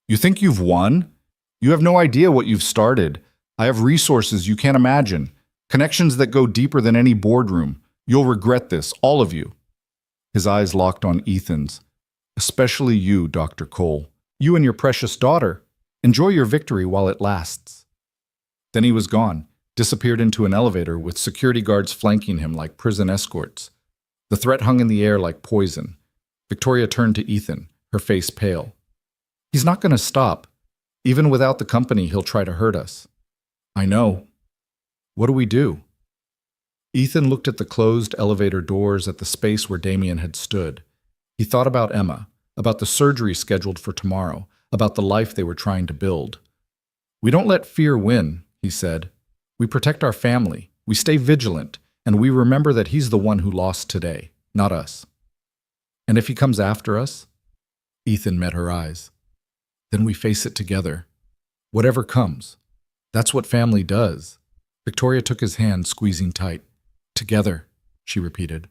A: "You think you've won? You have no idea what you've started. I have resources you can't imagine, connections that go deeper than any boardroom. You'll regret this, all of you." His eyes locked on Ethan's. "Especially you, Dr. Cole. You and your precious daughter. Enjoy your victory while it lasts." Then he was gone, disappeared into an elevator with security guards flanking him like prison escorts. The threat hung in the air like poison. Victoria turned to Ethan, her face pale. "He's not going to stop. Even without the company, he'll try to hurt us." "I know. What do we do?" Ethan looked at the closed elevator doors at the space where Damien had stood. He thought about Emma, about the surgery scheduled for tomorrow, about the life they were trying to build. "We don't let fear win," he said. "We protect our family, we stay vigilant, and we remember that he's the one who lost today, not us." "And if he comes after us?" Ethan met her eyes. "Then we face it together. Whatever comes. That's what family does." Victoria took his hand, squeezing tight. "Together," she repeated.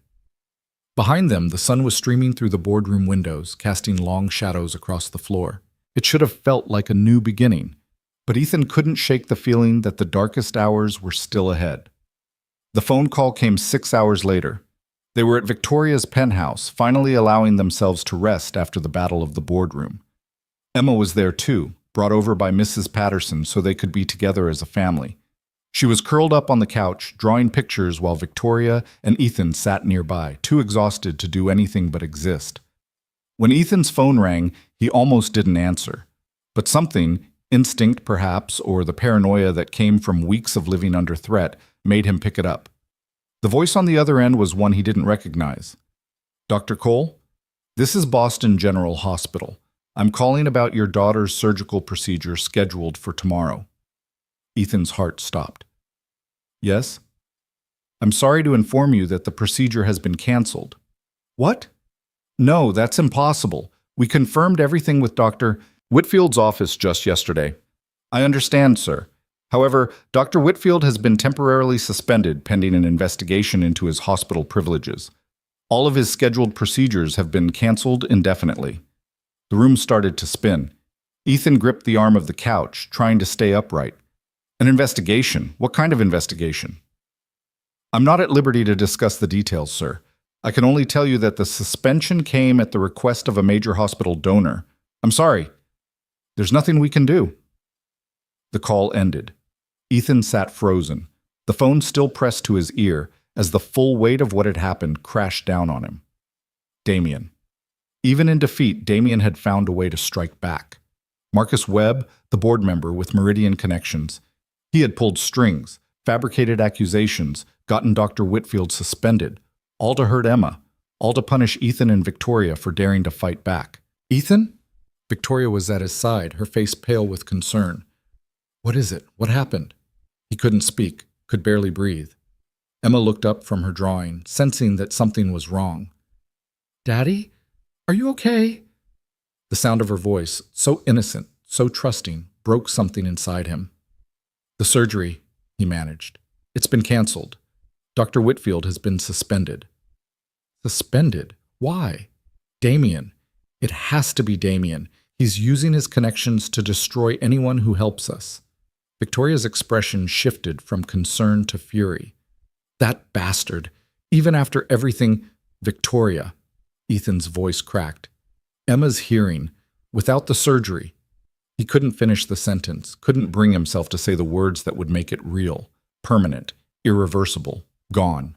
A: Behind them, the sun was streaming through the boardroom windows, casting long shadows across the floor. It should have felt like a new beginning, but Ethan couldn't shake the feeling that the darkest hours were still ahead. The phone call came 6 hours later. They were at Victoria's penthouse, finally allowing themselves to rest after the battle of the boardroom. Emma was there too, brought over by Mrs. Patterson so they could be together as a family. She was curled up on the couch, drawing pictures while Victoria and Ethan sat nearby, too exhausted to do anything but exist. When Ethan's phone rang, he almost didn't answer. But something, instinct perhaps, or the paranoia that came from weeks of living under threat, made him pick it up. The voice on the other end was one he didn't recognize. "Dr. Cole? This is Boston General Hospital. I'm calling about your daughter's surgical procedure scheduled for tomorrow." Ethan's heart stopped. "Yes? I'm sorry to inform you that the procedure has been canceled." "What?" "No, that's impossible. We confirmed everything with Dr. Whitfield's office just yesterday." "I understand, sir. However, Dr. Whitfield has been temporarily suspended pending an investigation into his hospital privileges. All of his scheduled procedures have been canceled indefinitely." The room started to spin. Ethan gripped the arm of the couch, trying to stay upright. "An investigation? What kind of investigation?" "I'm not at liberty to discuss the details, sir. I can only tell you that the suspension came at the request of a major hospital donor. I'm sorry. There's nothing we can do." The call ended. Ethan sat frozen, the phone still pressed to his ear as the full weight of what had happened crashed down on him. Damien. Even in defeat, Damien had found a way to strike back. Marcus Webb, the board member with Meridian connections, he had pulled strings, fabricated accusations, gotten Dr. Whitfield suspended, all to hurt Emma, all to punish Ethan and Victoria for daring to fight back. "Ethan?" Victoria was at his side, her face pale with concern. "What is it? What happened?" He couldn't speak, could barely breathe. Emma looked up from her drawing, sensing that something was wrong. "Daddy? Are you okay?" The sound of her voice, so innocent, so trusting, broke something inside him. "The surgery," he managed. "It's been canceled. Dr. Whitfield has been suspended." "Suspended? Why?" "Damien. It has to be Damien. He's using his connections to destroy anyone who helps us." Victoria's expression shifted from concern to fury. "That bastard! Even after everything—" "Victoria," Ethan's voice cracked. "Emma's hearing. Without the surgery." He couldn't finish the sentence, couldn't bring himself to say the words that would make it real, permanent, irreversible, gone.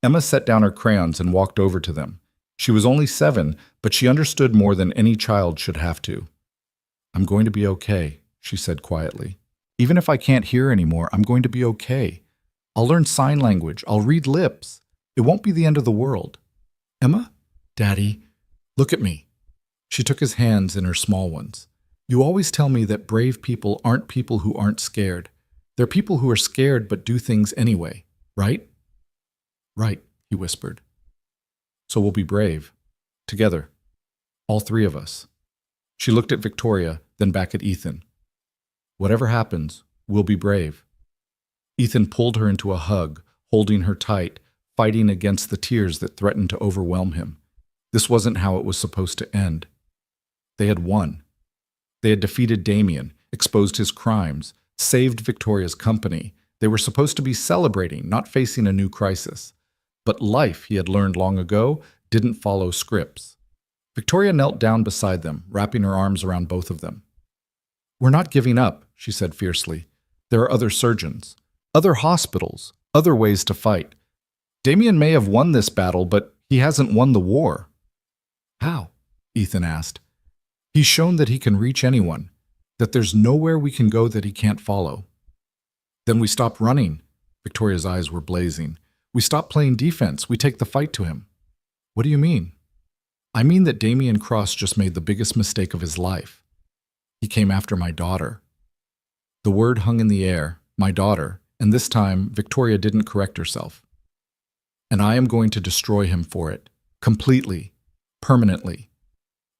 A: Emma set down her crayons and walked over to them. She was only 7, but she understood more than any child should have to. "I'm going to be okay," she said quietly. "Even if I can't hear anymore, I'm going to be okay. I'll learn sign language. I'll read lips. It won't be the end of the world." "Emma? Daddy, look at me." She took his hands in her small ones. "You always tell me that brave people aren't people who aren't scared. They're people who are scared but do things anyway, right?" "Right," he whispered. "So we'll be brave. Together. All 3 of us." She looked at Victoria, then back at Ethan. "Whatever happens, we'll be brave." Ethan pulled her into a hug, holding her tight, fighting against the tears that threatened to overwhelm him. This wasn't how it was supposed to end. They had won. They had defeated Damien, exposed his crimes, saved Victoria's company. They were supposed to be celebrating, not facing a new crisis. But life, he had learned long ago, didn't follow scripts. Victoria knelt down beside them, wrapping her arms around both of them. "We're not giving up," she said fiercely. "There are other surgeons, other hospitals, other ways to fight. Damien may have won this battle, but he hasn't won the war." "How?" Ethan asked. "He's shown that he can reach anyone, that there's nowhere we can go that he can't follow." "Then we stop running." Victoria's eyes were blazing. "We stop playing defense. We take the fight to him." "What do you mean?" "I mean that Damien Cross just made the biggest mistake of his life. He came after my daughter." The word hung in the air, my daughter, and this time Victoria didn't correct herself. "And I am going to destroy him for it, completely, permanently,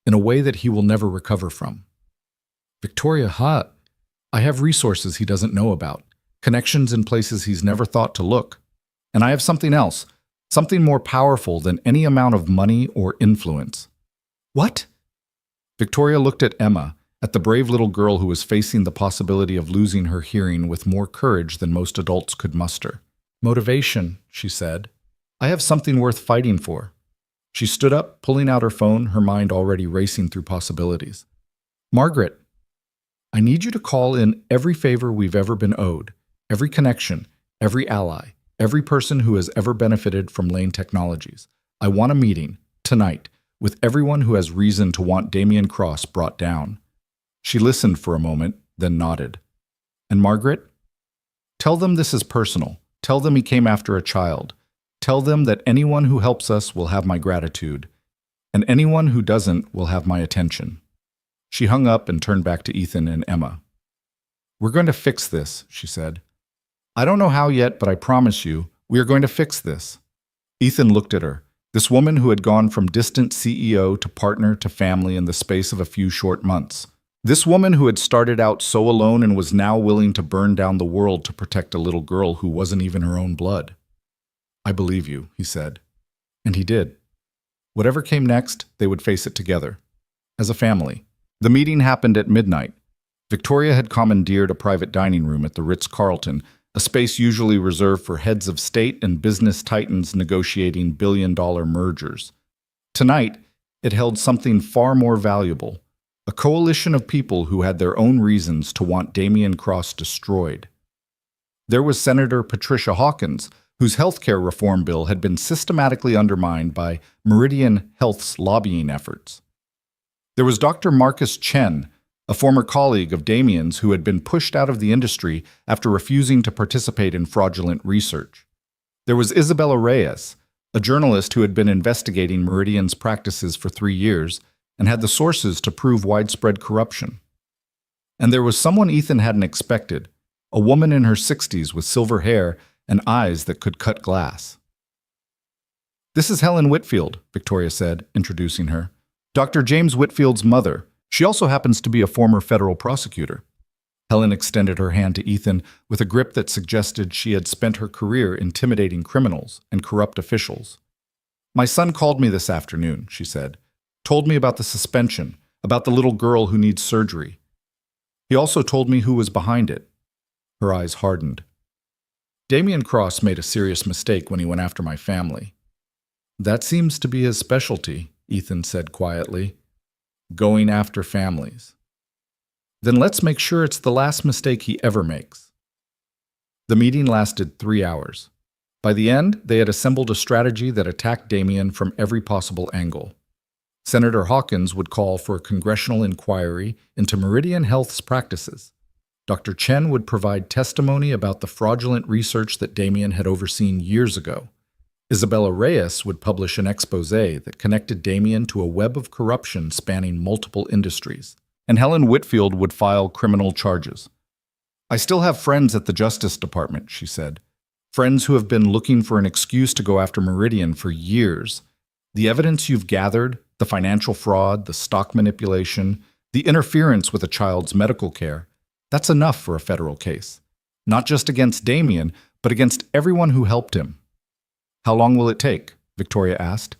A: in a way that he will never recover from." "Victoria, I have resources he doesn't know about, connections in places he's never thought to look. And I have something else, something more powerful than any amount of money or influence." "What?" Victoria looked at Emma, at the brave little girl who was facing the possibility of losing her hearing with more courage than most adults could muster. "Motivation," she said. I have something worth fighting for. She stood up, pulling out her phone, her mind already racing through possibilities. Margaret, I need you to call in every favor we've ever been owed, every connection, every ally, every person who has ever benefited from Lane Technologies. I want a meeting, tonight, with everyone who has reason to want Damien Cross brought down. She listened for a moment, then nodded. And Margaret? Tell them this is personal. Tell them he came after a child. Tell them that anyone who helps us will have my gratitude, and anyone who doesn't will have my attention. She hung up and turned back to Ethan and Emma. We're going to fix this, she said. I don't know how yet, but I promise you, we are going to fix this. Ethan looked at her, this woman who had gone from distant CEO to partner to family in the space of a few short months. This woman who had started out so alone and was now willing to burn down the world to protect a little girl who wasn't even her own blood. I believe you, he said. And he did. Whatever came next, they would face it together. As a family. The meeting happened at midnight. Victoria had commandeered a private dining room at the Ritz-Carlton, a space usually reserved for heads of state and business titans negotiating billion-dollar mergers. Tonight, it held something far more valuable, a coalition of people who had their own reasons to want Damien Cross destroyed. There was Senator Patricia Hawkins, whose healthcare reform bill had been systematically undermined by Meridian Health's lobbying efforts. There was Dr. Marcus Chen, a former colleague of Damien's who had been pushed out of the industry after refusing to participate in fraudulent research. There was Isabella Reyes, a journalist who had been investigating Meridian's practices for 3 years and had the sources to prove widespread corruption. And there was someone Ethan hadn't expected, a woman in her 60s with silver hair and eyes that could cut glass. This is Helen Whitfield, Victoria said, introducing her. Dr. James Whitfield's mother. She also happens to be a former federal prosecutor. Helen extended her hand to Ethan with a grip that suggested she had spent her career intimidating criminals and corrupt officials. My son called me this afternoon, she said. Told me about the suspension, about the little girl who needs surgery. He also told me who was behind it. Her eyes hardened. Damien Cross made a serious mistake when he went after my family. That seems to be his specialty, Ethan said quietly. Going after families. Then let's make sure it's the last mistake he ever makes. The meeting lasted 3 hours. By the end, they had assembled a strategy that attacked Damien from every possible angle. Senator Hawkins would call for a congressional inquiry into Meridian Health's practices. Dr. Chen would provide testimony about the fraudulent research that Damien had overseen years ago. Isabella Reyes would publish an expose that connected Damien to a web of corruption spanning multiple industries. And Helen Whitfield would file criminal charges. I still have friends at the Justice Department, she said. Friends who have been looking for an excuse to go after Meridian for years. The evidence you've gathered, the financial fraud, the stock manipulation, the interference with a child's medical care, that's enough for a federal case. Not just against Damien, but against everyone who helped him. How long will it take? Victoria asked.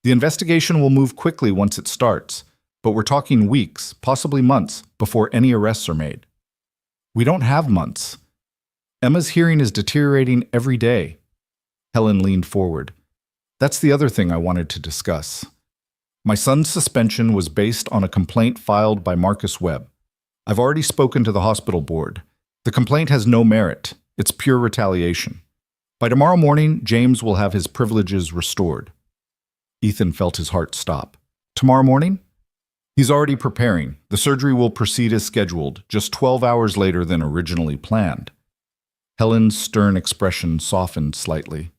A: The investigation will move quickly once it starts, but we're talking weeks, possibly months, before any arrests are made. We don't have months. Emma's hearing is deteriorating every day. Helen leaned forward. That's the other thing I wanted to discuss. My son's suspension was based on a complaint filed by Marcus Webb. I've already spoken to the hospital board. The complaint has no merit. It's pure retaliation. By tomorrow morning, James will have his privileges restored. Ethan felt his heart stop. Tomorrow morning? He's already preparing. The surgery will proceed as scheduled, just 12 hours later than originally planned. Helen's stern expression softened slightly.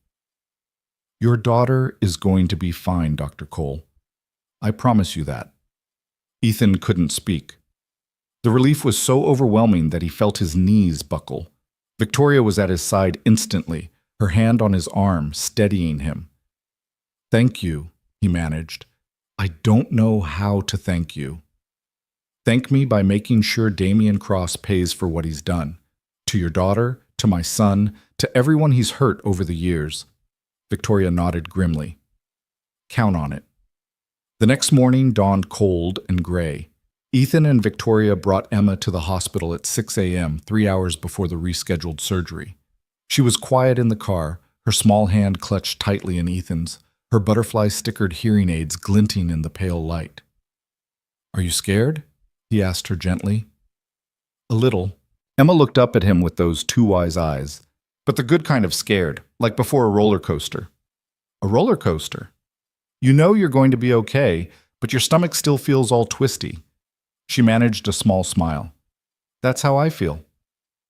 A: Your daughter is going to be fine, Dr. Cole. I promise you that. Ethan couldn't speak. The relief was so overwhelming that he felt his knees buckle. Victoria was at his side instantly, her hand on his arm, steadying him. Thank you, he managed. I don't know how to thank you. Thank me by making sure Damien Cross pays for what he's done. To your daughter, to my son, to everyone he's hurt over the years. Victoria nodded grimly. Count on it. The next morning dawned cold and gray. Ethan and Victoria brought Emma to the hospital at 6 a.m., 3 hours before the rescheduled surgery. She was quiet in the car, her small hand clutched tightly in Ethan's, her butterfly-stickered hearing aids glinting in the pale light. "Are you scared?" he asked her gently. "A little." Emma looked up at him with those two wise eyes, but the good kind of scared, like before a roller coaster. "A roller coaster? You know you're going to be okay, but your stomach still feels all twisty." She managed a small smile. "That's how I feel."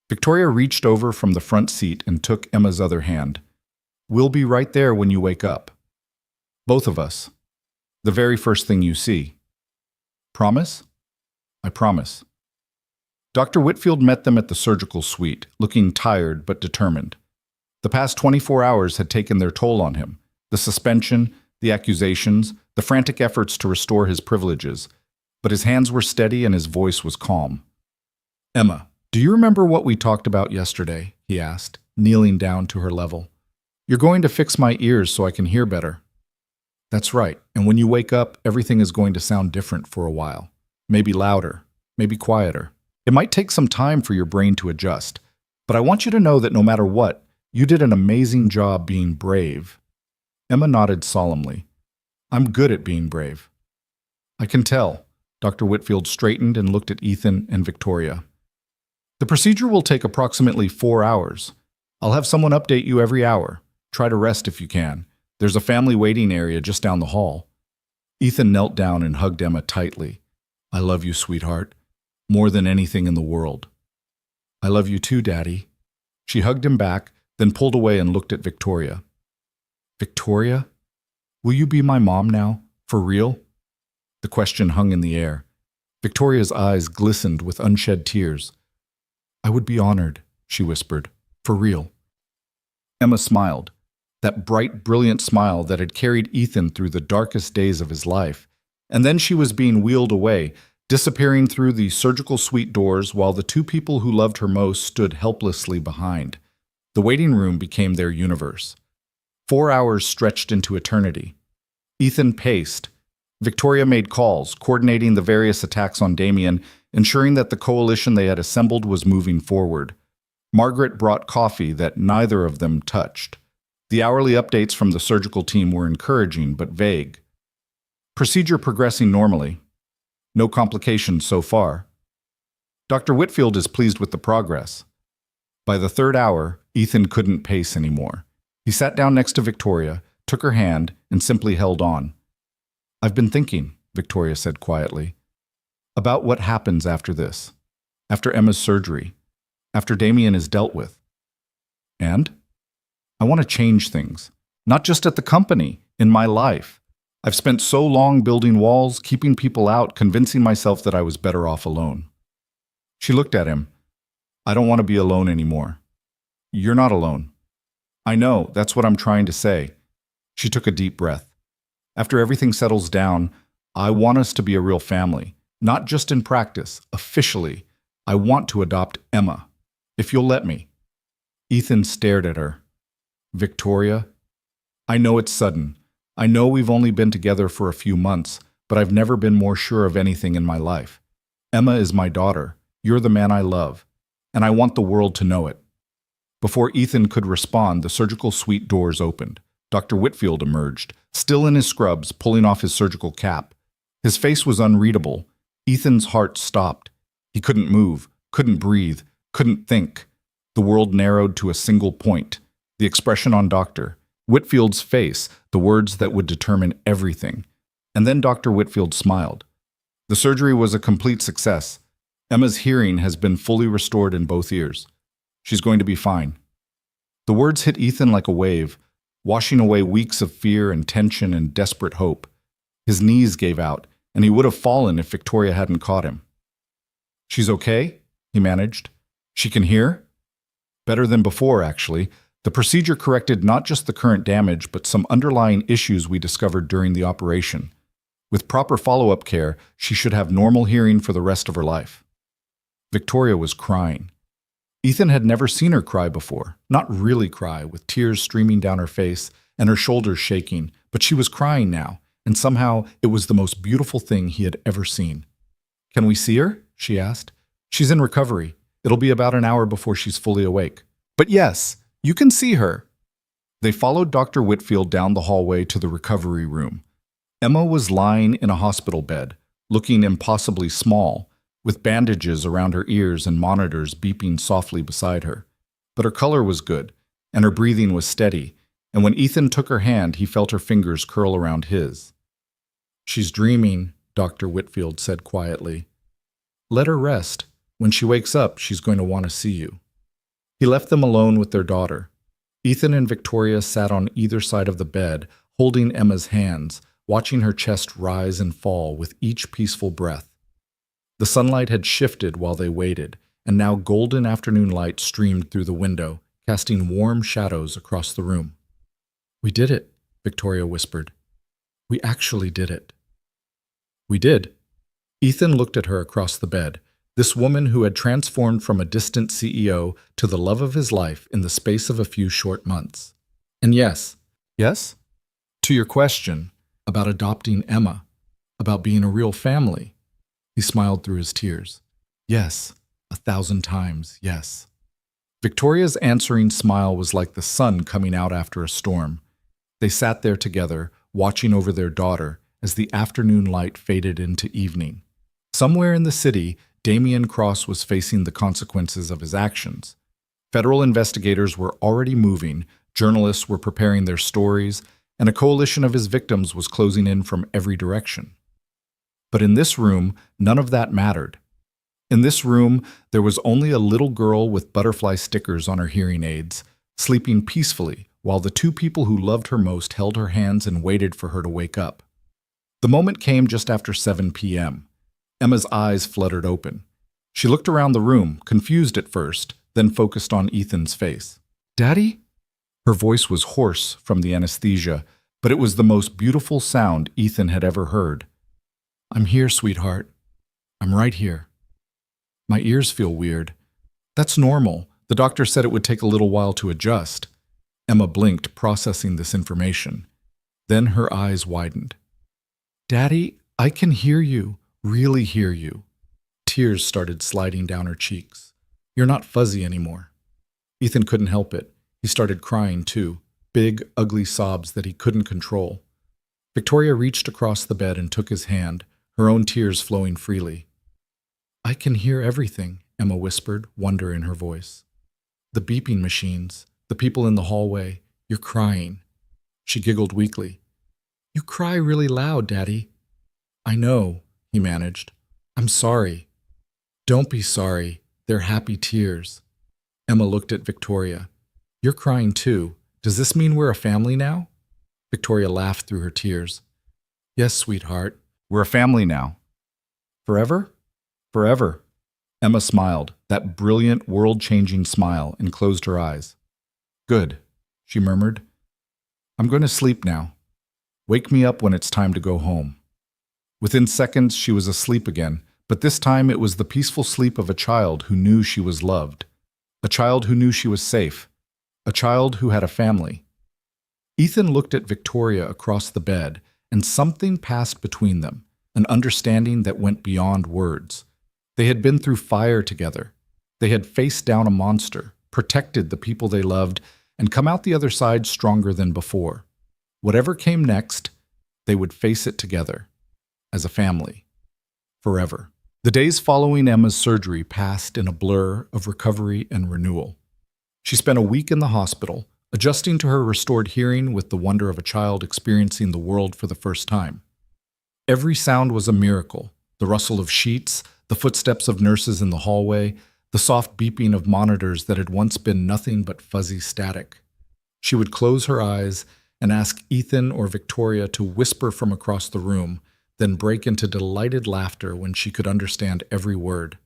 A: Victoria reached over from the front seat and took Emma's other hand. "We'll be right there when you wake up. Both of us. The very first thing you see. Promise?" "I promise." Dr. Whitfield met them at the surgical suite, looking tired but determined. The past 24 hours had taken their toll on him. The suspension, the accusations, the frantic efforts to restore his privileges. But his hands were steady and his voice was calm. "Emma, do you remember what we talked about yesterday?" he asked, kneeling down to her level. "You're going to fix my ears so I can hear better." "That's right, and when you wake up, everything is going to sound different for a while. Maybe louder, maybe quieter. It might take some time for your brain to adjust, but I want you to know that no matter what, you did an amazing job being brave." Emma nodded solemnly. "I'm good at being brave." "I can tell." Dr. Whitfield straightened and looked at Ethan and Victoria. "The procedure will take approximately 4 hours. I'll have someone update you every hour. Try to rest if you can. There's a family waiting area just down the hall." Ethan knelt down and hugged Emma tightly. "I love you, sweetheart. More than anything in the world." "I love you too, Daddy." She hugged him back, then pulled away and looked at Victoria. "Victoria? Will you be my mom now? For real?" The question hung in the air. Victoria's eyes glistened with unshed tears. "I would be honored," she whispered. "For real." Emma smiled. That bright, brilliant smile that had carried Ethan through the darkest days of his life. And then she was being wheeled away, disappearing through the surgical suite doors while the two people who loved her most stood helplessly behind. The waiting room became their universe. 4 hours stretched into eternity. Ethan paced. Victoria made calls, coordinating the various attacks on Damien, ensuring that the coalition they had assembled was moving forward. Margaret brought coffee that neither of them touched. The hourly updates from the surgical team were encouraging but vague. Procedure progressing normally. No complications so far. Dr. Whitfield is pleased with the progress. By the 3rd hour, Ethan couldn't pace anymore. He sat down next to Victoria, took her hand, and simply held on. "I've been thinking," Victoria said quietly, "about what happens after this, after Emma's surgery, after Damien is dealt with. And I want to change things, not just at the company, in my life. I've spent so long building walls, keeping people out, convincing myself that I was better off alone." She looked at him. "I don't want to be alone anymore." "You're not alone." "I know, that's what I'm trying to say." She took a deep breath. "After everything settles down, I want us to be a real family. Not just in practice, officially. I want to adopt Emma. If you'll let me." Ethan stared at her. "Victoria, I know it's sudden. I know we've only been together for a few months, but I've never been more sure of anything in my life. Emma is my daughter. You're the man I love. And I want the world to know it." Before Ethan could respond, the surgical suite doors opened. Dr. Whitfield emerged, still in his scrubs, pulling off his surgical cap. His face was unreadable. Ethan's heart stopped. He couldn't move, couldn't breathe, couldn't think. The world narrowed to a single point. The expression on Dr. Whitfield's face, the words that would determine everything. And then Dr. Whitfield smiled. "The surgery was a complete success. Emma's hearing has been fully restored in both ears. She's going to be fine." The words hit Ethan like a wave, washing away weeks of fear and tension and desperate hope. His knees gave out, and he would have fallen if Victoria hadn't caught him. "She's okay?" he managed. "She can hear?" Better than before, actually. The procedure corrected not just the current damage, but some underlying issues we discovered during the operation. With proper follow-up care, she should have normal hearing for the rest of her life. Victoria was crying. Ethan had never seen her cry before. Not really cry, with tears streaming down her face and her shoulders shaking, but she was crying now, and somehow it was the most beautiful thing he had ever seen. "Can we see her?" she asked. "She's in recovery. It'll be about an hour before she's fully awake." "But yes, you can see her." They followed Dr. Whitfield down the hallway to the recovery room. Emma was lying in a hospital bed, looking impossibly small, with bandages around her ears and monitors beeping softly beside her. But her color was good, and her breathing was steady, and when Ethan took her hand, he felt her fingers curl around his. "She's dreaming," Dr. Whitfield said quietly. "Let her rest. When she wakes up, she's going to want to see you." He left them alone with their daughter. Ethan and Victoria sat on either side of the bed, holding Emma's hands, watching her chest rise and fall with each peaceful breath. The sunlight had shifted while they waited, and now golden afternoon light streamed through the window, casting warm shadows across the room. "We did it," Victoria whispered. "We actually did it." "We did." Ethan looked at her across the bed, this woman who had transformed from a distant CEO to the love of his life in the space of a few short months. "And yes." "Yes?" "To your question about adopting Emma, about being a real family." He smiled through his tears. "Yes, 1,000 times, yes." Victoria's answering smile was like the sun coming out after a storm. They sat there together, watching over their daughter as the afternoon light faded into evening. Somewhere in the city, Damian Cross was facing the consequences of his actions. Federal investigators were already moving, journalists were preparing their stories, and a coalition of his victims was closing in from every direction. But in this room, none of that mattered. In this room, there was only a little girl with butterfly stickers on her hearing aids, sleeping peacefully while the two people who loved her most held her hands and waited for her to wake up. The moment came just after 7 p.m. Emma's eyes fluttered open. She looked around the room, confused at first, then focused on Ethan's face. "Daddy?" Her voice was hoarse from the anesthesia, but it was the most beautiful sound Ethan had ever heard. "I'm here, sweetheart. I'm right here. My ears feel weird." "That's normal. The doctor said it would take a little while to adjust." Emma blinked, processing this information. Then her eyes widened. "Daddy, I can hear you. Really hear you." Tears started sliding down her cheeks. "You're not fuzzy anymore." Ethan couldn't help it. He started crying too, big, ugly sobs that he couldn't control. Victoria reached across the bed and took his hand, her own tears flowing freely. "I can hear everything," Emma whispered, wonder in her voice. "The beeping machines, the people in the hallway, you're crying." She giggled weakly. "You cry really loud, Daddy." "I know," he managed. "I'm sorry." "Don't be sorry. They're happy tears." Emma looked at Victoria. "You're crying too. Does this mean we're a family now?" Victoria laughed through her tears. "Yes, sweetheart. We're a family now." "Forever?" "Forever." Emma smiled, that brilliant, world-changing smile, and closed her eyes. "Good," she murmured. "I'm going to sleep now. Wake me up when it's time to go home." Within seconds, she was asleep again, but this time it was the peaceful sleep of a child who knew she was loved, a child who knew she was safe, a child who had a family. Ethan looked at Victoria across the bed, and something passed between them, an understanding that went beyond words. They had been through fire together. They had faced down a monster, protected the people they loved, and come out the other side stronger than before. Whatever came next, they would face it together, as a family, forever. The days following Emma's surgery passed in a blur of recovery and renewal. She spent a week in the hospital, adjusting to her restored hearing with the wonder of a child experiencing the world for the first time. Every sound was a miracle: the rustle of sheets, the footsteps of nurses in the hallway, the soft beeping of monitors that had once been nothing but fuzzy static. She would close her eyes and ask Ethan or Victoria to whisper from across the room, then break into delighted laughter when she could understand every word.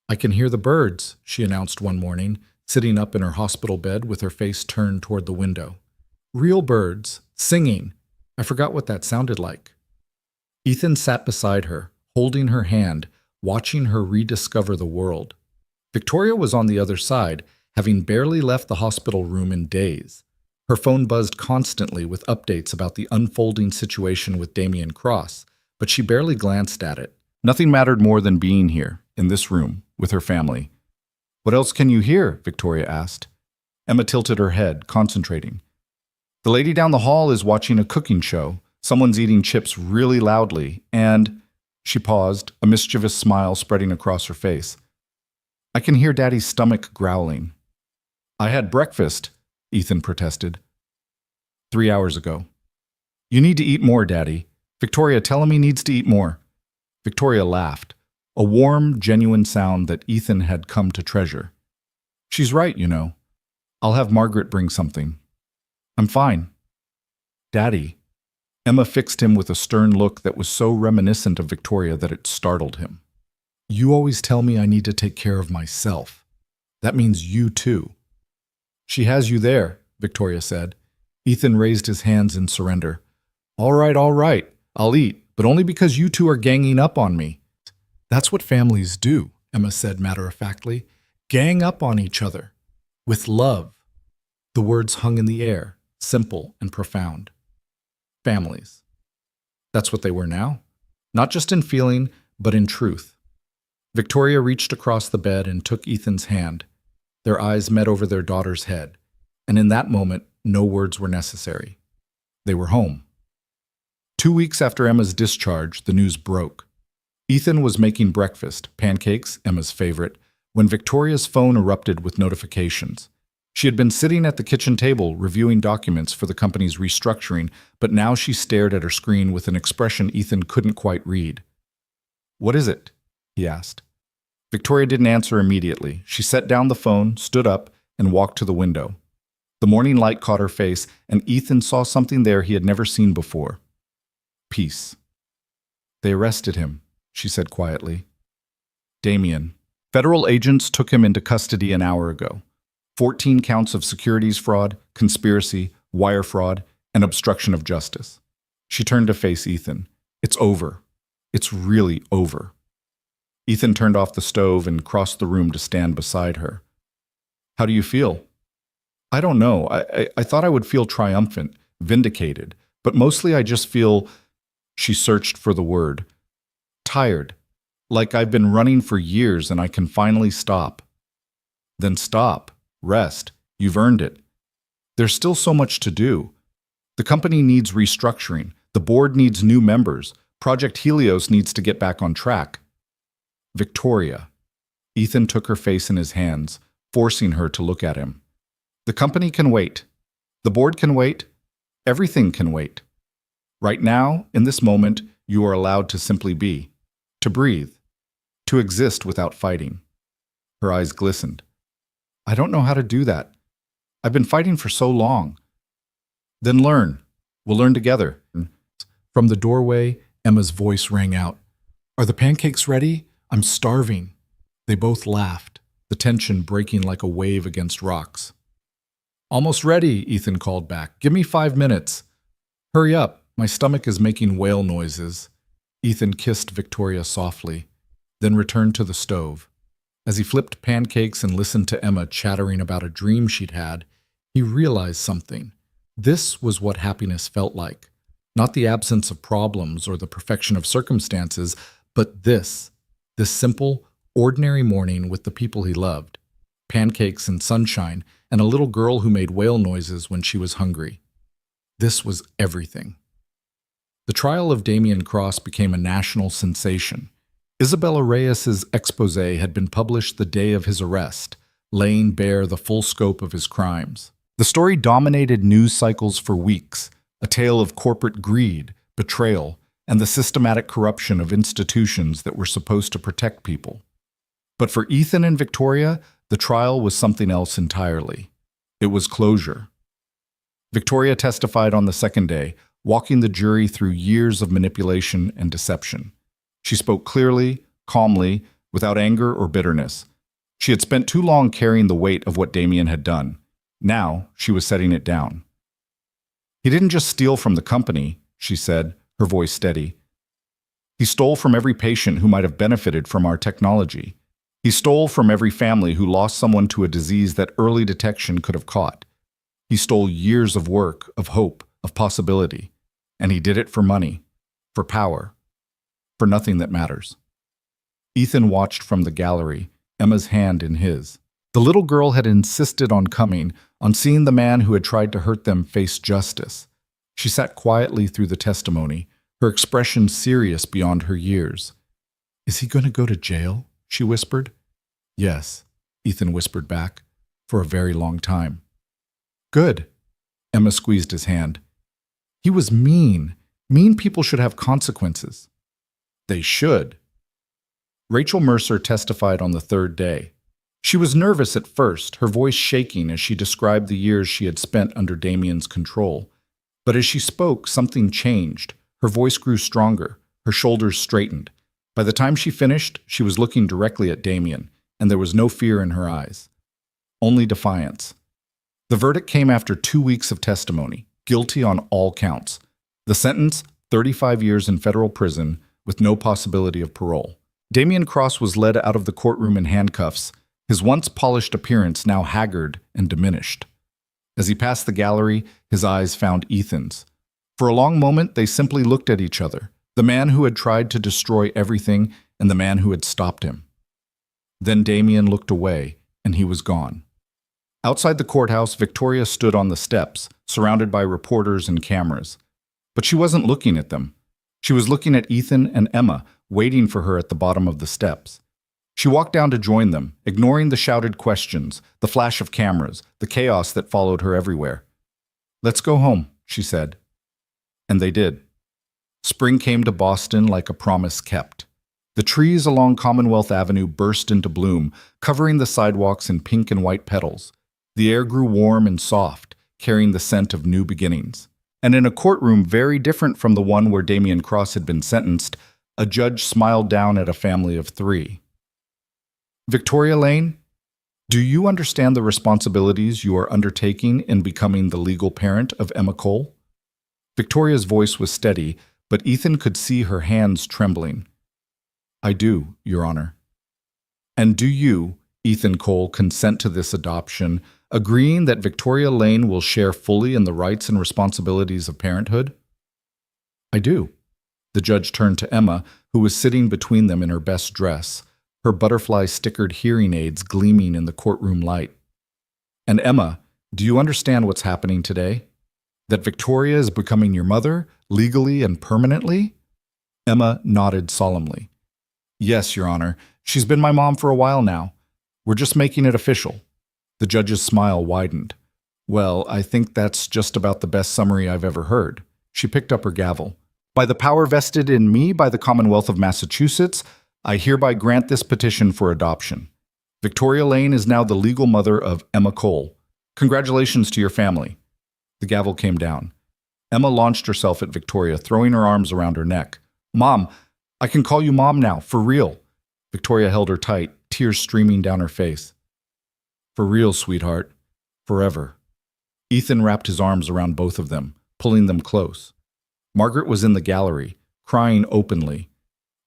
A: "I can hear the birds," she announced one morning, sitting up in her hospital bed with her face turned toward the window. "Real birds, singing. I forgot what that sounded like." Ethan sat beside her, holding her hand, watching her rediscover the world. Victoria was on the other side, having barely left the hospital room in days. Her phone buzzed constantly with updates about the unfolding situation with Damian Cross, but she barely glanced at it. Nothing mattered more than being here, in this room, with her family. "What else can you hear?" Victoria asked. Emma tilted her head, concentrating. The lady down the hall is watching a cooking show. Someone's eating chips really loudly, and she paused, a mischievous smile spreading across her face. I can hear Daddy's stomach growling. I had breakfast, Ethan protested. 3 hours ago. You need to eat more, Daddy. Victoria, tell him he needs to eat more. Victoria laughed, a warm, genuine sound that Ethan had come to treasure. She's right, you know. I'll have Margaret bring something. I'm fine. Daddy. Emma fixed him with a stern look that was so reminiscent of Victoria that it startled him. You always tell me I need to take care of myself. That means you too. She has you there, Victoria said. Ethan raised his hands in surrender. All right, I'll eat, but only because you two are ganging up on me. That's what families do, Emma said matter-of-factly. Gang up on each other. With love. The words hung in the air, simple and profound. Families. That's what they were now. Not just in feeling, but in truth. Victoria reached across the bed and took Ethan's hand. Their eyes met over their daughter's head, and in that moment, no words were necessary. They were home. 2 weeks after Emma's discharge, the news broke. Ethan was making breakfast, pancakes, Emma's favorite, when Victoria's phone erupted with notifications. She had been sitting at the kitchen table reviewing documents for the company's restructuring, but now she stared at her screen with an expression Ethan couldn't quite read. What is it? He asked. Victoria didn't answer immediately. She set down the phone, stood up, and walked to the window. The morning light caught her face, and Ethan saw something there he had never seen before. Peace. They arrested him, she said quietly. Damien. Federal agents took him into custody an hour ago. 14 counts of securities fraud, conspiracy, wire fraud, and obstruction of justice. She turned to face Ethan. It's over. It's really over. Ethan turned off the stove and crossed the room to stand beside her. How do you feel? I don't know. I thought I would feel triumphant, vindicated, but mostly I just feel, she searched for the word, tired, like I've been running for years and I can finally stop. Then stop. Rest. You've earned it. There's still so much to do. The company needs restructuring. The board needs new members. Project Helios needs to get back on track. Victoria. Ethan took her face in his hands, forcing her to look at him. The company can wait. The board can wait. Everything can wait. Right now, in this moment, you are allowed to simply be, to breathe, to exist without fighting. Her eyes glistened. I don't know how to do that. I've been fighting for so long. Then learn. We'll learn together. From the doorway, Emma's voice rang out. Are the pancakes ready? I'm starving. They both laughed, the tension breaking like a wave against rocks. Almost ready, Ethan called back. Give me 5 minutes. Hurry up. My stomach is making whale noises. Ethan kissed Victoria softly, then returned to the stove. As he flipped pancakes and listened to Emma chattering about a dream she'd had, he realized something. This was what happiness felt like. Not the absence of problems or the perfection of circumstances, but this simple, ordinary morning with the people he loved. Pancakes and sunshine, and a little girl who made whale noises when she was hungry. This was everything. The trial of Damien Cross became a national sensation. Isabella Reyes's exposé had been published the day of his arrest, laying bare the full scope of his crimes. The story dominated news cycles for weeks, a tale of corporate greed, betrayal, and the systematic corruption of institutions that were supposed to protect people. But for Ethan and Victoria, the trial was something else entirely. It was closure. Victoria testified on the second day, walking the jury through years of manipulation and deception. She spoke clearly, calmly, without anger or bitterness. She had spent too long carrying the weight of what Damien had done. Now she was setting it down. He didn't just steal from the company, she said, her voice steady. He stole from every patient who might have benefited from our technology. He stole from every family who lost someone to a disease that early detection could have caught. He stole years of work, of hope, of possibility. And he did it for money, for power, for nothing that matters. Ethan watched from the gallery, Emma's hand in his. The little girl had insisted on coming, on seeing the man who had tried to hurt them face justice. She sat quietly through the testimony, her expression serious beyond her years. "Is he going to go to jail?" she whispered. "Yes," Ethan whispered back, "for a very long time." "Good." Emma squeezed his hand. "He was mean. Mean people should have consequences." "They should." Rachel Mercer testified on the third day. She was nervous at first, her voice shaking as she described the years she had spent under Damien's control. But as she spoke, something changed. Her voice grew stronger, her shoulders straightened. By the time she finished, she was looking directly at Damien, and there was no fear in her eyes. Only defiance. The verdict came after 2 weeks of testimony, guilty on all counts. The sentence, 35 years in federal prison with no possibility of parole. Damien Cross was led out of the courtroom in handcuffs, his once polished appearance now haggard and diminished. As he passed the gallery, his eyes found Ethan's. For a long moment, they simply looked at each other, the man who had tried to destroy everything and the man who had stopped him. Then Damien looked away, and he was gone. Outside the courthouse, Victoria stood on the steps, surrounded by reporters and cameras. But she wasn't looking at them. She was looking at Ethan and Emma, waiting for her at the bottom of the steps. She walked down to join them, ignoring the shouted questions, the flash of cameras, the chaos that followed her everywhere. "Let's go home," she said. And they did. Spring came to Boston like a promise kept. The trees along Commonwealth Avenue burst into bloom, covering the sidewalks in pink and white petals. The air grew warm and soft, carrying the scent of new beginnings. And in a courtroom very different from the one where Damien Cross had been sentenced, a judge smiled down at a family of 3. "Victoria Lane, do you understand the responsibilities you are undertaking in becoming the legal parent of Emma Cole?" Victoria's voice was steady, but Ethan could see her hands trembling. "I do, Your Honor." "And do you, Ethan Cole, consent to this adoption, agreeing that Victoria Lane will share fully in the rights and responsibilities of parenthood?" "I do." The judge turned to Emma, who was sitting between them in her best dress, her butterfly-stickered hearing aids gleaming in the courtroom light. "And Emma, do you understand what's happening today? That Victoria is becoming your mother, legally and permanently?" Emma nodded solemnly. "Yes, Your Honor. She's been my mom for a while now. We're just making it official." The judge's smile widened. "Well, I think that's just about the best summary I've ever heard." She picked up her gavel. "By the power vested in me by the Commonwealth of Massachusetts, I hereby grant this petition for adoption. Victoria Lane is now the legal mother of Emma Cole. Congratulations to your family." The gavel came down. Emma launched herself at Victoria, throwing her arms around her neck. "Mom, I can call you Mom now, for real." Victoria held her tight, tears streaming down her face. "For real, sweetheart. Forever." Ethan wrapped his arms around both of them, pulling them close. Margaret was in the gallery, crying openly.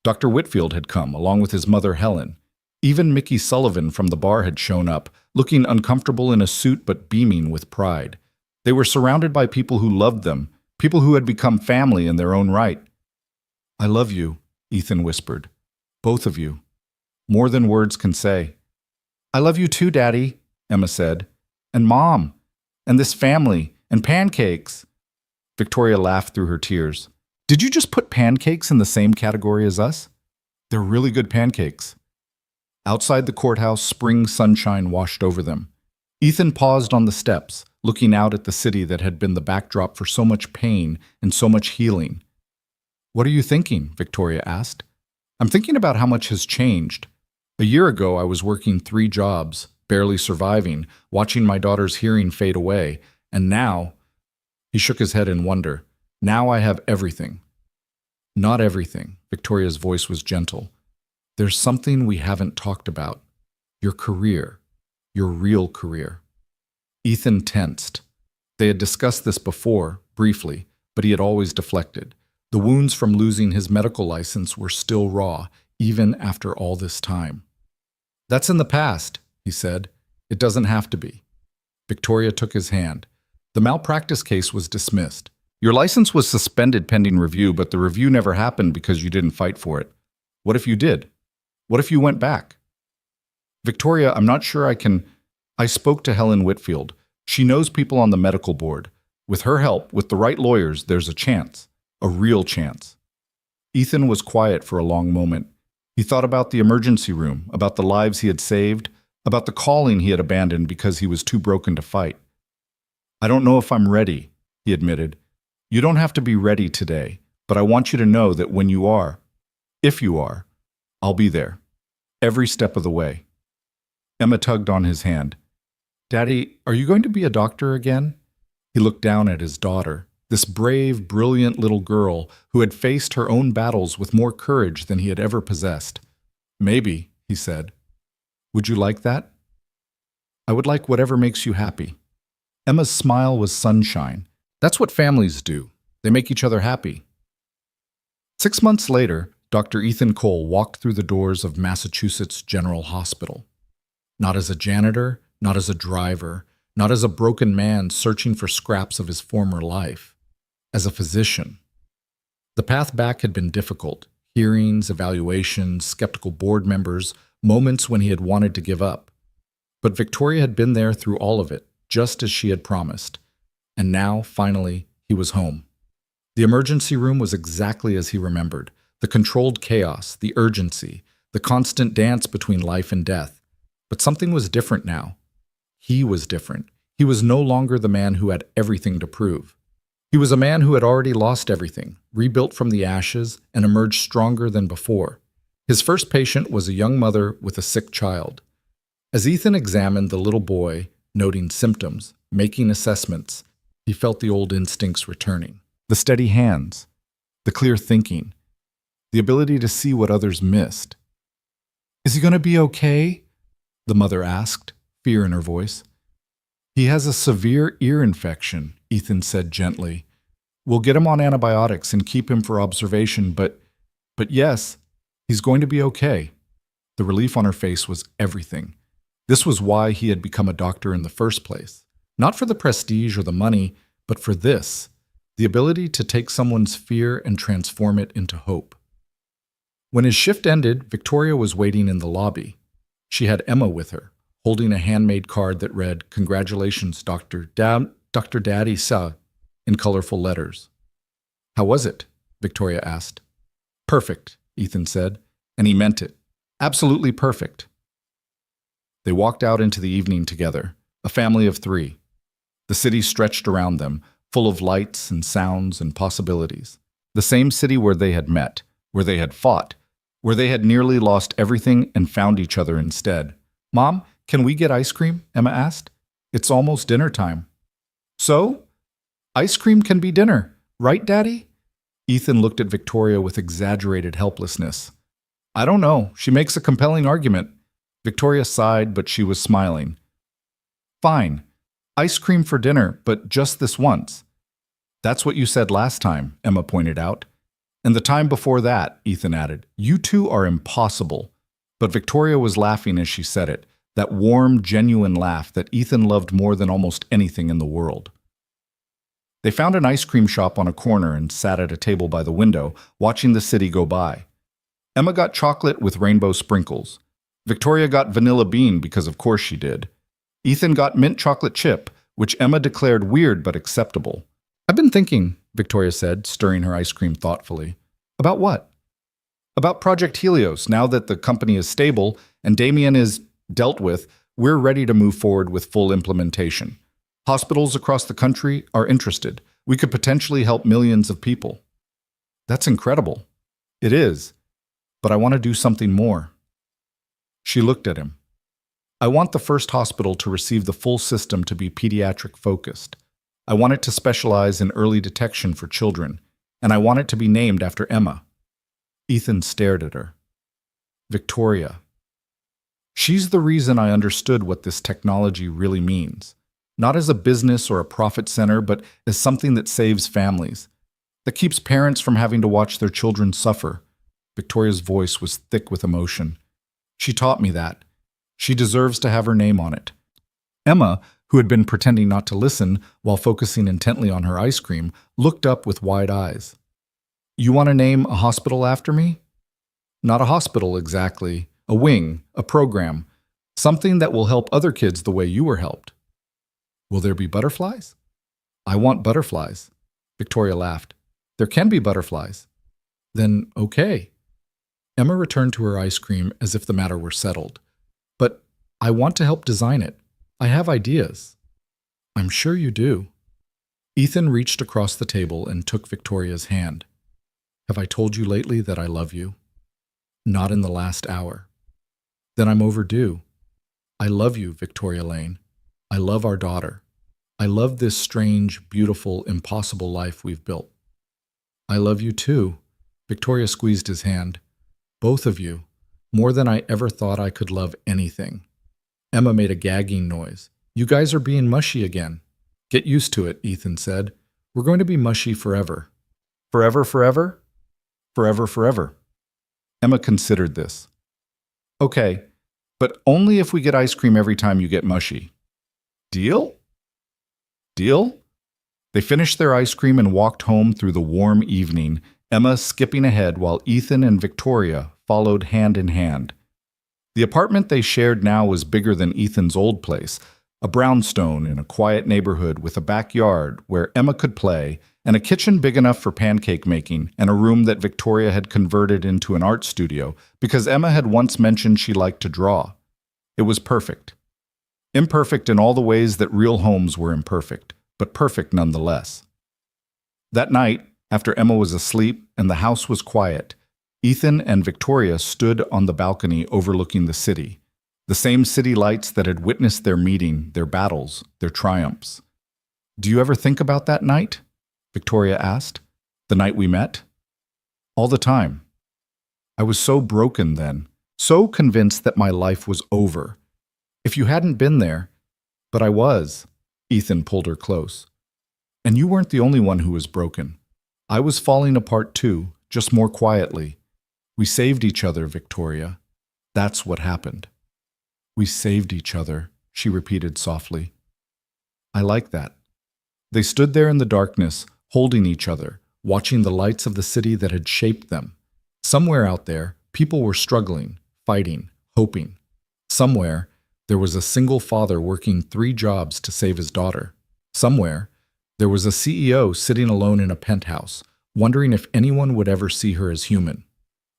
A: Dr. Whitfield had come, along with his mother Helen. Even Mickey Sullivan from the bar had shown up, looking uncomfortable in a suit but beaming with pride. They were surrounded by people who loved them, people who had become family in their own right. "I love you," Ethan whispered. "Both of you. More than words can say." "I love you too, Daddy," Emma said. "And Mom. And this family. And pancakes." Victoria laughed through her tears. "Did you just put pancakes in the same category as us? They're really good pancakes." Outside the courthouse, spring sunshine washed over them. Ethan paused on the steps, looking out at the city that had been the backdrop for so much pain and so much healing. "What are you thinking?" Victoria asked. "I'm thinking about how much has changed. A year ago, I was working 3 jobs, barely surviving, watching my daughter's hearing fade away, and now—" He shook his head in wonder. "Now I have everything." "Not everything," Victoria's voice was gentle. "There's something we haven't talked about. Your career. Your real career." Ethan tensed. They had discussed this before, briefly, but he had always deflected. The wounds from losing his medical license were still raw, even after all this time. "That's in the past," he said. "It doesn't have to be." Victoria took his hand. "The malpractice case was dismissed. Your license was suspended pending review, but the review never happened because you didn't fight for it. What if you did? What if you went back?" "Victoria, I'm not sure I can—" I spoke to Helen Whitfield. She knows people on the medical board. With her help, with the right lawyers, there's a chance. A real chance. Ethan was quiet for a long moment. He thought about the emergency room, about the lives he had saved, about the calling he had abandoned because he was too broken to fight. I don't know if I'm ready, he admitted. You don't have to be ready today, but I want you to know that when you are, if you are, I'll be there. Every step of the way. Emma tugged on his hand. Daddy, are you going to be a doctor again? He looked down at his daughter, this brave, brilliant little girl who had faced her own battles with more courage than he had ever possessed. Maybe, he said. Would you like that? I would like whatever makes you happy. Emma's smile was sunshine. That's what families do. They make each other happy. 6 months later, Dr. Ethan Cole walked through the doors of Massachusetts General Hospital. Not as a janitor, not as a driver, not as a broken man searching for scraps of his former life. As a physician. The path back had been difficult. Hearings, evaluations, skeptical board members, moments when he had wanted to give up. But Victoria had been there through all of it, just as she had promised. And now, finally, he was home. The emergency room was exactly as he remembered. The controlled chaos, the urgency, the constant dance between life and death. But something was different now. He was different. He was no longer the man who had everything to prove. He was a man who had already lost everything, rebuilt from the ashes, and emerged stronger than before. His first patient was a young mother with a sick child. As Ethan examined the little boy, noting symptoms, making assessments, he felt the old instincts returning. The steady hands, the clear thinking, the ability to see what others missed. Is he going to be okay? The mother asked, fear in her voice. He has a severe ear infection, Ethan said gently. We'll get him on antibiotics and keep him for observation, but yes, he's going to be okay. The relief on her face was everything. This was why he had become a doctor in the first place. Not for the prestige or the money, but for this, the ability to take someone's fear and transform it into hope. When his shift ended, Victoria was waiting in the lobby. She had Emma with her, holding a handmade card that read, "Congratulations, Dr. Daddy Sa," in colorful letters. How was it? Victoria asked. Perfect, Ethan said, and he meant it. Absolutely perfect. They walked out into the evening together, a family of 3. The city stretched around them, full of lights and sounds and possibilities. The same city where they had met, where they had fought, where they had nearly lost everything and found each other instead. Mom, can we get ice cream? Emma asked. It's almost dinner time. So? Ice cream can be dinner, right, Daddy? Ethan looked at Victoria with exaggerated helplessness. I don't know. She makes a compelling argument. Victoria sighed, but she was smiling. Fine. Ice cream for dinner, but just this once. That's what you said last time, Emma pointed out. And the time before that, Ethan added. You two are impossible. But Victoria was laughing as she said it, that warm, genuine laugh that Ethan loved more than almost anything in the world. They found an ice cream shop on a corner and sat at a table by the window, watching the city go by. Emma got chocolate with rainbow sprinkles. Victoria got vanilla bean because of course she did. Ethan got mint chocolate chip, which Emma declared weird but acceptable. I've been thinking, Victoria said, stirring her ice cream thoughtfully. About what? About Project Helios. Now that the company is stable and Damien is dealt with, we're ready to move forward with full implementation. Hospitals across the country are interested. We could potentially help millions of people. That's incredible. It is. But I want to do something more. She looked at him. I want the first hospital to receive the full system to be pediatric focused. I want it to specialize in early detection for children, and I want it to be named after Emma. Ethan stared at her. Victoria. She's the reason I understood what this technology really means. Not as a business or a profit center, but as something that saves families, that keeps parents from having to watch their children suffer. Victoria's voice was thick with emotion. She taught me that. She deserves to have her name on it. Emma, who had been pretending not to listen while focusing intently on her ice cream, looked up with wide eyes. You want to name a hospital after me? Not a hospital exactly. A wing, a program. Something that will help other kids the way you were helped. Will there be butterflies? I want butterflies. Victoria laughed. There can be butterflies. Then, okay. Emma returned to her ice cream as if the matter were settled. But I want to help design it. I have ideas. I'm sure you do. Ethan reached across the table and took Victoria's hand. Have I told you lately that I love you? Not in the last hour. Then I'm overdue. I love you, Victoria Lane. I love our daughter. I love this strange, beautiful, impossible life we've built. I love you too. Victoria squeezed his hand. Both of you, more than I ever thought I could love anything. Emma made a gagging noise. You guys are being mushy again. Get used to it, Ethan said. We're going to be mushy forever. Forever, forever? Forever, forever. Emma considered this. Okay, but only if we get ice cream every time you get mushy. Deal? Deal? They finished their ice cream and walked home through the warm evening, Emma skipping ahead while Ethan and Victoria followed hand in hand. The apartment they shared now was bigger than Ethan's old place, a brownstone in a quiet neighborhood with a backyard where Emma could play, and a kitchen big enough for pancake making, and a room that Victoria had converted into an art studio because Emma had once mentioned she liked to draw. It was perfect. Imperfect in all the ways that real homes were imperfect, but perfect nonetheless. That night, after Emma was asleep and the house was quiet, Ethan and Victoria stood on the balcony overlooking the city, the same city lights that had witnessed their meeting, their battles, their triumphs. Do you ever think about that night? Victoria asked. The night we met? All the time. I was so broken then, so convinced that my life was over. If you hadn't been there, but I was. Ethan pulled her close. And you weren't the only one who was broken. I was falling apart too, just more quietly. We saved each other, Victoria. That's what happened. We saved each other, she repeated softly. I like that. They stood there in the darkness, holding each other, watching the lights of the city that had shaped them. Somewhere out there, people were struggling, fighting, hoping. Somewhere, there was a single father working 3 jobs to save his daughter. Somewhere, there was a CEO sitting alone in a penthouse, wondering if anyone would ever see her as human.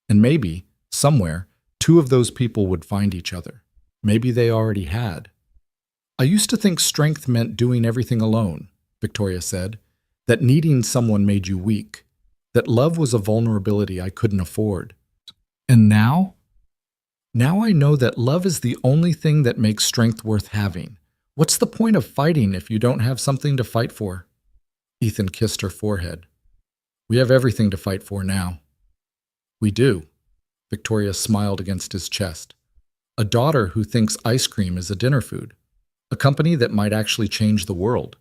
A: And maybe, somewhere, 2 of those people would find each other. Maybe they already had. I used to think strength meant doing everything alone, Victoria said, that needing someone made you weak, that love was a vulnerability I couldn't afford. And now? Now I know that love is the only thing that makes strength worth having. What's the point of fighting if you don't have something to fight for? Ethan kissed her forehead. We have everything to fight for now. We do. Victoria smiled against his chest. A daughter who thinks ice cream is a dinner food. A company that might actually change the world.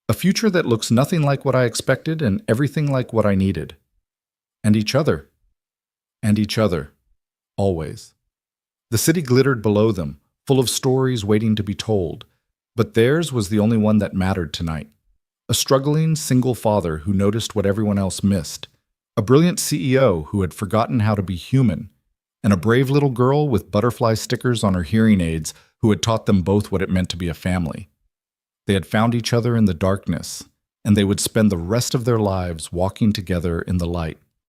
A: A future that looks nothing like what I expected and everything like what I needed. And each other. And each other. Always. The city glittered below them, full of stories waiting to be told. But theirs was the only one that mattered tonight. A struggling single father who noticed what everyone else missed. A brilliant CEO who had forgotten how to be human. And a brave little girl with butterfly stickers on her hearing aids who had taught them both what it meant to be a family. They had found each other in the darkness, and they would spend the rest of their lives walking together in the light.